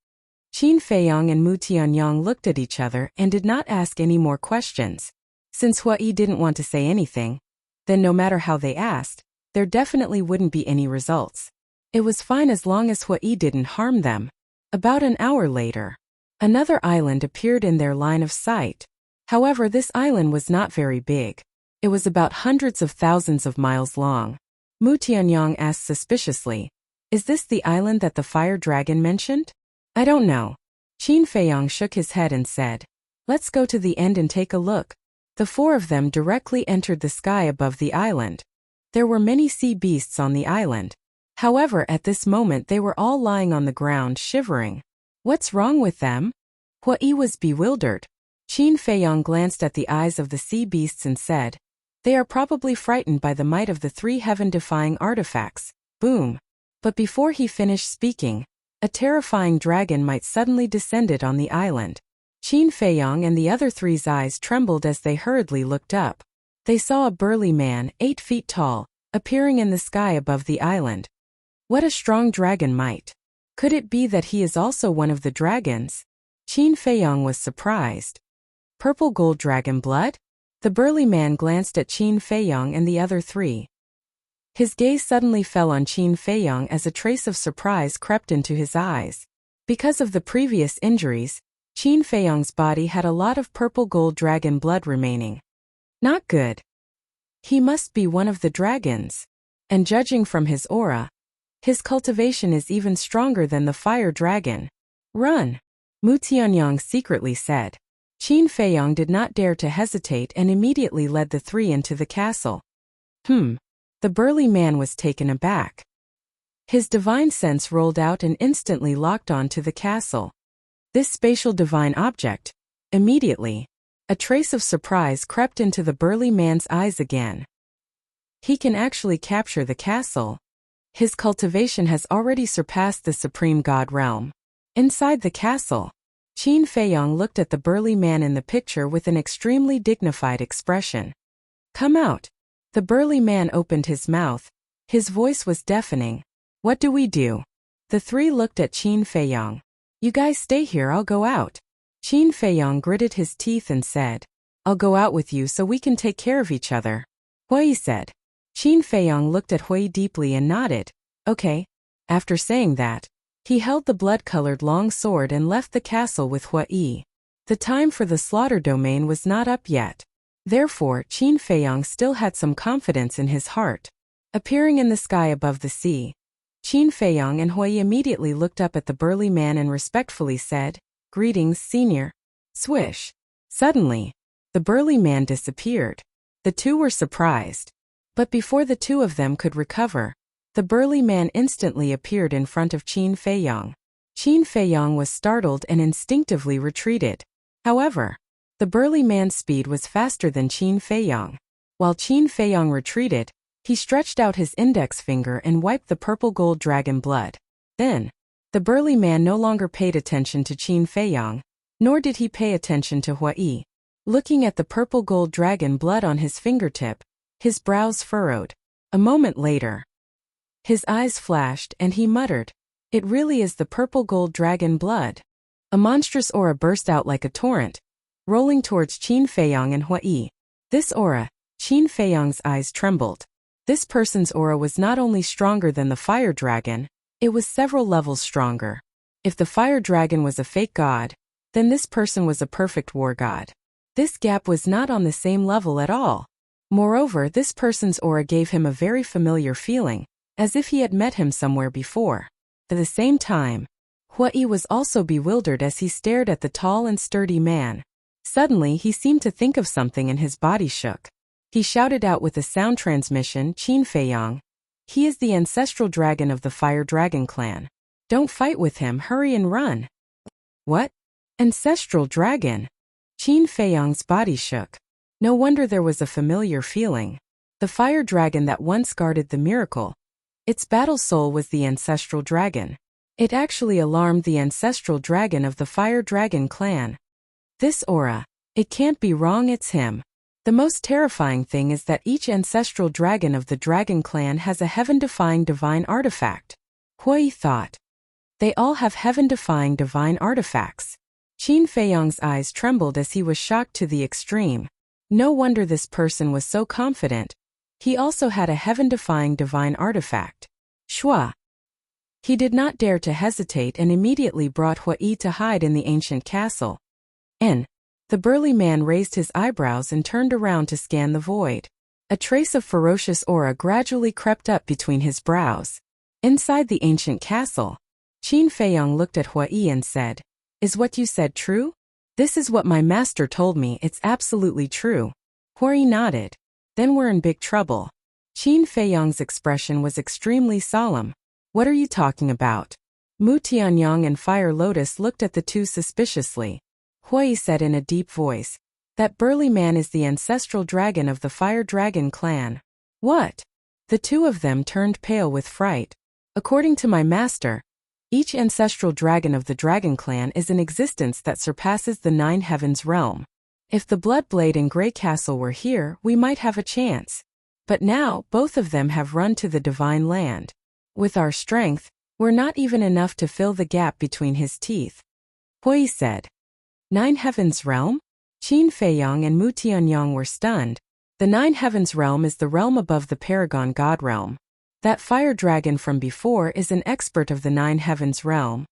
Qin Feiyong and Mu Tianyang looked at each other and did not ask any more questions. Since Hui didn't want to say anything, then no matter how they asked, there definitely wouldn't be any results. It was fine as long as Hui didn't harm them. About an hour later, another island appeared in their line of sight. However, this island was not very big. It was about hundreds of thousands of miles long. Mu Tianyang asked suspiciously, "Is this the island that the fire dragon mentioned?" "I don't know." Qin Feiyong shook his head and said, "Let's go to the end and take a look." The four of them directly entered the sky above the island. There were many sea beasts on the island. However, at this moment they were all lying on the ground shivering. "What's wrong with them?" Hui was bewildered. Qin Feiyong glanced at the eyes of the sea beasts and said, "They are probably frightened by the might of the three heaven-defying artifacts." Boom. But before he finished speaking, a terrifying dragon might suddenly descended on the island. Qin Feiyong and the other three's eyes trembled as they hurriedly looked up. They saw a burly man, 8 feet tall, appearing in the sky above the island. What a strong dragon might! Could it be that he is also one of the dragons? Qin Feiyong was surprised. Purple gold dragon blood? The burly man glanced at Qin Feiyong and the other three. His gaze suddenly fell on Qin Feiyong as a trace of surprise crept into his eyes. Because of the previous injuries, Qin Feiyong's body had a lot of purple gold dragon blood remaining. Not good. He must be one of the dragons. And judging from his aura, his cultivation is even stronger than the fire dragon. "Run!" Mu Tianyang secretly said. Qin Feiyong did not dare to hesitate and immediately led the three into the castle. The burly man was taken aback. His divine sense rolled out and instantly locked on to the castle. This spatial divine object. Immediately, a trace of surprise crept into the burly man's eyes again. He can actually capture the castle. His cultivation has already surpassed the supreme god realm. Inside the castle, Qin Feiyong looked at the burly man in the picture with an extremely dignified expression. "Come out." The burly man opened his mouth. His voice was deafening. "What do we do?" The three looked at Qin Feiyong. "You guys stay here, I'll go out." Qin Feiyong gritted his teeth and said, "I'll go out with you so we can take care of each other," Hui said. Qin Feiyong looked at Hui deeply and nodded. "Okay." After saying that, he held the blood-colored long sword and left the castle with Hui. The time for the slaughter domain was not up yet. Therefore, Qin Feiyong still had some confidence in his heart. Appearing in the sky above the sea, Qin Feiyong and Hui immediately looked up at the burly man and respectfully said, "Greetings, senior." Swish. Suddenly, the burly man disappeared. The two were surprised. But before the two of them could recover, The burly man instantly appeared in front of Qin Feiyang. Qin Feiyang was startled and instinctively retreated. However, the burly man's speed was faster than Qin Feiyang. While Qin Feiyang retreated, he stretched out his index finger and wiped the purple gold dragon blood. Then, the burly man no longer paid attention to Qin Feiyang, nor did he pay attention to Hui. Looking at the purple gold dragon blood on his fingertip, his brows furrowed. A moment later, his eyes flashed and he muttered, "It really is the purple gold dragon blood." A monstrous aura burst out like a torrent, rolling towards Qin Feiyang and Hui. This aura, Qin Feiyang's eyes trembled. This person's aura was not only stronger than the fire dragon, it was several levels stronger. If the fire dragon was a fake god, then this person was a perfect war god. This gap was not on the same level at all. Moreover, this person's aura gave him a very familiar feeling, as if he had met him somewhere before. At the same time, Hui was also bewildered as he stared at the tall and sturdy man. Suddenly he seemed to think of something and his body shook. He shouted out with a sound transmission, "Qin Feiyang. He is the ancestral dragon of the Fire Dragon clan. Don't fight with him, hurry and run." What? Ancestral dragon? Qin Feiyang's body shook. No wonder there was a familiar feeling. The fire dragon that once guarded the miracle. Its battle soul was the ancestral dragon. It actually alarmed the ancestral dragon of the Fire Dragon clan. This aura. It can't be wrong, it's him. The most terrifying thing is that each ancestral dragon of the Dragon clan has a heaven-defying divine artifact. Hui thought. They all have heaven-defying divine artifacts. Qin Feiyang's eyes trembled as he was shocked to the extreme. No wonder this person was so confident. He also had a heaven-defying divine artifact. Shua. He did not dare to hesitate and immediately brought Hui to hide in the ancient castle. The burly man raised his eyebrows and turned around to scan the void. A trace of ferocious aura gradually crept up between his brows. Inside the ancient castle, Qin Feiyang looked at Hui and said, "Is what you said true?" "This is what my master told me, it's absolutely true." Hui nodded. "Then we're in big trouble." Qin Feiyang's expression was extremely solemn. "What are you talking about?" Mu Tianyang and Fire Lotus looked at the two suspiciously. Hui said in a deep voice, "That burly man is the ancestral dragon of the Fire Dragon clan." "What?" The two of them turned pale with fright. "According to my master, each ancestral dragon of the Dragon clan is an existence that surpasses the 9 heavens realm. If the Bloodblade and Grey Castle were here, we might have a chance. But now, both of them have run to the Divine Land. With our strength, we're not even enough to fill the gap between his teeth." Hui said. 9 heavens realm? Qin Feiyang and Mu Tianyang were stunned. The 9 heavens realm is the realm above the Paragon God realm. That fire dragon from before is an expert of the 9 heavens realm.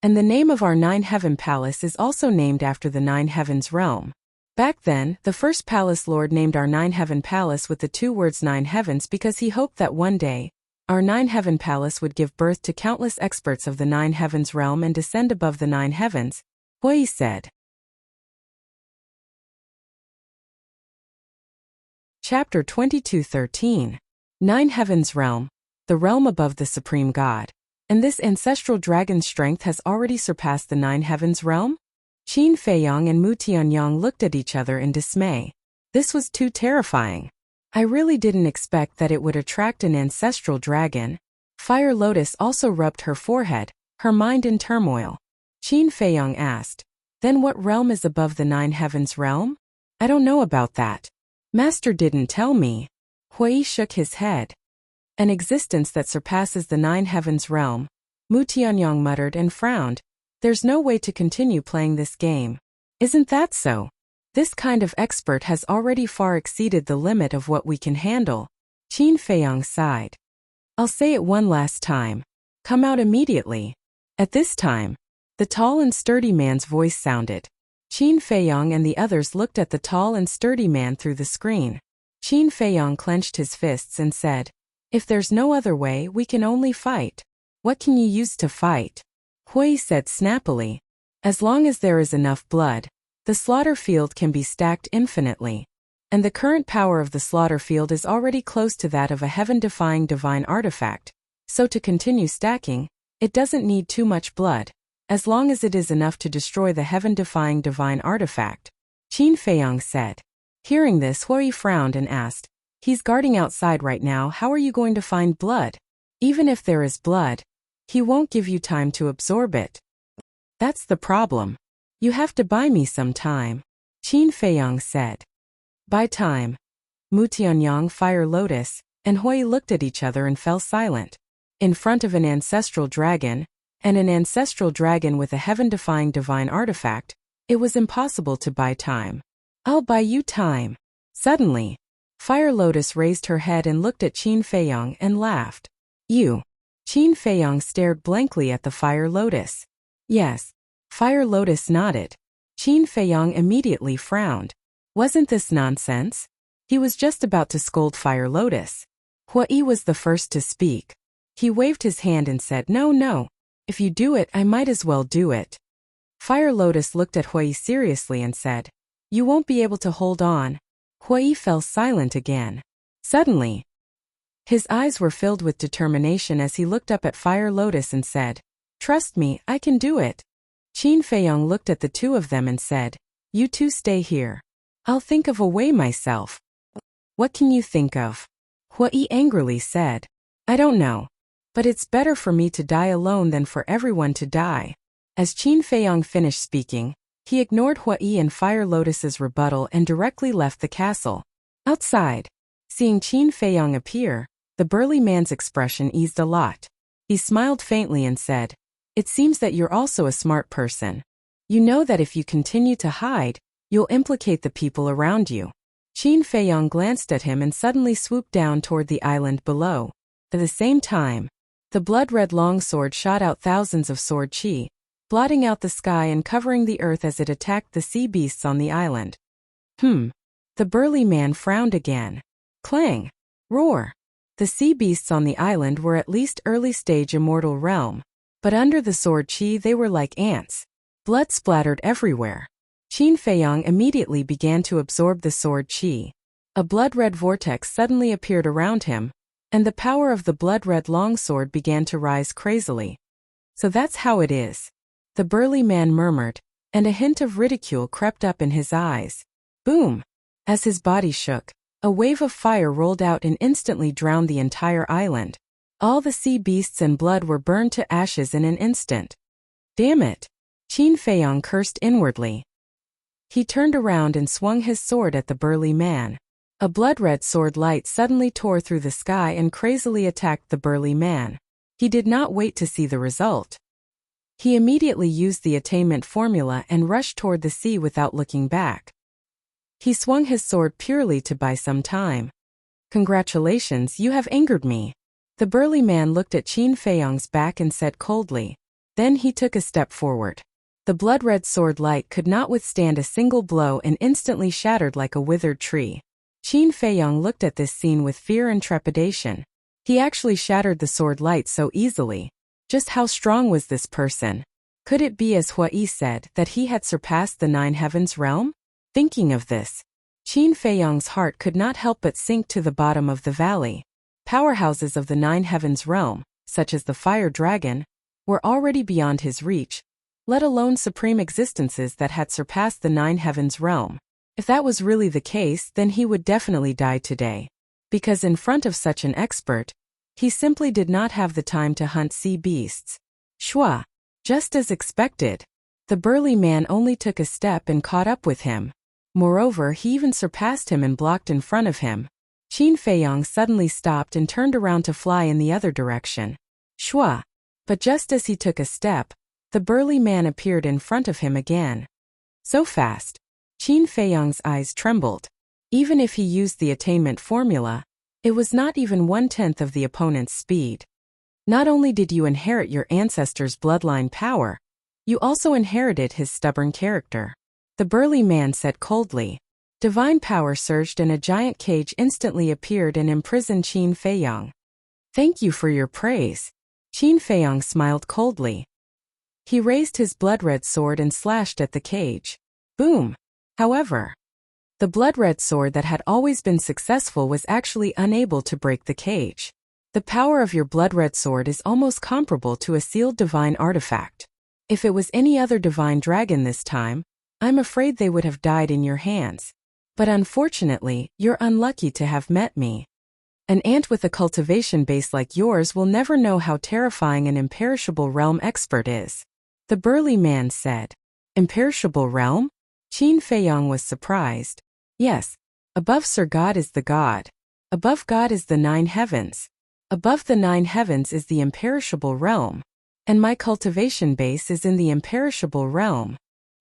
And the name of our 9 heaven palace is also named after the 9 heavens realm. Back then, the first palace lord named our 9 heaven palace with the 2 words 9 heavens because he hoped that one day, our 9 heaven palace would give birth to countless experts of the 9 heavens realm and descend above the 9 heavens, Hui said. Chapter 22:13. 9 heavens realm, the realm above the supreme god. And this ancestral dragon's strength has already surpassed the 9 heavens realm? Qin Feiyang and Mu Tianyang looked at each other in dismay. This was too terrifying. I really didn't expect that it would attract an ancestral dragon. Fire Lotus also rubbed her forehead, her mind in turmoil. Qin Feiyang asked, "Then what realm is above the 9 heavens realm?" "I don't know about that. Master didn't tell me." Hui shook his head. "An existence that surpasses the 9 heavens realm," Mu Tianyang muttered and frowned. "There's no way to continue playing this game. Isn't that so? This kind of expert has already far exceeded the limit of what we can handle." Qin Feiyang sighed. "I'll say it one last time. Come out immediately." At this time, the tall and sturdy man's voice sounded. Qin Feiyang and the others looked at the tall and sturdy man through the screen. Qin Feiyang clenched his fists and said, "If there's no other way, we can only fight." "What can you use to fight?" Hui said snappily. "As long as there is enough blood, the slaughter field can be stacked infinitely. And the current power of the slaughter field is already close to that of a heaven-defying divine artifact, So to continue stacking, it doesn't need too much blood, as long as it is enough to destroy the heaven-defying divine artifact, Qin Feiyang said. Hearing this, Hui frowned and asked, he's guarding outside right now, how are you going to find blood? Even if there is blood, he won't give you time to absorb it. That's the problem. You have to buy me some time, Qin Feiyang said. Buy time. Mu Tianyang, Fire Lotus, and Hui looked at each other and fell silent. In front of an ancestral dragon, and an ancestral dragon with a heaven-defying divine artifact, it was impossible to buy time. I'll buy you time. Suddenly, Fire Lotus raised her head and looked at Qin Feiyang and laughed. You. Qin Feiyang stared blankly at the Fire Lotus. Yes. Fire Lotus nodded. Qin Feiyang immediately frowned. Wasn't this nonsense? He was just about to scold Fire Lotus. Hui was the first to speak. He waved his hand and said, No. If you do it, I might as well do it. Fire Lotus looked at Hui seriously and said, You won't be able to hold on. Hui fell silent again. Suddenly, his eyes were filled with determination as he looked up at Fire Lotus and said, Trust me, I can do it. Qin Feiyang looked at the two of them and said, You two stay here. I'll think of a way myself. What can you think of? Hui angrily said. I don't know. But it's better for me to die alone than for everyone to die. As Qin Feiyang finished speaking, he ignored Hui and Fire Lotus's rebuttal and directly left the castle. Outside, seeing Qin Feiyang appear, the burly man's expression eased a lot. He smiled faintly and said, It seems that you're also a smart person. You know that if you continue to hide, you'll implicate the people around you. Qin Feiyang glanced at him and suddenly swooped down toward the island below. At the same time, the blood-red longsword shot out thousands of sword chi, blotting out the sky and covering the earth as it attacked the sea beasts on the island. The burly man frowned again. Clang! Roar! The sea beasts on the island were at least early-stage immortal realm, but under the sword chi they were like ants. Blood splattered everywhere. Qin Feiyang immediately began to absorb the sword chi. A blood-red vortex suddenly appeared around him, and the power of the blood-red longsword began to rise crazily. So that's how it is, the burly man murmured, and a hint of ridicule crept up in his eyes. Boom! As his body shook, a wave of fire rolled out and instantly drowned the entire island. All the sea beasts and blood were burned to ashes in an instant. Damn it! Qin Feiyang cursed inwardly. He turned around and swung his sword at the burly man. A blood-red sword light suddenly tore through the sky and crazily attacked the burly man. He did not wait to see the result. He immediately used the attainment formula and rushed toward the sea without looking back. He swung his sword purely to buy some time. Congratulations, you have angered me. The burly man looked at Qin Feiyang's back and said coldly. Then he took a step forward. The blood-red sword light could not withstand a single blow and instantly shattered like a withered tree. Qin Feiyang looked at this scene with fear and trepidation. He actually shattered the sword light so easily. Just how strong was this person? Could it be, as Hui said, that he had surpassed the Nine Heavens realm? Thinking of this, Qin Feiyang's heart could not help but sink to the bottom of the valley. Powerhouses of the Nine Heavens realm, such as the Fire Dragon, were already beyond his reach, let alone supreme existences that had surpassed the Nine Heavens realm. If that was really the case, then he would definitely die today. Because in front of such an expert, he simply did not have the time to hunt sea beasts. Shua! Just as expected, the burly man only took a step and caught up with him. Moreover, he even surpassed him and blocked in front of him. Qin Feiyang suddenly stopped and turned around to fly in the other direction. Shua! But just as he took a step, the burly man appeared in front of him again. So fast. Qin Feiyang's eyes trembled. Even if he used the attainment formula, it was not even 1/10 of the opponent's speed. Not only did you inherit your ancestor's bloodline power, you also inherited his stubborn character. The burly man said coldly. Divine power surged and a giant cage instantly appeared and imprisoned Qin Feiyang. Thank you for your praise. Qin Feiyang smiled coldly. He raised his blood-red sword and slashed at the cage. Boom! However, the blood-red sword that had always been successful was actually unable to break the cage. The power of your blood-red sword is almost comparable to a sealed divine artifact. If it was any other divine dragon this time, I'm afraid they would have died in your hands. But unfortunately, you're unlucky to have met me. An ant with a cultivation base like yours will never know how terrifying an imperishable realm expert is. The burly man said. Imperishable realm? Qin Feiyang was surprised. Yes. Above Sir God is the God. Above God is the 9 heavens. Above the 9 heavens is the imperishable realm. And my cultivation base is in the imperishable realm.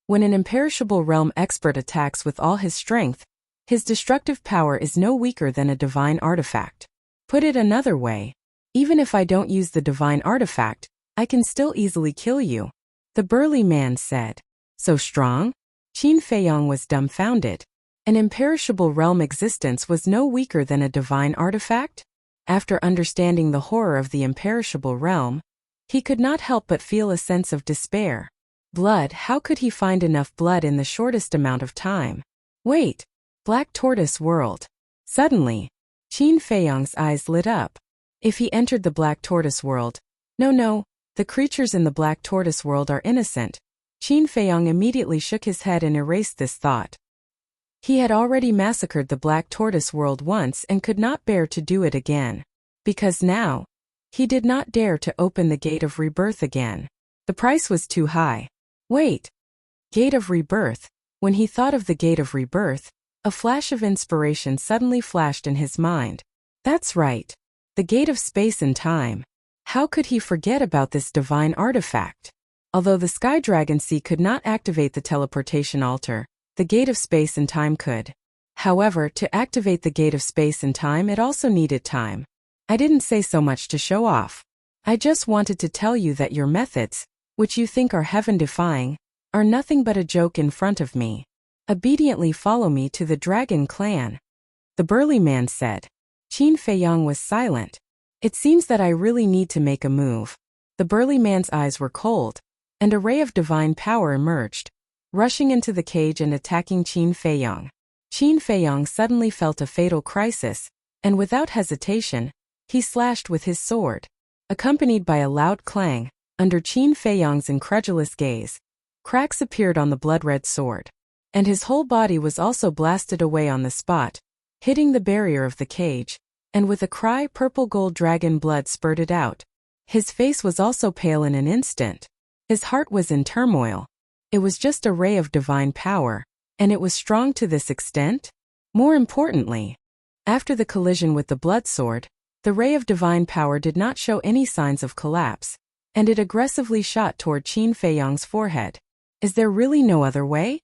When an imperishable realm expert attacks with all his strength, his destructive power is no weaker than a divine artifact. Put it another way, even if I don't use the divine artifact, I can still easily kill you. The burly man said. So strong? Qin Feiyang was dumbfounded. An imperishable realm existence was no weaker than a divine artifact? After understanding the horror of the imperishable realm, he could not help but feel a sense of despair. Blood, how could he find enough blood in the shortest amount of time? Wait! Black Tortoise World. Suddenly, Qin Feiyang's eyes lit up. If he entered the Black Tortoise World, no, the creatures in the Black Tortoise World are innocent. Qin Feiyang immediately shook his head and erased this thought. He had already massacred the Black Tortoise World once and could not bear to do it again. Because now, he did not dare to open the Gate of Rebirth again. The price was too high. Wait! Gate of Rebirth. When he thought of the Gate of Rebirth, a flash of inspiration suddenly flashed in his mind. That's right. The Gate of Space and Time. How could he forget about this divine artifact? Although the Sky Dragon Sea could not activate the teleportation altar, the Gate of Space and Time could. However, to activate the Gate of Space and Time, it also needed time. I didn't say so much to show off. I just wanted to tell you that your methods, which you think are heaven-defying, are nothing but a joke in front of me. Obediently follow me to the Dragon Clan. The burly man said. Qin Feiyang was silent. It seems that I really need to make a move. The burly man's eyes were cold, and a ray of divine power emerged, rushing into the cage and attacking Qin Feiyang. Qin Feiyang suddenly felt a fatal crisis, and without hesitation, he slashed with his sword. Accompanied by a loud clang, under Qin Feiyang's incredulous gaze, cracks appeared on the blood-red sword, and his whole body was also blasted away on the spot, hitting the barrier of the cage, and with a cry, purple-gold dragon blood spurted out. His face was also pale in an instant. His heart was in turmoil. It was just a ray of divine power, and it was strong to this extent? More importantly, after the collision with the blood sword, the ray of divine power did not show any signs of collapse, and it aggressively shot toward Qin Feiyang's forehead. Is there really no other way?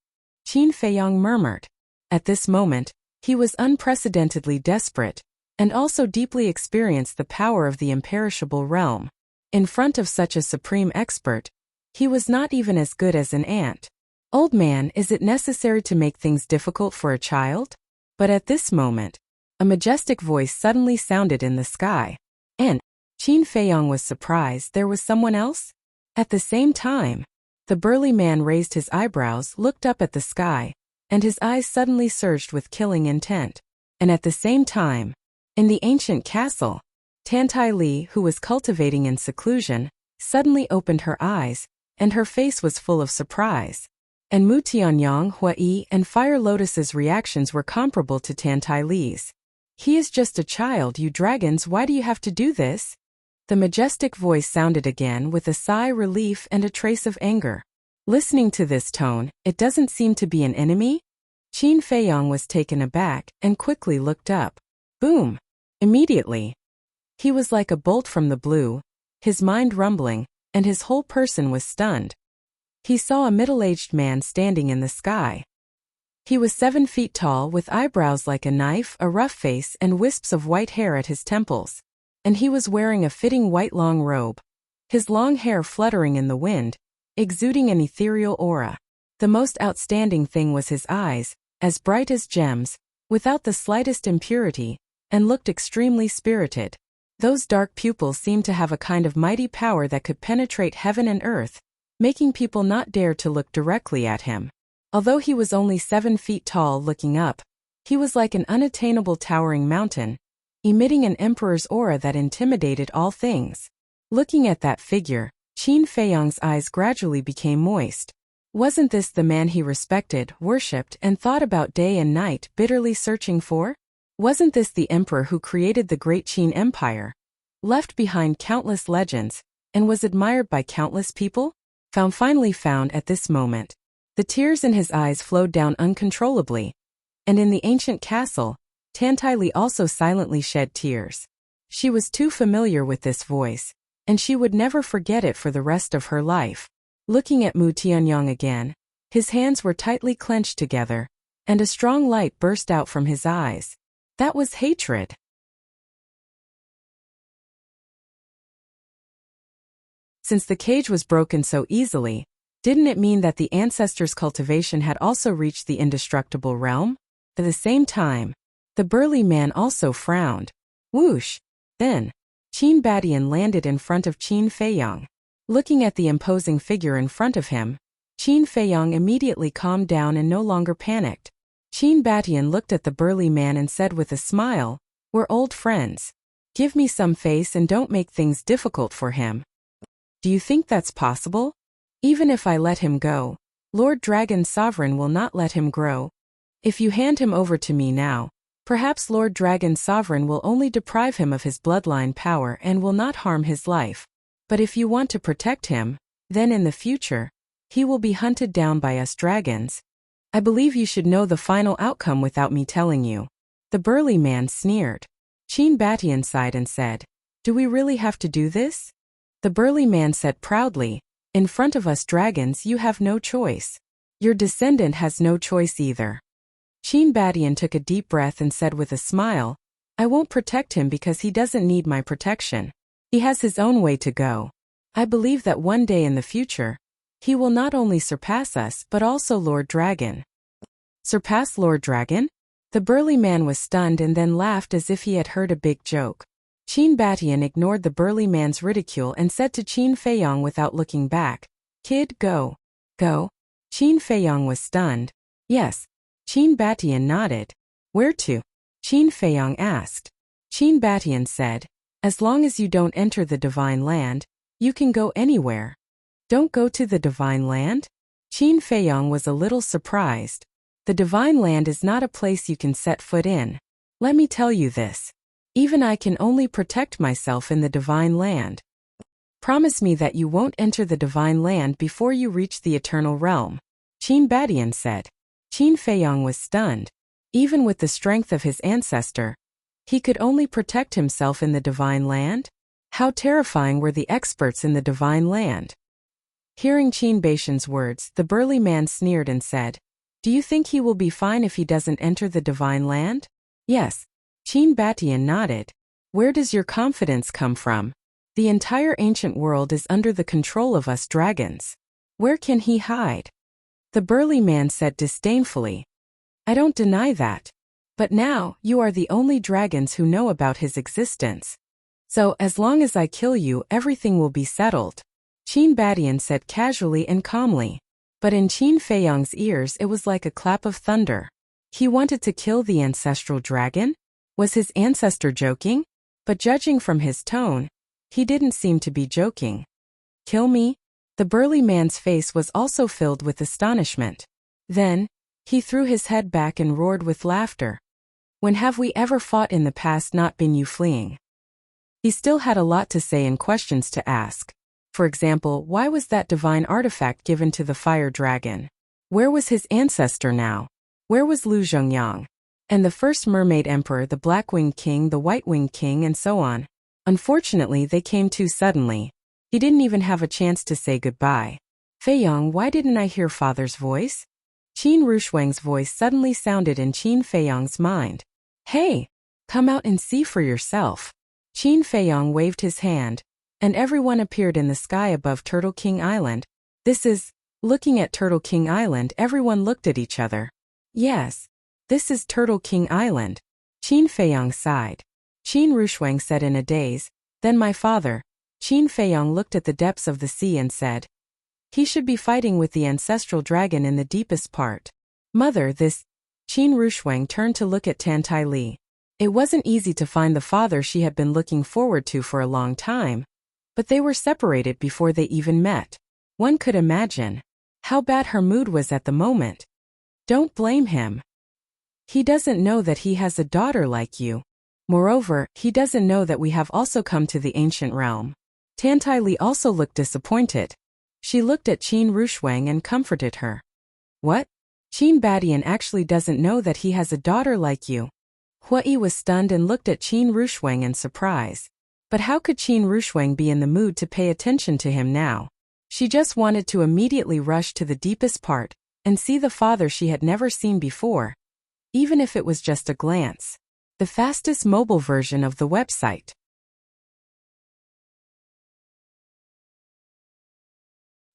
Qin Feiyang murmured. At this moment, he was unprecedentedly desperate, and also deeply experienced the power of the imperishable realm. In front of such a supreme expert, he was not even as good as an ant. Old man, is it necessary to make things difficult for a child? But at this moment, a majestic voice suddenly sounded in the sky. And Qin Feiyang was surprised there was someone else? At the same time, the burly man raised his eyebrows, looked up at the sky, and his eyes suddenly surged with killing intent. And at the same time, in the ancient castle, Tantai Li, who was cultivating in seclusion, suddenly opened her eyes, and her face was full of surprise. And Mu Tianyang, Hua Yi, and Fire Lotus's reactions were comparable to Tantai Li's. He is just a child, you dragons, why do you have to do this? The majestic voice sounded again with a sigh, relief, and a trace of anger. Listening to this tone, it doesn't seem to be an enemy? Qin Feiyang was taken aback and quickly looked up. Boom! Immediately. He was like a bolt from the blue, his mind rumbling, and his whole person was stunned. He saw a middle-aged man standing in the sky. He was 7 feet tall with eyebrows like a knife, a rough face, and wisps of white hair at his temples. And he was wearing a fitting white long robe, his long hair fluttering in the wind, exuding an ethereal aura. The most outstanding thing was his eyes, as bright as gems, without the slightest impurity, and looked extremely spirited. Those dark pupils seemed to have a kind of mighty power that could penetrate heaven and earth, making people not dare to look directly at him. Although he was only 7 feet tall looking up, he was like an unattainable towering mountain, emitting an emperor's aura that intimidated all things. Looking at that figure, Qin Feiyang's eyes gradually became moist. Wasn't this the man he respected, worshipped, and thought about day and night, bitterly searching for? Wasn't this the emperor who created the great Qin Empire, left behind countless legends, and was admired by countless people? Finally found at this moment. The tears in his eyes flowed down uncontrollably. And in the ancient castle, Tantai also silently shed tears. She was too familiar with this voice, and she would never forget it for the rest of her life. Looking at Mu Tianyang again, his hands were tightly clenched together, and a strong light burst out from his eyes. That was hatred. Since the cage was broken so easily, didn't it mean that the ancestors' cultivation had also reached the indestructible realm? At the same time, the burly man also frowned. Whoosh! Then, Qin Badian landed in front of Qin Feiyang. Looking at the imposing figure in front of him, Qin Feiyang immediately calmed down and no longer panicked. Qin Badian looked at the burly man and said with a smile, "We're old friends. Give me some face and don't make things difficult for him." Do you think that's possible? Even if I let him go, Lord Dragon's sovereign will not let him grow. If you hand him over to me now, perhaps Lord Dragon's sovereign will only deprive him of his bloodline power and will not harm his life. But if you want to protect him, then in the future, he will be hunted down by us dragons. I believe you should know the final outcome without me telling you. The burly man sneered. Qin Badian sighed and said, "Do we really have to do this?" The burly man said proudly, "In front of us dragons you have no choice. Your descendant has no choice either." Qin Badian took a deep breath and said with a smile, "I won't protect him because he doesn't need my protection. He has his own way to go. I believe that one day in the future, he will not only surpass us but also Lord Dragon." Surpass Lord Dragon? The burly man was stunned and then laughed as if he had heard a big joke. Qin Badian ignored the burly man's ridicule and said to Qin Feiyang without looking back, "Kid, go." Go? Qin Feiyang was stunned. Yes. Qin Badian nodded. "Where to?" Qin Feiyang asked. Qin Badian said, "As long as you don't enter the divine land, you can go anywhere." Don't go to the divine land? Qin Feiyang was a little surprised. The divine land is not a place you can set foot in. Let me tell you this. Even I can only protect myself in the divine land. Promise me that you won't enter the divine land before you reach the eternal realm. Qin Badian said. Qin Feiyang was stunned. Even with the strength of his ancestor, he could only protect himself in the divine land? How terrifying were the experts in the divine land? Hearing Qin Badian's words, the burly man sneered and said, "Do you think he will be fine if he doesn't enter the divine land?" Yes. Qin Badian nodded. "Where does your confidence come from? The entire ancient world is under the control of us dragons. Where can he hide?" The burly man said disdainfully, "I don't deny that. But now, you are the only dragons who know about his existence. So, as long as I kill you, everything will be settled." Qin Badian said casually and calmly. But in Qin Feiyang's ears it was like a clap of thunder. He wanted to kill the ancestral dragon? Was his ancestor joking? But judging from his tone, he didn't seem to be joking. "Kill me?" The burly man's face was also filled with astonishment. Then, he threw his head back and roared with laughter. "When have we ever fought in the past not been you fleeing?" He still had a lot to say and questions to ask. For example, why was that divine artifact given to the fire dragon? Where was his ancestor now? Where was Lu Zhongyang? And the first mermaid emperor, the black-winged king, the white-winged king, and so on? Unfortunately, they came too suddenly. He didn't even have a chance to say goodbye. "Feiyang, why didn't I hear father's voice?" Qin Rushuang's voice suddenly sounded in Qin Feiyang's mind. "Hey! Come out and see for yourself." Qin Feiyang waved his hand, and everyone appeared in the sky above Turtle King Island. Looking at Turtle King Island, everyone looked at each other. "Yes. This is Turtle King Island." Qin Feiyang sighed. Qin Rushuang said in a daze, "Then my father." Qin Feiyang looked at the depths of the sea and said, "He should be fighting with the ancestral dragon in the deepest part." "Mother, this..." Qin Rushuang turned to look at Tantai Li. It wasn't easy to find the father she had been looking forward to for a long time, but they were separated before they even met. One could imagine how bad her mood was at the moment. Don't blame him. He doesn't know that he has a daughter like you. Moreover, he doesn't know that we have also come to the ancient realm. Tantai Li also looked disappointed. She looked at Qin Rushuang and comforted her. What? Qin Badian actually doesn't know that he has a daughter like you. Hui was stunned and looked at Qin Rushuang in surprise. But how could Qin Rushuang be in the mood to pay attention to him now? She just wanted to immediately rush to the deepest part and see the father she had never seen before, even if it was just a glance. The fastest mobile version of the website.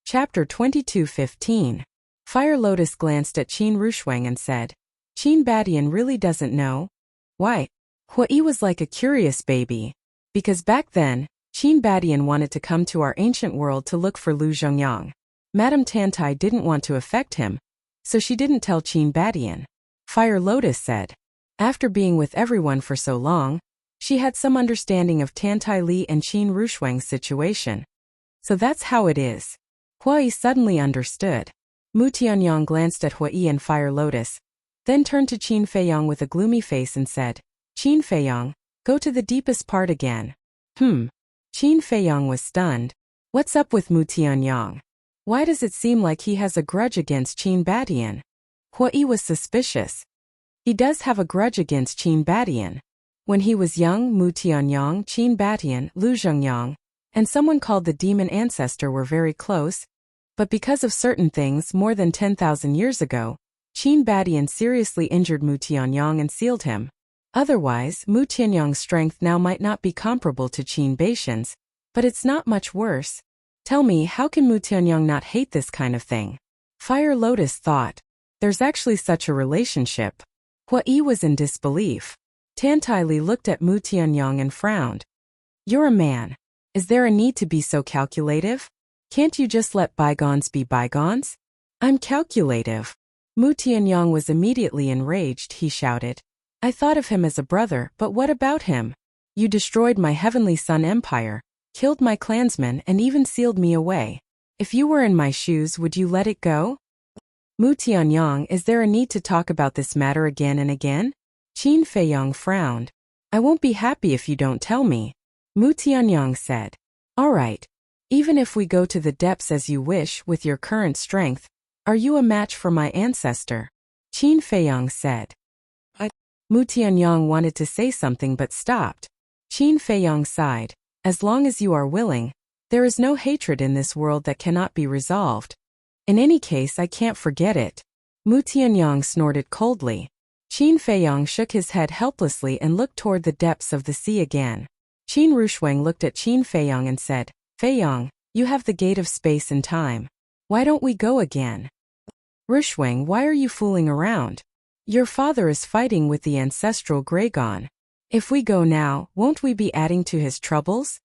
Chapter 22:15. Fire Lotus glanced at Qin Rushuang and said, Qin Badian really doesn't know? Why? Hui was like a curious baby. Because back then, Qin Badian wanted to come to our ancient world to look for Lu Zhongyang. Madame Tantai didn't want to affect him, so she didn't tell Qin Badian. Fire Lotus said. After being with everyone for so long, she had some understanding of Tantai Li and Qin Rushuang's situation. So that's how it is. Hui suddenly understood. Mu Tianyang glanced at Hui and Fire Lotus, then turned to Qin Feiyang with a gloomy face and said, Qin Feiyang, go to the deepest part again. Qin Feiyang was stunned. What's up with Mu Tianyang? Why does it seem like he has a grudge against Qin Badian? Hui was suspicious. He does have a grudge against Qin Badian. When he was young, Mu Tianyang, Qin Badian, Lu Zhongyang, and someone called the demon ancestor were very close, but because of certain things more than 10,000 years ago, Qin Badian seriously injured Mu Tianyang and sealed him. Otherwise, Mu Tianyang's strength now might not be comparable to Qin Badian's, but it's not much worse. Tell me, how can Mu Tianyang not hate this kind of thing? Fire Lotus thought. There's actually such a relationship. Hui was in disbelief. Tantai Li looked at Mu Tianyang and frowned. You're a man. Is there a need to be so calculative? Can't you just let bygones be bygones? I'm calculative. Mu Tianyang was immediately enraged. He shouted. I thought of him as a brother, but what about him? You destroyed my Heavenly Sun Empire, killed my clansmen and even sealed me away. If you were in my shoes, would you let it go? Mu Tianyang, is there a need to talk about this matter again and again? Qin Feiyang frowned. I won't be happy if you don't tell me. Mu Tianyang said. All right. Even if we go to the depths as you wish with your current strength, are you a match for my ancestor? Qin Feiyang said. Mu Tianyang wanted to say something but stopped. Qin Feiyang sighed. As long as you are willing, there is no hatred in this world that cannot be resolved. In any case, I can't forget it. Mu Tianyang snorted coldly. Qin Feiyang shook his head helplessly and looked toward the depths of the sea again. Qin Rushuang looked at Qin Feiyang and said, Feiyang, you have the gate of space and time. Why don't we go again? Rushuang, why are you fooling around? Your father is fighting with the ancestral Gragon. If we go now, won't we be adding to his troubles?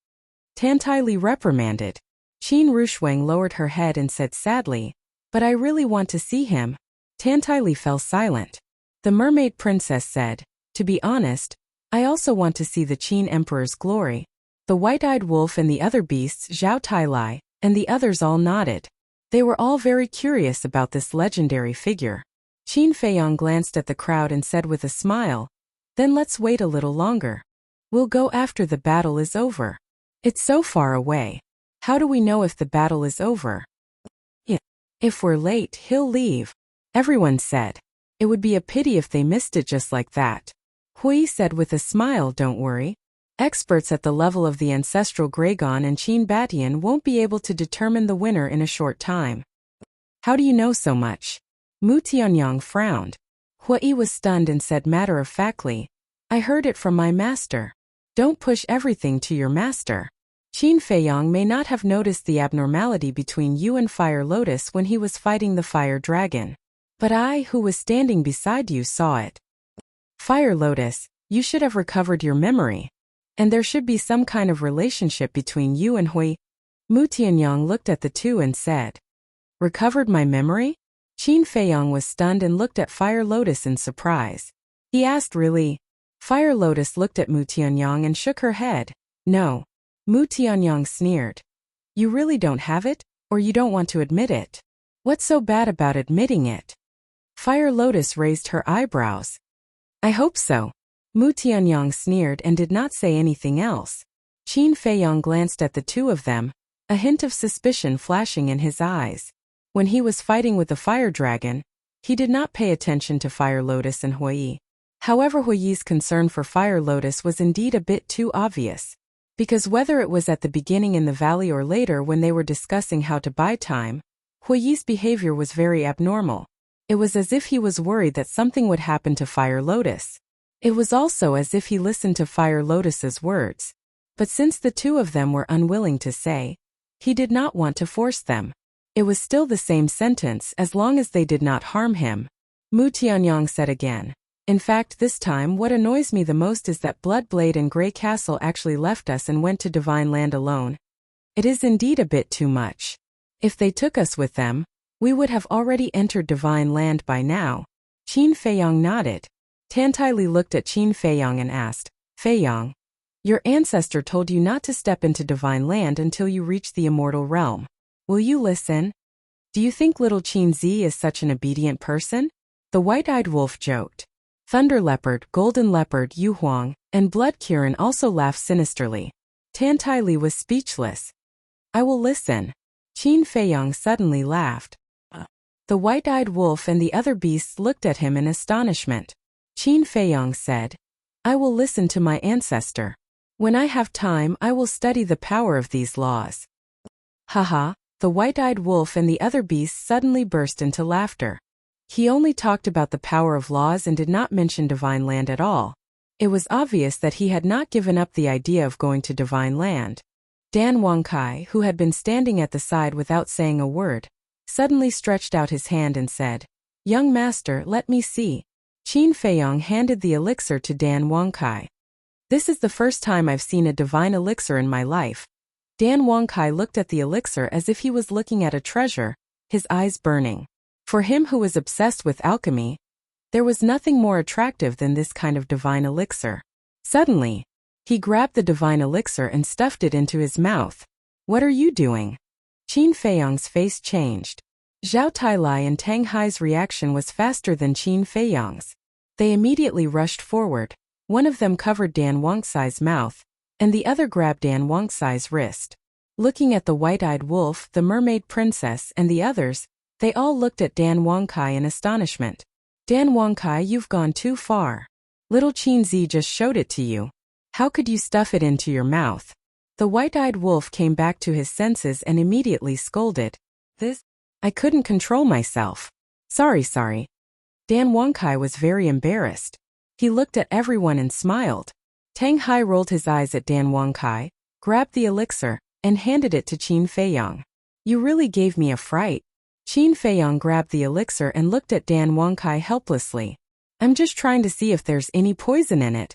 Tantai Li reprimanded. Qin Rushuang lowered her head and said sadly, but I really want to see him. Tantai Li fell silent. The mermaid princess said, to be honest, I also want to see the Qin Emperor's glory. The white-eyed wolf and the other beasts, Zhao Tailai, and the others all nodded. They were all very curious about this legendary figure. Qin Feiyang glanced at the crowd and said with a smile, then let's wait a little longer. We'll go after the battle is over. It's so far away. How do we know if the battle is over? If we're late, he'll leave. Everyone said. It would be a pity if they missed it just like that. Hui said with a smile, don't worry. Experts at the level of the ancestral Gragon and Qin Badian won't be able to determine the winner in a short time. How do you know so much? Mu Tianyang frowned. Hui was stunned and said matter-of-factly, I heard it from my master. Don't push everything to your master. Qin Feiyang may not have noticed the abnormality between you and Fire Lotus when he was fighting the fire dragon. But I, who was standing beside you, saw it. Fire Lotus, you should have recovered your memory. And there should be some kind of relationship between you and Hui. Mu Tianyang looked at the two and said, recovered my memory? Qin Feiyang was stunned and looked at Fire Lotus in surprise. He asked, really? Fire Lotus looked at Mu Tianyang and shook her head. No. Mu Tianyang sneered. You really don't have it? Or you don't want to admit it? What's so bad about admitting it? Fire Lotus raised her eyebrows. I hope so. Mu Tianyang sneered and did not say anything else. Qin Feiyang glanced at the two of them, a hint of suspicion flashing in his eyes. When he was fighting with the fire dragon, he did not pay attention to Fire Lotus and Huiyi. However, Huiyi's concern for Fire Lotus was indeed a bit too obvious. Because whether it was at the beginning in the valley or later when they were discussing how to buy time, Huiyi's behavior was very abnormal. It was as if he was worried that something would happen to Fire Lotus. It was also as if he listened to Fire Lotus's words. But since the two of them were unwilling to say, he did not want to force them. It was still the same sentence as long as they did not harm him. Mu Tianyang said again. In fact, this time what annoys me the most is that Bloodblade and Grey Castle actually left us and went to Divine Land alone. It is indeed a bit too much. If they took us with them, we would have already entered Divine Land by now. Qin Feiyang nodded. Tantai Li looked at Qin Feiyang and asked, Feiyang, your ancestor told you not to step into Divine Land until you reach the immortal realm. Will you listen? Do you think little Qin Zi is such an obedient person? The white-eyed wolf joked. Thunder Leopard, Golden Leopard, Yu Huang, and Blood Kirin also laughed sinisterly. Tantai Li was speechless. I will listen. Qin Feiyang suddenly laughed. The white-eyed wolf and the other beasts looked at him in astonishment. Qin Feiyang said, I will listen to my ancestor. When I have time, I will study the power of these laws. Haha, the white-eyed wolf and the other beasts suddenly burst into laughter. He only talked about the power of laws and did not mention Divine Land at all. It was obvious that he had not given up the idea of going to Divine Land. Dan Wangkai, who had been standing at the side without saying a word, suddenly stretched out his hand and said, Young master, let me see. Qin Feiyang handed the elixir to Dan Wangkai. This is the first time I've seen a divine elixir in my life. Dan Wangkai looked at the elixir as if he was looking at a treasure, his eyes burning. For him who was obsessed with alchemy, there was nothing more attractive than this kind of divine elixir. Suddenly, he grabbed the divine elixir and stuffed it into his mouth. What are you doing? Qin Feiyang's face changed. Zhao Tailai and Tang Hai's reaction was faster than Qin Feiyang's. They immediately rushed forward. One of them covered Dan Wangkai's mouth, and the other grabbed Dan Wangkai's wrist. Looking at the white-eyed wolf, the mermaid princess, and the others, they all looked at Dan Wangkai in astonishment. Dan Wangkai, you've gone too far. Little Qin Zi just showed it to you. How could you stuff it into your mouth? The white-eyed wolf came back to his senses and immediately scolded. I couldn't control myself. Sorry. Dan Wangkai was very embarrassed. He looked at everyone and smiled. Tang Hai rolled his eyes at Dan Wangkai, grabbed the elixir, and handed it to Qin Feiyang. You really gave me a fright. Qin Feiyang grabbed the elixir and looked at Dan Wangkai helplessly. I'm just trying to see if there's any poison in it.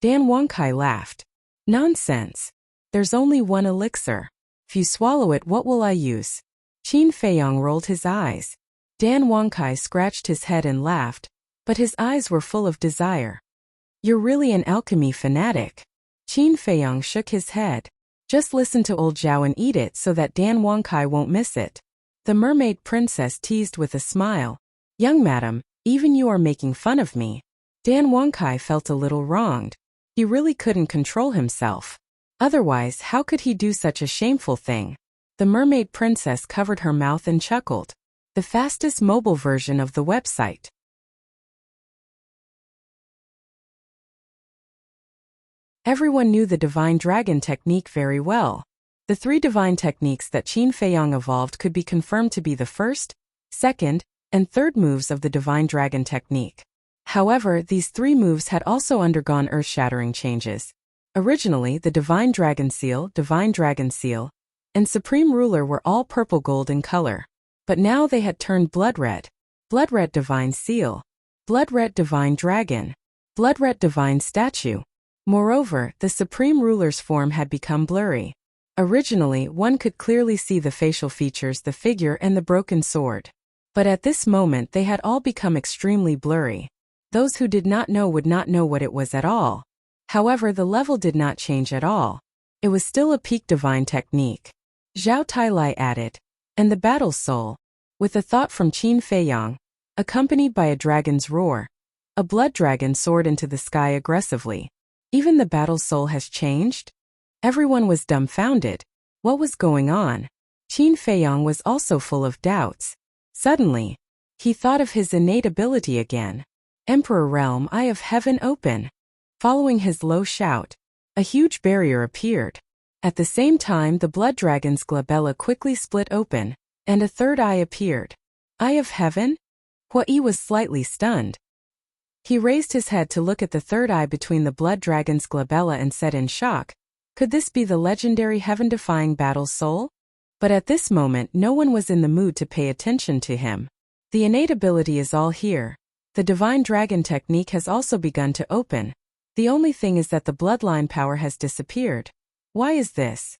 Dan Wangkai laughed. Nonsense. There's only one elixir. If you swallow it, what will I use? Qin Feiyang rolled his eyes. Dan Wangkai scratched his head and laughed, but his eyes were full of desire. You're really an alchemy fanatic. Qin Feiyang shook his head. Just listen to old Zhao and eat it so that Dan Wangkai won't miss it. The mermaid princess teased with a smile. Young madam, even you are making fun of me. Dan Wangkai felt a little wronged. He really couldn't control himself. Otherwise, how could he do such a shameful thing? The mermaid princess covered her mouth and chuckled. The fastest mobile version of the website. Everyone knew the divine dragon technique very well. The three divine techniques that Qin Feiyang evolved could be confirmed to be the first, second, and third moves of the divine dragon technique. However, these three moves had also undergone earth-shattering changes. Originally, the divine dragon seal, and supreme ruler were all purple gold in color. But now they had turned blood red divine seal, blood red divine dragon, blood red divine statue. Moreover, the supreme ruler's form had become blurry. Originally, one could clearly see the facial features, the figure, and the broken sword. But at this moment they had all become extremely blurry. Those who did not know would not know what it was at all. However, the level did not change at all. It was still a peak divine technique. Zhao Tailai added. And the battle soul. With a thought from Qin Feiyang, accompanied by a dragon's roar. A blood dragon soared into the sky aggressively. Even the battle soul has changed? Everyone was dumbfounded. What was going on? Qin Feiyang was also full of doubts. Suddenly, he thought of his innate ability again. Emperor Realm, Eye of Heaven open. Following his low shout, a huge barrier appeared. At the same time, the blood dragon's glabella quickly split open, and a third eye appeared. Eye of Heaven? Huai was slightly stunned. He raised his head to look at the third eye between the blood dragon's glabella and said in shock, could this be the legendary heaven-defying battle soul? But at this moment no one was in the mood to pay attention to him. The innate ability is all here. The divine dragon technique has also begun to open. The only thing is that the bloodline power has disappeared. Why is this?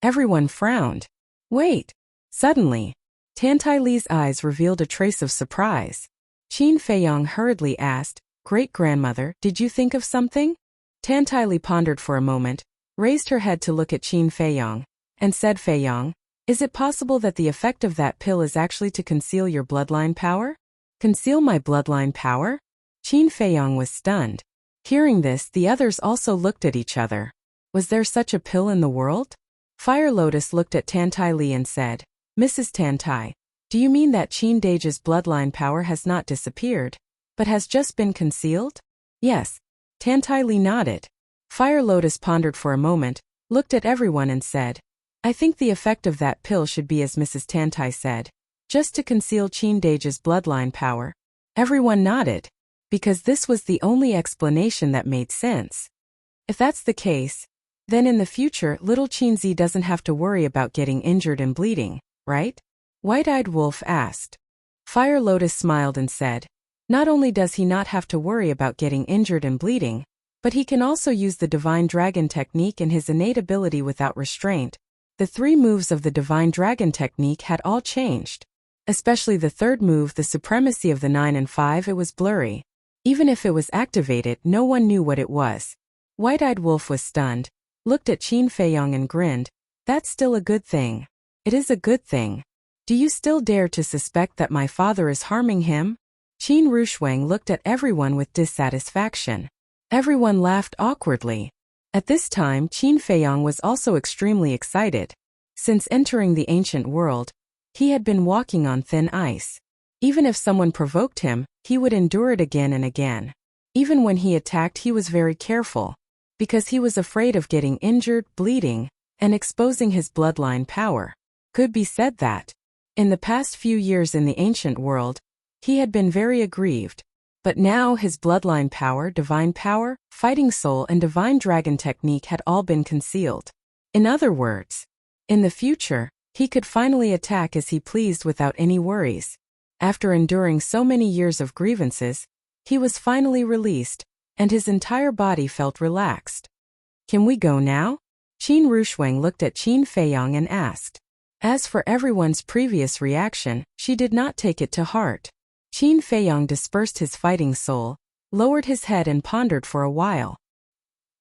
Everyone frowned. Wait. Suddenly, Tantai Li's eyes revealed a trace of surprise. Qin Feiyang hurriedly asked, Great-grandmother, did you think of something? Tantai Li pondered for a moment, raised her head to look at Qin Feiyang, and said, Feiyang, is it possible that the effect of that pill is actually to conceal your bloodline power? Conceal my bloodline power? Qin Feiyang was stunned. Hearing this, the others also looked at each other. Was there such a pill in the world? Fire Lotus looked at Tantai Li and said, Mrs. Tantai, do you mean that Qin Dage's bloodline power has not disappeared, but has just been concealed? Yes. Tantai Li nodded. Fire Lotus pondered for a moment, looked at everyone and said, I think the effect of that pill should be as Mrs. Tantai said, just to conceal Qin Dage's bloodline power. Everyone nodded, because this was the only explanation that made sense. If that's the case, then in the future little Qinzi doesn't have to worry about getting injured and bleeding, right? White-Eyed Wolf asked. Fire Lotus smiled and said, not only does he not have to worry about getting injured and bleeding, but he can also use the Divine Dragon technique and his innate ability without restraint. The 3 moves of the Divine Dragon technique had all changed. Especially the third move, the Supremacy of the 9 and 5, it was blurry. Even if it was activated, no one knew what it was. White-Eyed Wolf was stunned, looked at Qin Feiyang and grinned. That's still a good thing. It is a good thing. Do you still dare to suspect that my father is harming him? Qin Rushuang looked at everyone with dissatisfaction. Everyone laughed awkwardly. At this time, Qin Feiyang was also extremely excited. Since entering the ancient world, he had been walking on thin ice. Even if someone provoked him, he would endure it again and again. Even when he attacked, he was very careful, because he was afraid of getting injured, bleeding, and exposing his bloodline power. Could be said that, in the past few years in the ancient world, he had been very aggrieved. But now his bloodline power, divine power, fighting soul and divine dragon technique had all been concealed. In other words, in the future, he could finally attack as he pleased without any worries. After enduring so many years of grievances, he was finally released, and his entire body felt relaxed. Can we go now? Qin Rushuang looked at Qin Feiyang and asked. As for everyone's previous reaction, she did not take it to heart. Qin Feiyang dispersed his fighting soul, lowered his head and pondered for a while.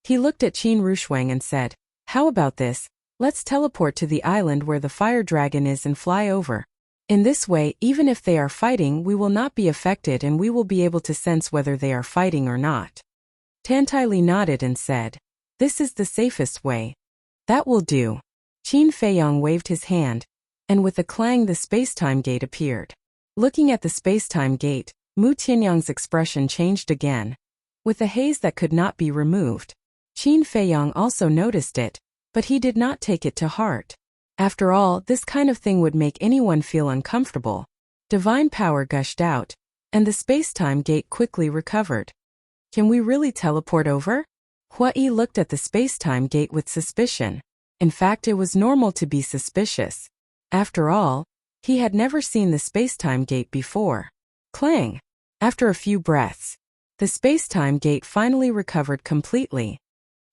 He looked at Qin Rushuang and said, how about this? Let's teleport to the island where the fire dragon is and fly over. In this way, even if they are fighting, we will not be affected and we will be able to sense whether they are fighting or not. Tantai Li nodded and said, this is the safest way. That will do. Qin Feiyang waved his hand, and with a clang the space-time gate appeared. Looking at the space-time gate, Mu Tianyang's expression changed again. With a haze that could not be removed. Qin Feiyang also noticed it, but he did not take it to heart. After all, this kind of thing would make anyone feel uncomfortable. Divine power gushed out, and the space-time gate quickly recovered. Can we really teleport over? Huai looked at the space-time gate with suspicion. In fact, it was normal to be suspicious. After all, he had never seen the space-time gate before. Clang! After a few breaths, the space-time gate finally recovered completely.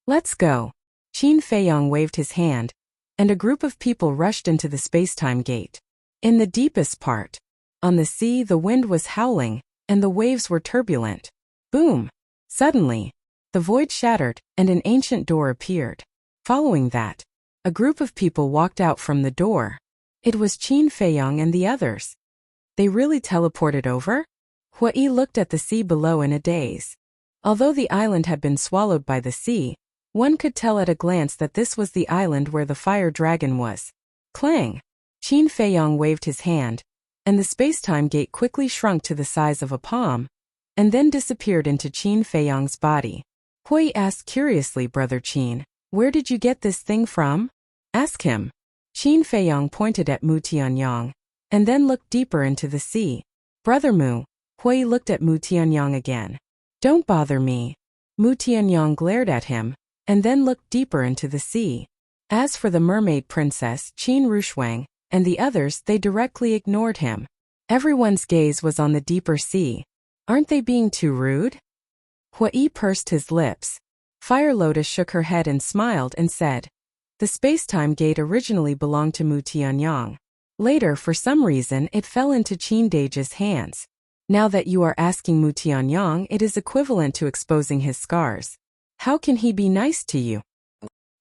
Let's go. Qin Feiyang waved his hand, and a group of people rushed into the space-time gate. In the deepest part, on the sea, the wind was howling, and the waves were turbulent. Boom! Suddenly, the void shattered, and an ancient door appeared. Following that, a group of people walked out from the door. It was Qin Feiyong and the others. They really teleported over? Hui looked at the sea below in a daze. Although the island had been swallowed by the sea, one could tell at a glance that this was the island where the fire dragon was. Clang! Qin Feiyong waved his hand, and the space-time gate quickly shrunk to the size of a palm, and then disappeared into Qin Feiyong's body. Hui asked curiously, "Brother Qin, where did you get this thing from?" "Ask him." Qin Feiyong pointed at Mu Tianyang, and then looked deeper into the sea. "Brother Mu." Hui looked at Mu Tianyang again. "Don't bother me." Mu Tianyang glared at him, and then looked deeper into the sea. As for the mermaid princess, Qin Rushuang, and the others, they directly ignored him. Everyone's gaze was on the deeper sea. Aren't they being too rude? Hui pursed his lips. Fire Lotus shook her head and smiled and said, "The space-time gate originally belonged to Mu Tianyang. Later, for some reason, it fell into Qin Dage's hands. Now that you are asking Mu Tianyang, it is equivalent to exposing his scars. How can he be nice to you?"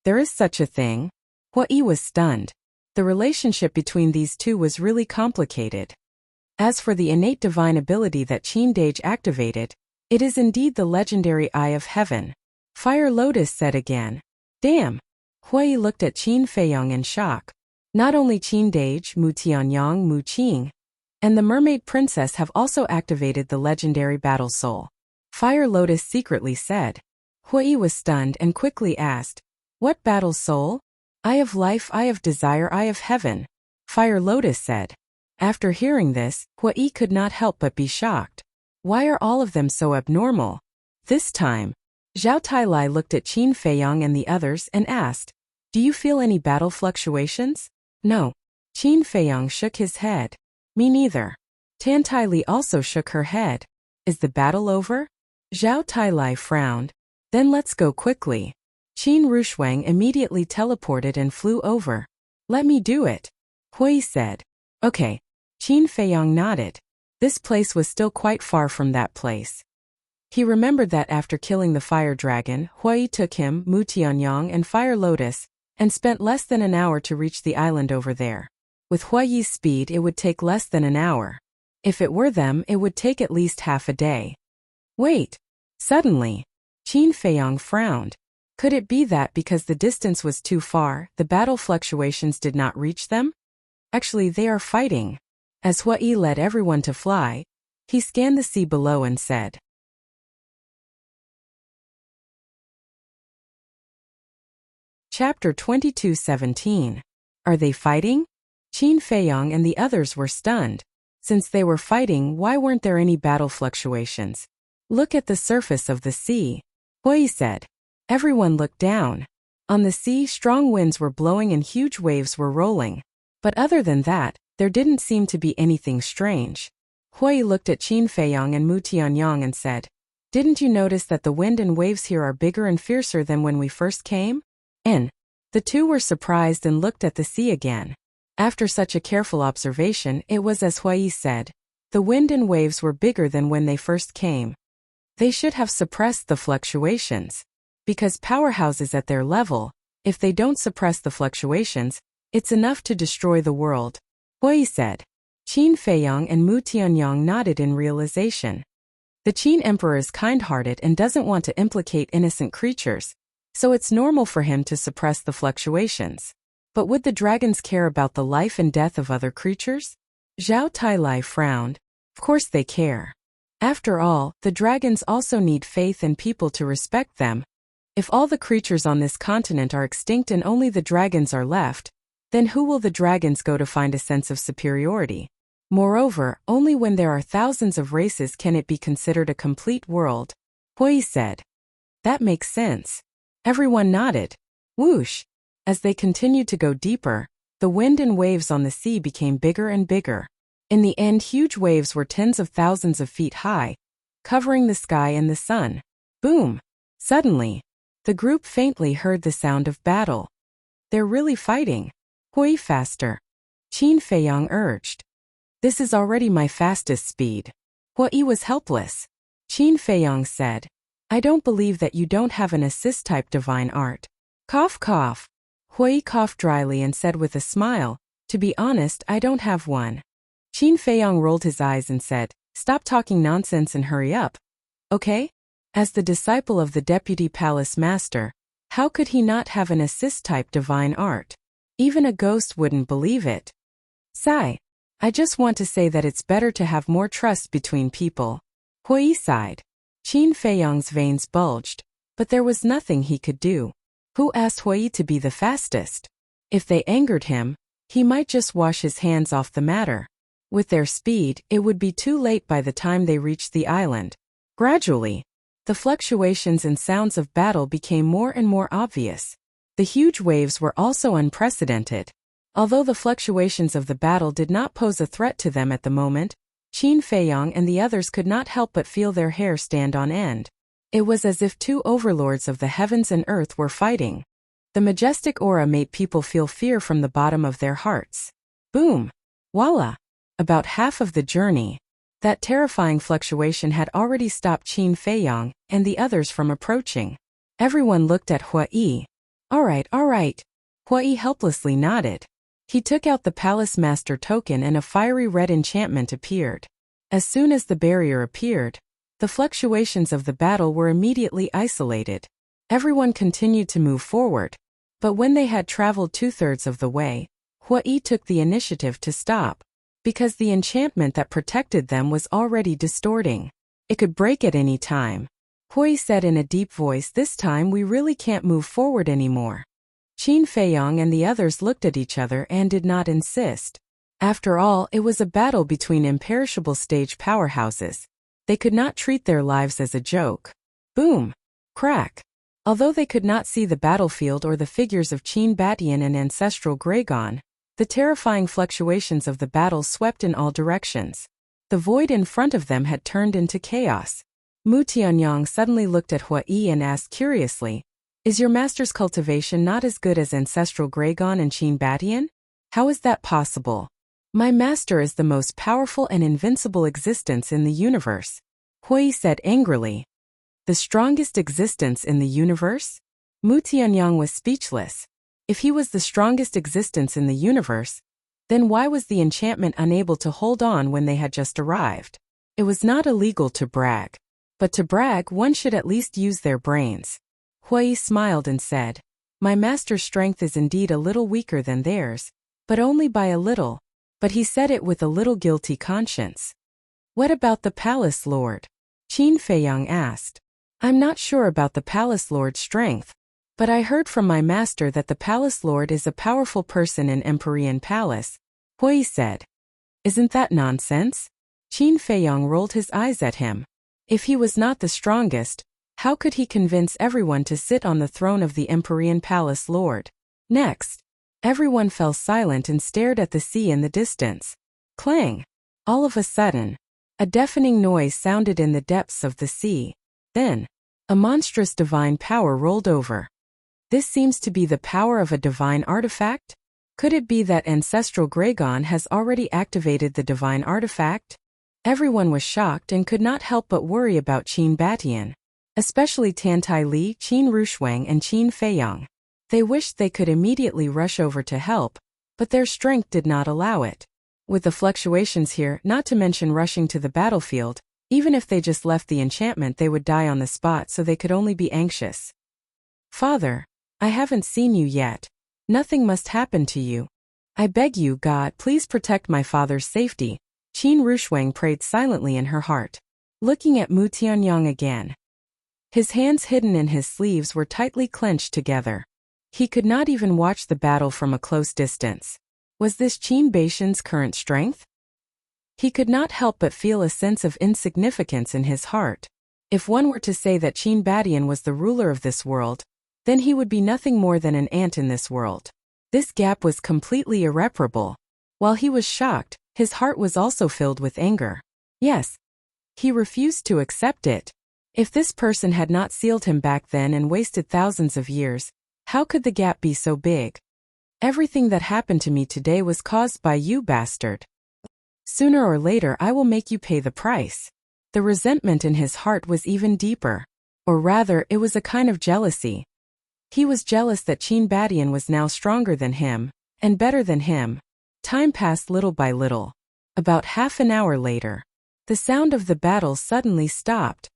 "There is such a thing?" Hui was stunned. The relationship between these two was really complicated. As for the innate divine ability that Qin Dage activated, it is indeed the legendary Eye of Heaven. Fire Lotus said again. "Damn." Hui looked at Qin Feiyong in shock. Not only Qin Dage, Mu Tianyang, Mu Qing, and the Mermaid Princess have also activated the legendary Battle Soul. Fire Lotus secretly said. Hui was stunned and quickly asked, "What Battle Soul?" "Eye of Life, Eye of Desire, Eye of Heaven," Fire Lotus said. After hearing this, Hui could not help but be shocked. Why are all of them so abnormal? This time, Zhao Tailai looked at Qin Feiyong and the others and asked, "Do you feel any battle fluctuations?" "No." Qin Feiyong shook his head. "Me neither." Tan Taili also shook her head. "Is the battle over?" Zhao Tailai frowned. "Then let's go quickly." Qin Rushuang immediately teleported and flew over. "Let me do it," Hui said. "Okay." Qin Feiyong nodded. This place was still quite far from that place. He remembered that after killing the fire dragon, Hui took him, Mu Tianyang and Fire Lotus, and spent less than an hour to reach the island over there. With Hui's speed, it would take less than an hour. If it were them, it would take at least half a day. Wait. Suddenly, Qin Feiyong frowned. Could it be that because the distance was too far, the battle fluctuations did not reach them? Actually, they are fighting. As Hui led everyone to fly, he scanned the sea below and said. Chapter 22:17. Are they fighting? Qin Feiyong and the others were stunned. Since they were fighting, why weren't there any battle fluctuations? Look at the surface of the sea, Hui said. Everyone looked down. On the sea, strong winds were blowing and huge waves were rolling. But other than that, there didn't seem to be anything strange. Hui looked at Qin Feiyong and Mu Tianyang and said, "Didn't you notice that the wind and waves here are bigger and fiercer than when we first came?" The two were surprised and looked at the sea again. After such a careful observation, it was as Hui said. The wind and waves were bigger than when they first came. They should have suppressed the fluctuations. Because powerhouses at their level, if they don't suppress the fluctuations, it's enough to destroy the world, Hui said. Qin Feiyong and Mu Tianyang nodded in realization. The Qin Emperor is kind-hearted and doesn't want to implicate innocent creatures, so it's normal for him to suppress the fluctuations. But would the dragons care about the life and death of other creatures? Zhao Tailai frowned. Of course they care. After all, the dragons also need faith and people to respect them. If all the creatures on this continent are extinct and only the dragons are left, then who will the dragons go to find a sense of superiority? Moreover, only when there are thousands of races can it be considered a complete world, Hui said. That makes sense. Everyone nodded. Whoosh! As they continued to go deeper, the wind and waves on the sea became bigger and bigger. In the end, huge waves were tens of thousands of feet high, covering the sky and the sun. Boom! Suddenly, the group faintly heard the sound of battle. They're really fighting. Hui faster. Qin Feiyong urged. This is already my fastest speed. Hui was helpless. Qin Feiyong said. I don't believe that you don't have an assist-type divine art. Cough cough. Hui coughed dryly and said with a smile, to be honest, I don't have one. Qin Feiyong rolled his eyes and said, stop talking nonsense and hurry up. Okay? As the disciple of the Deputy Palace Master, how could he not have an assist-type divine art? Even a ghost wouldn't believe it. Sigh. I just want to say that it's better to have more trust between people. Hui sighed. Qin Feiyong's veins bulged, but there was nothing he could do. Who asked Hui to be the fastest? If they angered him, he might just wash his hands off the matter. With their speed, it would be too late by the time they reached the island. Gradually, the fluctuations and sounds of battle became more and more obvious. The huge waves were also unprecedented. Although the fluctuations of the battle did not pose a threat to them at the moment, Qin Feiyong and the others could not help but feel their hair stand on end. It was as if two overlords of the heavens and earth were fighting. The majestic aura made people feel fear from the bottom of their hearts. Boom! Voila! About half of the journey, that terrifying fluctuation had already stopped Qin Feiyong and the others from approaching. Everyone looked at Hui. All right. Hui helplessly nodded. He took out the Palace Master token and a fiery red enchantment appeared. As soon as the barrier appeared, the fluctuations of the battle were immediately isolated. Everyone continued to move forward, but when they had traveled 2/3 of the way, Hui took the initiative to stop, because the enchantment that protected them was already distorting. It could break at any time. Hui said in a deep voice, this time we really can't move forward anymore. Qin Feiyong and the others looked at each other and did not insist. After all, it was a battle between imperishable stage powerhouses. They could not treat their lives as a joke. Boom! Crack! Although they could not see the battlefield or the figures of Qin Batian and Ancestral Gregon, the terrifying fluctuations of the battle swept in all directions. The void in front of them had turned into chaos. Mu Tianyang suddenly looked at Hui and asked curiously, is your master's cultivation not as good as Ancestral Gregon and Qin Batian? How is that possible? My master is the most powerful and invincible existence in the universe. Hui said angrily. The strongest existence in the universe? Mu Tianyang was speechless. If he was the strongest existence in the universe, then why was the enchantment unable to hold on when they had just arrived? It was not illegal to brag. But to brag, one should at least use their brains. Hui smiled and said, my master's strength is indeed a little weaker than theirs, but only by a little. But he said it with a little guilty conscience. What about the Palace Lord? Qin Feiyong asked. I'm not sure about the Palace Lord's strength, but I heard from my master that the Palace Lord is a powerful person in Empyrean Palace, Hui said. Isn't that nonsense? Qin Feiyong rolled his eyes at him. If he was not the strongest, how could he convince everyone to sit on the throne of the Empyrean Palace Lord? Next, everyone fell silent and stared at the sea in the distance. Clang! All of a sudden, a deafening noise sounded in the depths of the sea. Then, a monstrous divine power rolled over. This seems to be the power of a divine artifact? Could it be that Ancestral Gregon has already activated the divine artifact? Everyone was shocked and could not help but worry about Qin Batian, especially Tantai Li, Qin Rushuang and Qin Feiyong. They wished they could immediately rush over to help, but their strength did not allow it. With the fluctuations here, not to mention rushing to the battlefield, even if they just left the enchantment they would die on the spot, so they could only be anxious. Father, I haven't seen you yet. Nothing must happen to you. I beg you, God, please protect my father's safety. Qin Rushuang prayed silently in her heart. Looking at Mu Tianyang again. His hands hidden in his sleeves were tightly clenched together. He could not even watch the battle from a close distance. Was this Qin Batian's current strength? He could not help but feel a sense of insignificance in his heart. If one were to say that Qin Batian was the ruler of this world, then he would be nothing more than an ant in this world. This gap was completely irreparable. While he was shocked, his heart was also filled with anger. Yes. He refused to accept it. If this person had not sealed him back then and wasted thousands of years, how could the gap be so big? Everything that happened to me today was caused by you, bastard. Sooner or later I will make you pay the price. The resentment in his heart was even deeper. Or rather, it was a kind of jealousy. He was jealous that Qin Badian was now stronger than him, and better than him. Time passed little by little. About half an hour later, the sound of the battle suddenly stopped.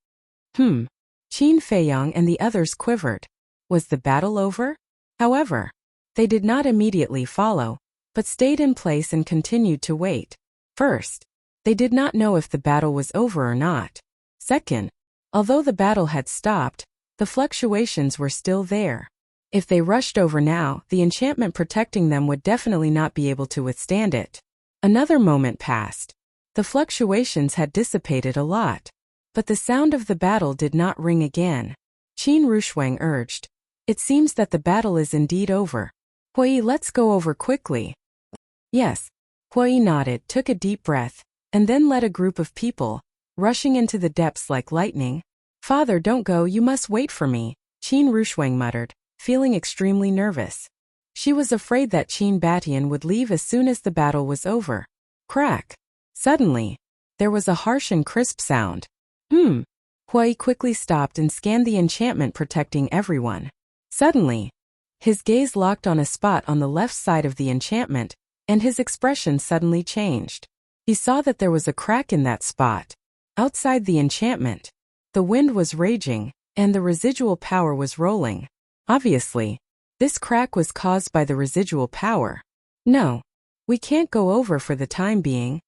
Qin Feiyang and the others quivered. Was the battle over? However, they did not immediately follow, but stayed in place and continued to wait. First, they did not know if the battle was over or not. Second, although the battle had stopped, the fluctuations were still there. If they rushed over now, the enchantment protecting them would definitely not be able to withstand it. Another moment passed. The fluctuations had dissipated a lot. But the sound of the battle did not ring again. Qin Rushuang urged. It seems that the battle is indeed over. Hui, let's go over quickly. Yes. Hui nodded, took a deep breath, and then led a group of people, rushing into the depths like lightning. Father, don't go, you must wait for me, Qin Rushuang muttered, feeling extremely nervous. She was afraid that Qin Badian would leave as soon as the battle was over. Crack. Suddenly, there was a harsh and crisp sound. Hui quickly stopped and scanned the enchantment protecting everyone. Suddenly, his gaze locked on a spot on the left side of the enchantment, and his expression suddenly changed. He saw that there was a crack in that spot. Outside the enchantment, the wind was raging, and the residual power was rolling. Obviously, this crack was caused by the residual power. No, we can't go over for the time being.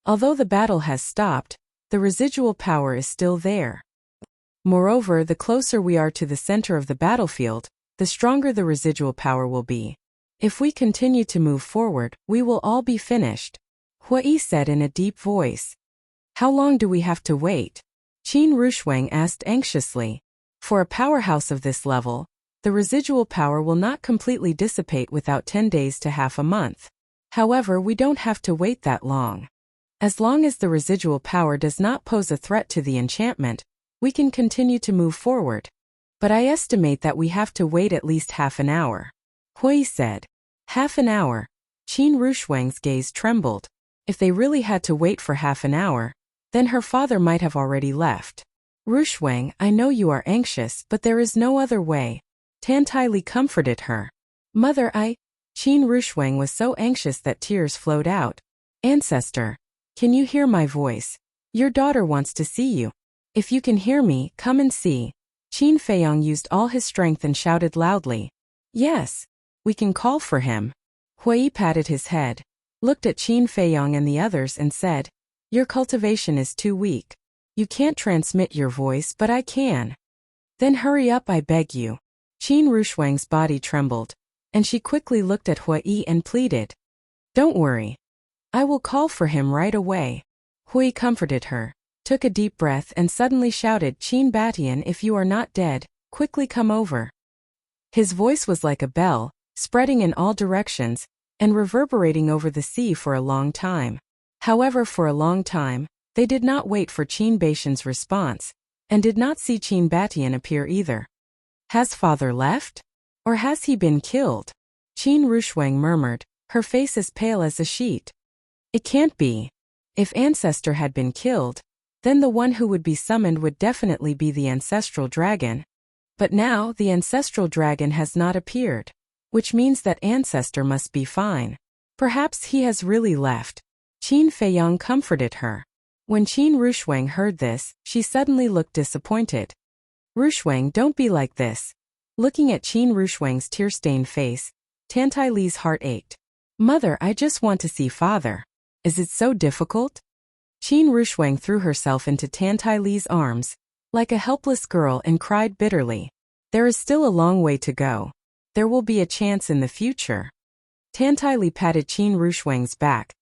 Although the battle has stopped, the residual power is still there. Moreover, the closer we are to the center of the battlefield, the stronger the residual power will be. If we continue to move forward, we will all be finished, Hui said in a deep voice. How long do we have to wait? Qin Rushuang asked anxiously. For a powerhouse of this level, the residual power will not completely dissipate without 10 days to half a month. However, we don't have to wait that long. As long as the residual power does not pose a threat to the enchantment, we can continue to move forward. But I estimate that we have to wait at least half an hour, Hui said. Half an hour. Qin Rushuang's gaze trembled. If they really had to wait for half an hour, then her father might have already left. Rushuang, I know you are anxious, but there is no other way. Tantai Li comforted her. Mother, Qin Rushuang was so anxious that tears flowed out. Ancestor, can you hear my voice? Your daughter wants to see you. If you can hear me, come and see. Qin Feiyang used all his strength and shouted loudly. Yes, we can call for him. Hui patted his head, looked at Qin Feiyang and the others and said, your cultivation is too weak. You can't transmit your voice, but I can. Then hurry up, I beg you. Qin Rushuang's body trembled, and she quickly looked at Hui and pleaded. Don't worry. I will call for him right away. Hui comforted her, took a deep breath and suddenly shouted, Qin Badian, if you are not dead, quickly come over. His voice was like a bell, spreading in all directions, and reverberating over the sea for a long time. However, for a long time, they did not wait for Qin Badian's response, and did not see Qin Badian appear either. Has father left? Or has he been killed? Qin Rushuang murmured, her face as pale as a sheet. It can't be. If ancestor had been killed, then the one who would be summoned would definitely be the ancestral dragon. But now the ancestral dragon has not appeared, which means that ancestor must be fine. Perhaps he has really left. Qin Feiyang comforted her. When Qin Rushuang heard this, she suddenly looked disappointed. Rushuang, don't be like this. Looking at Qin Rushuang's tear-stained face, Tantai Li's heart ached. Mother, I just want to see father. Is it so difficult? Qin Rushuang threw herself into Tantai Li's arms, like a helpless girl, and cried bitterly. There is still a long way to go. There will be a chance in the future. Tantai Li patted Qin Rushuang's back,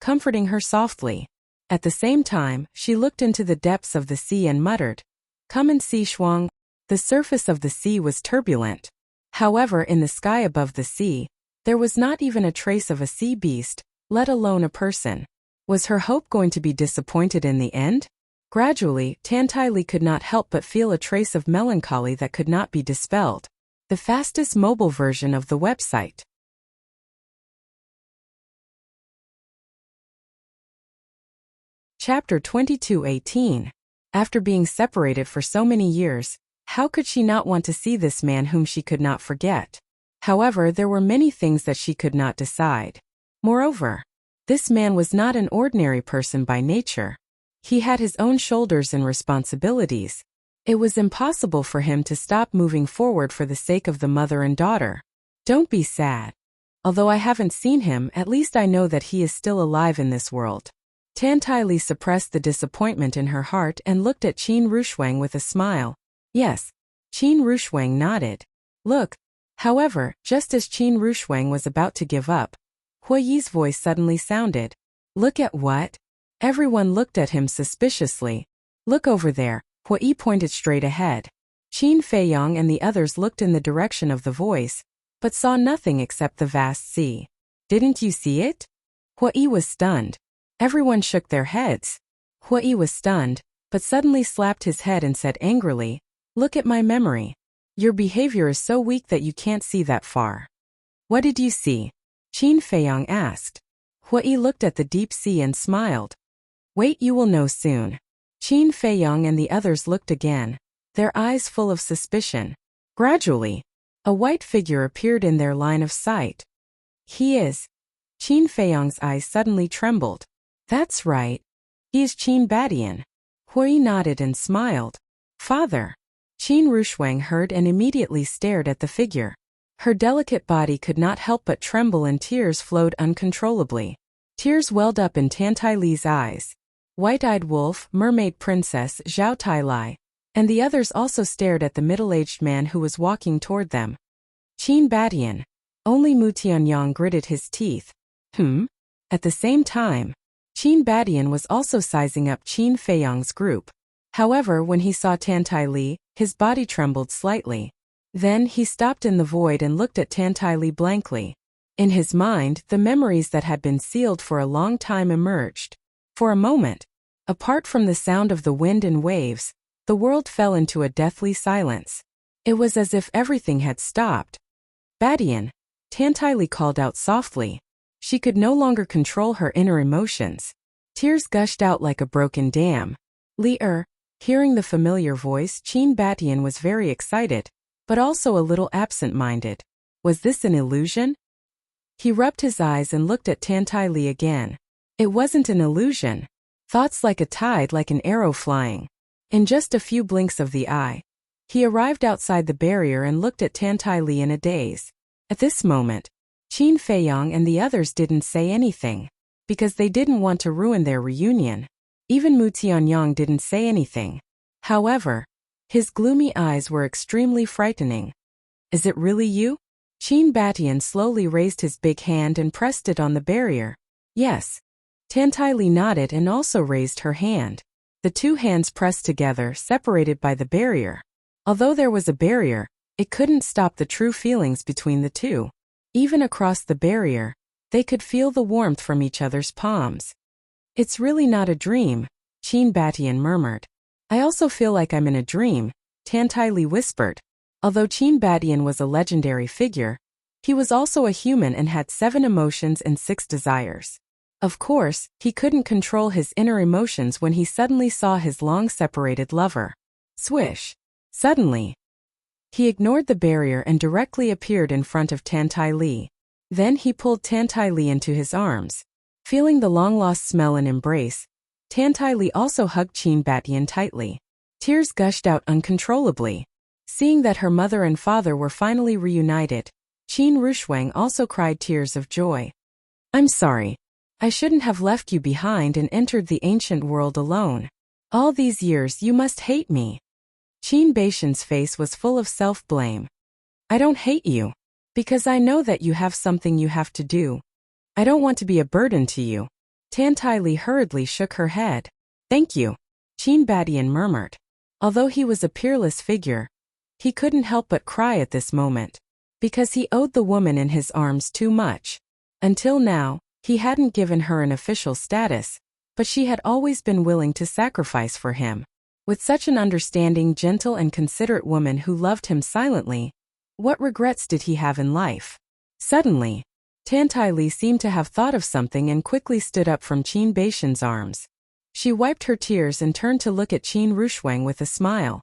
comforting her softly. At the same time, she looked into the depths of the sea and muttered, Come and see, Shuang. The surface of the sea was turbulent. However, in the sky above the sea, there was not even a trace of a sea beast, let alone a person. Was her hope going to be disappointed in the end? Gradually, Tantai Li could not help but feel a trace of melancholy that could not be dispelled. The fastest mobile version of the website. Chapter 22:18. After being separated for so many years, how could she not want to see this man whom she could not forget? However, there were many things that she could not decide. Moreover, this man was not an ordinary person by nature. He had his own shoulders and responsibilities. It was impossible for him to stop moving forward for the sake of the mother and daughter. Don't be sad. Although I haven't seen him, at least I know that he is still alive in this world. Tantai suppressed the disappointment in her heart and looked at Qin Rushuang with a smile. Yes. Qin Rushuang nodded. Look. However, just as Qin Rushuang was about to give up, Hui's voice suddenly sounded. Look at what? Everyone looked at him suspiciously. Look over there. Hui pointed straight ahead. Qin Feiyong and the others looked in the direction of the voice, but saw nothing except the vast sea. Didn't you see it? Hui was stunned. Everyone shook their heads. Hui was stunned, but suddenly slapped his head and said angrily, Look at my memory. Your behavior is so weak that you can't see that far. What did you see? Qin Feiyong asked. Hui looked at the deep sea and smiled. Wait, you will know soon. Qin Feiyong and the others looked again, their eyes full of suspicion. Gradually, a white figure appeared in their line of sight. He is. Qin Feiyong's eyes suddenly trembled. That's right. He is Qin Badian. Hui nodded and smiled. Father. Qin Rushuang heard and immediately stared at the figure. Her delicate body could not help but tremble and tears flowed uncontrollably. Tears welled up in Tantai Li's eyes. White-eyed wolf, mermaid princess Zhao Tailai, and the others also stared at the middle-aged man who was walking toward them. Qin Badian. Only Mu Tianyang gritted his teeth. At the same time, Qin Badian was also sizing up Qin Feiyong's group. However, when he saw Tantai Li, his body trembled slightly. Then he stopped in the void and looked at Tantai Li blankly. In his mind, the memories that had been sealed for a long time emerged. For a moment, apart from the sound of the wind and waves, the world fell into a deathly silence. It was as if everything had stopped. Badian, Tantai Li called out softly. She could no longer control her inner emotions. Tears gushed out like a broken dam. Li-er, hearing the familiar voice, Qin Badian was very excited, but also a little absent-minded. Was this an illusion? He rubbed his eyes and looked at Tantai Li again. It wasn't an illusion. Thoughts like a tide, like an arrow flying. In just a few blinks of the eye, he arrived outside the barrier and looked at Tantai Li in a daze. At this moment, Qin Feiyong and the others didn't say anything, because they didn't want to ruin their reunion. Even Mu Tianyang didn't say anything. However, his gloomy eyes were extremely frightening. Is it really you? Qin Badian slowly raised his big hand and pressed it on the barrier. Yes. Tantai Li nodded and also raised her hand. The two hands pressed together, separated by the barrier. Although there was a barrier, it couldn't stop the true feelings between the two. Even across the barrier, they could feel the warmth from each other's palms. It's really not a dream, Qin Badian murmured. I also feel like I'm in a dream, Tantai Li whispered. Although Qin Badian was a legendary figure, he was also a human and had 7 emotions and 6 desires. Of course, he couldn't control his inner emotions when he suddenly saw his long-separated lover. Swish! Suddenly, he ignored the barrier and directly appeared in front of Tantai Li. Then he pulled Tantai Li into his arms. Feeling the long-lost smell and embrace, Tantai Li also hugged Qin Badian tightly. Tears gushed out uncontrollably. Seeing that her mother and father were finally reunited, Qin Rushuang also cried tears of joy. I'm sorry. I shouldn't have left you behind and entered the ancient world alone. All these years you must hate me. Qin Baishan's face was full of self-blame. I don't hate you. Because I know that you have something you have to do. I don't want to be a burden to you. Tantai Li hurriedly shook her head. Thank you. Qin Badian murmured. Although he was a peerless figure, he couldn't help but cry at this moment. Because he owed the woman in his arms too much. Until now, he hadn't given her an official status, but she had always been willing to sacrifice for him. With such an understanding, gentle and considerate woman who loved him silently, what regrets did he have in life? Suddenly, Tantai Li seemed to have thought of something and quickly stood up from Qin Baishan's arms. She wiped her tears and turned to look at Qin Rushuang with a smile.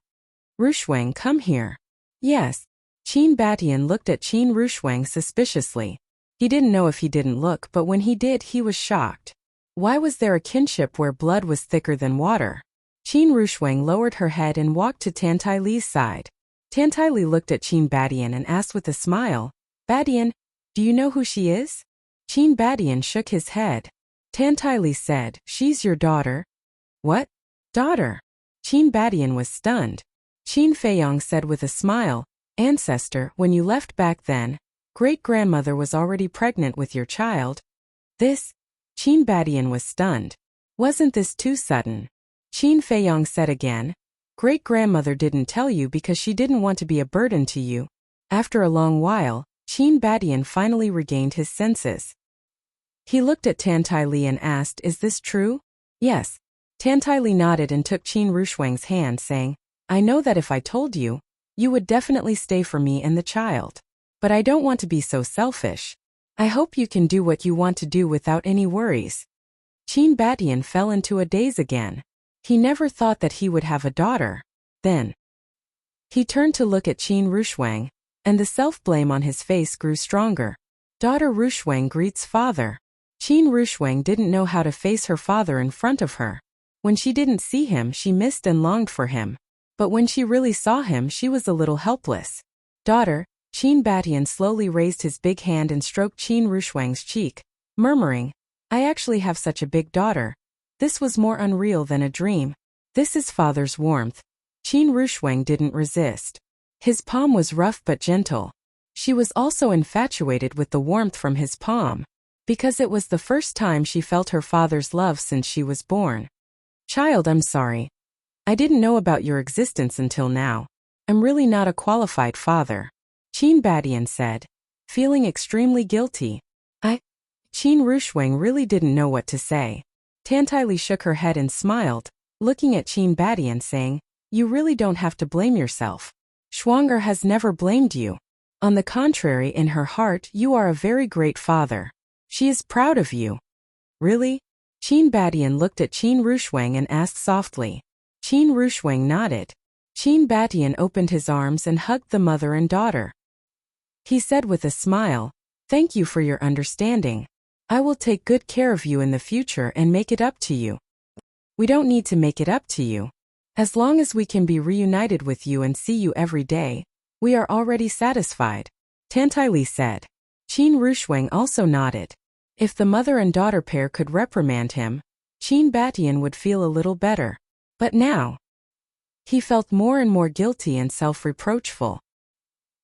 Rushuang, come here. Yes. Qin Batian looked at Qin Rushuang suspiciously. He didn't know if he didn't look, but when he did, he was shocked. Why was there a kinship where blood was thicker than water? Qin Rushuang lowered her head and walked to Tantai Li's side. Tantai Li looked at Qin Batian and asked with a smile, Batian, do you know who she is? Qin Batian shook his head. Tantai Li said, she's your daughter. What? Daughter? Qin Batian was stunned. Qin Feiyong said with a smile, Ancestor, when you left back then, great-grandmother was already pregnant with your child. This? Qin Batian was stunned. Wasn't this too sudden? Qin Feiyong said again, great-grandmother didn't tell you because she didn't want to be a burden to you. After a long while, Qin Batian finally regained his senses. He looked at Tantai Li and asked, is this true? Yes. Tantai Li nodded and took Qin Rushuang's hand, saying, I know that if I told you, you would definitely stay for me and the child. But I don't want to be so selfish. I hope you can do what you want to do without any worries. Qin Batian fell into a daze again. He never thought that he would have a daughter. Then he turned to look at Qin Rushuang, and the self-blame on his face grew stronger. Daughter Rushuang greets father. Qin Rushuang didn't know how to face her father in front of her. When she didn't see him, she missed and longed for him. But when she really saw him, she was a little helpless. Daughter, Qin Batian slowly raised his big hand and stroked Qin Rushuang's cheek, murmuring, I actually have such a big daughter. This was more unreal than a dream. This is father's warmth. Qin Rushuang didn't resist. His palm was rough but gentle. She was also infatuated with the warmth from his palm, because it was the first time she felt her father's love since she was born. Child, I'm sorry. I didn't know about your existence until now. I'm really not a qualified father. Qin Batian said, feeling extremely guilty. Qin Rushuang really didn't know what to say. Tantai Li shook her head and smiled, looking at Qin Batian saying, you really don't have to blame yourself. Shuang'er has never blamed you. On the contrary, in her heart, you are a very great father. She is proud of you. Really? Qin Batian looked at Qin Rushuang and asked softly. Qin Rushuang nodded. Qin Batian opened his arms and hugged the mother and daughter. He said with a smile, thank you for your understanding. I will take good care of you in the future and make it up to you. We don't need to make it up to you. As long as we can be reunited with you and see you every day, we are already satisfied. Tantai Li said. Qin Rushuang also nodded. If the mother and daughter pair could reprimand him, Qin Batian would feel a little better. But now, he felt more and more guilty and self-reproachful.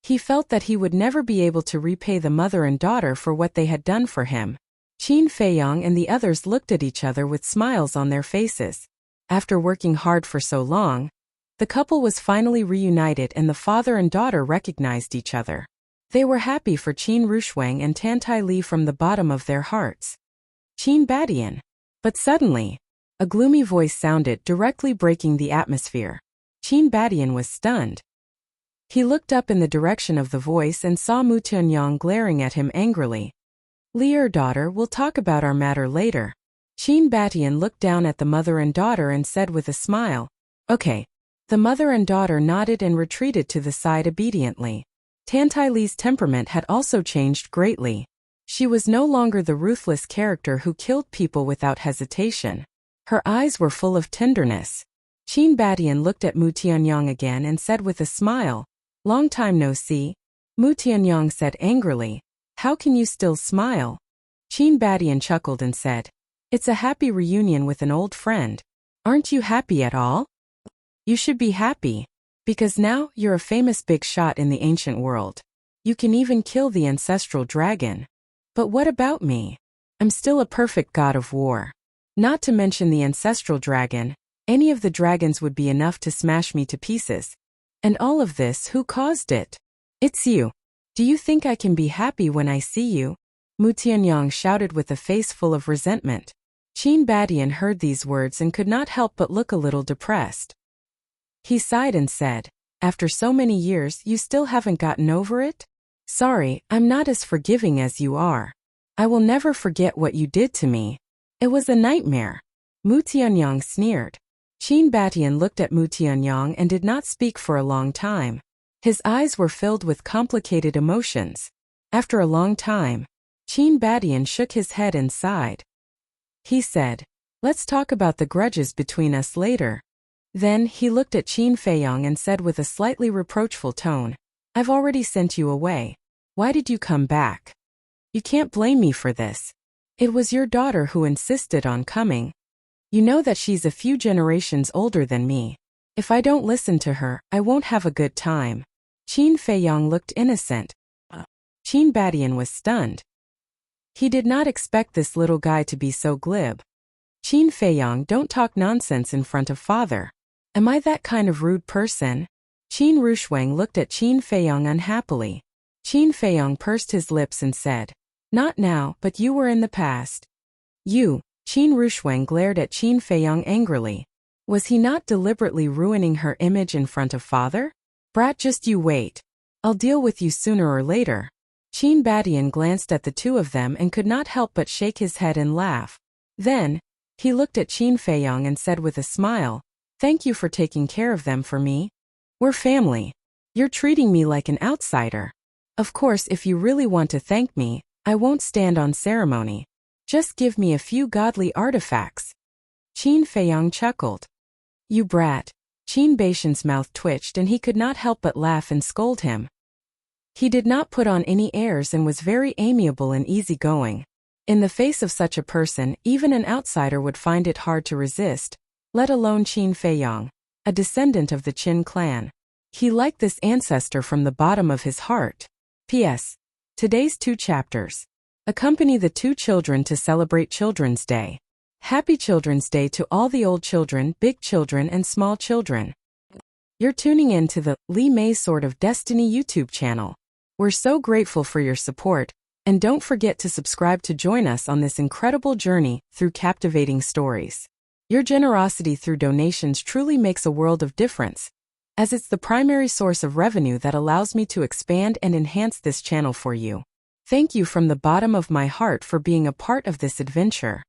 He felt that he would never be able to repay the mother and daughter for what they had done for him. Qin Feiyong and the others looked at each other with smiles on their faces. After working hard for so long, the couple was finally reunited and the father and daughter recognized each other. They were happy for Qin Rushuang and Tantai Li from the bottom of their hearts. Qin Batian. But suddenly, a gloomy voice sounded, directly breaking the atmosphere. Qin Batian was stunned. He looked up in the direction of the voice and saw Mu Tianyang glaring at him angrily. Li'er, daughter, we'll talk about our matter later. Qin Batian looked down at the mother and daughter and said with a smile, okay. The mother and daughter nodded and retreated to the side obediently. Tantai Li's temperament had also changed greatly. She was no longer the ruthless character who killed people without hesitation. Her eyes were full of tenderness. Qin Batian looked at Mu Tianyang again and said with a smile, long time no see. Mu Tianyang said angrily, how can you still smile? Qin Batian chuckled and said, it's a happy reunion with an old friend. Aren't you happy at all? You should be happy. Because now, you're a famous big shot in the ancient world. You can even kill the ancestral dragon. But what about me? I'm still a perfect god of war. Not to mention the ancestral dragon, any of the dragons would be enough to smash me to pieces. And all of this, who caused it? It's you. Do you think I can be happy when I see you? Mu Tianyang shouted with a face full of resentment. Qin Batian heard these words and could not help but look a little depressed. He sighed and said, after so many years, you still haven't gotten over it? Sorry, I'm not as forgiving as you are. I will never forget what you did to me. It was a nightmare. Mu Tianyang sneered. Qin Batian looked at Mu Tianyang and did not speak for a long time. His eyes were filled with complicated emotions. After a long time, Qin Batian shook his head and sighed. He said, "Let's talk about the grudges between us later." Then he looked at Qin Feiyang and said with a slightly reproachful tone, "I've already sent you away. Why did you come back? You can't blame me for this. It was your daughter who insisted on coming. You know that she's a few generations older than me. If I don't listen to her, I won't have a good time." Qin Feiyang looked innocent. Qin Batian was stunned. He did not expect this little guy to be so glib. "Qin Feiyang, don't talk nonsense in front of father. Am I that kind of rude person?" Qin Rushuang looked at Qin Feiyang unhappily. Qin Feiyang pursed his lips and said, "Not now, but you were in the past." "You?" Qin Rushuang glared at Qin Feiyang angrily. Was he not deliberately ruining her image in front of father? "Brat, just you wait. I'll deal with you sooner or later." Qin Batian glanced at the two of them and could not help but shake his head and laugh. Then, he looked at Qin Feiyang and said with a smile, "Thank you for taking care of them for me. We're family. You're treating me like an outsider. Of course, if you really want to thank me, I won't stand on ceremony. Just give me a few godly artifacts." Qin Feiyang chuckled. "You brat." Qin Baishan's mouth twitched and he could not help but laugh and scold him. He did not put on any airs and was very amiable and easygoing. In the face of such a person, even an outsider would find it hard to resist, let alone Qin Feiyang, a descendant of the Qin clan. He liked this ancestor from the bottom of his heart. P.S. Today's 2 chapters. Accompany the 2 children to celebrate Children's Day. Happy Children's Day to all the old children, big children and small children. You're tuning in to the Li Mei's Sword of Destiny YouTube channel. We're so grateful for your support, and don't forget to subscribe to join us on this incredible journey through captivating stories. Your generosity through donations truly makes a world of difference, as it's the primary source of revenue that allows me to expand and enhance this channel for you. Thank you from the bottom of my heart for being a part of this adventure.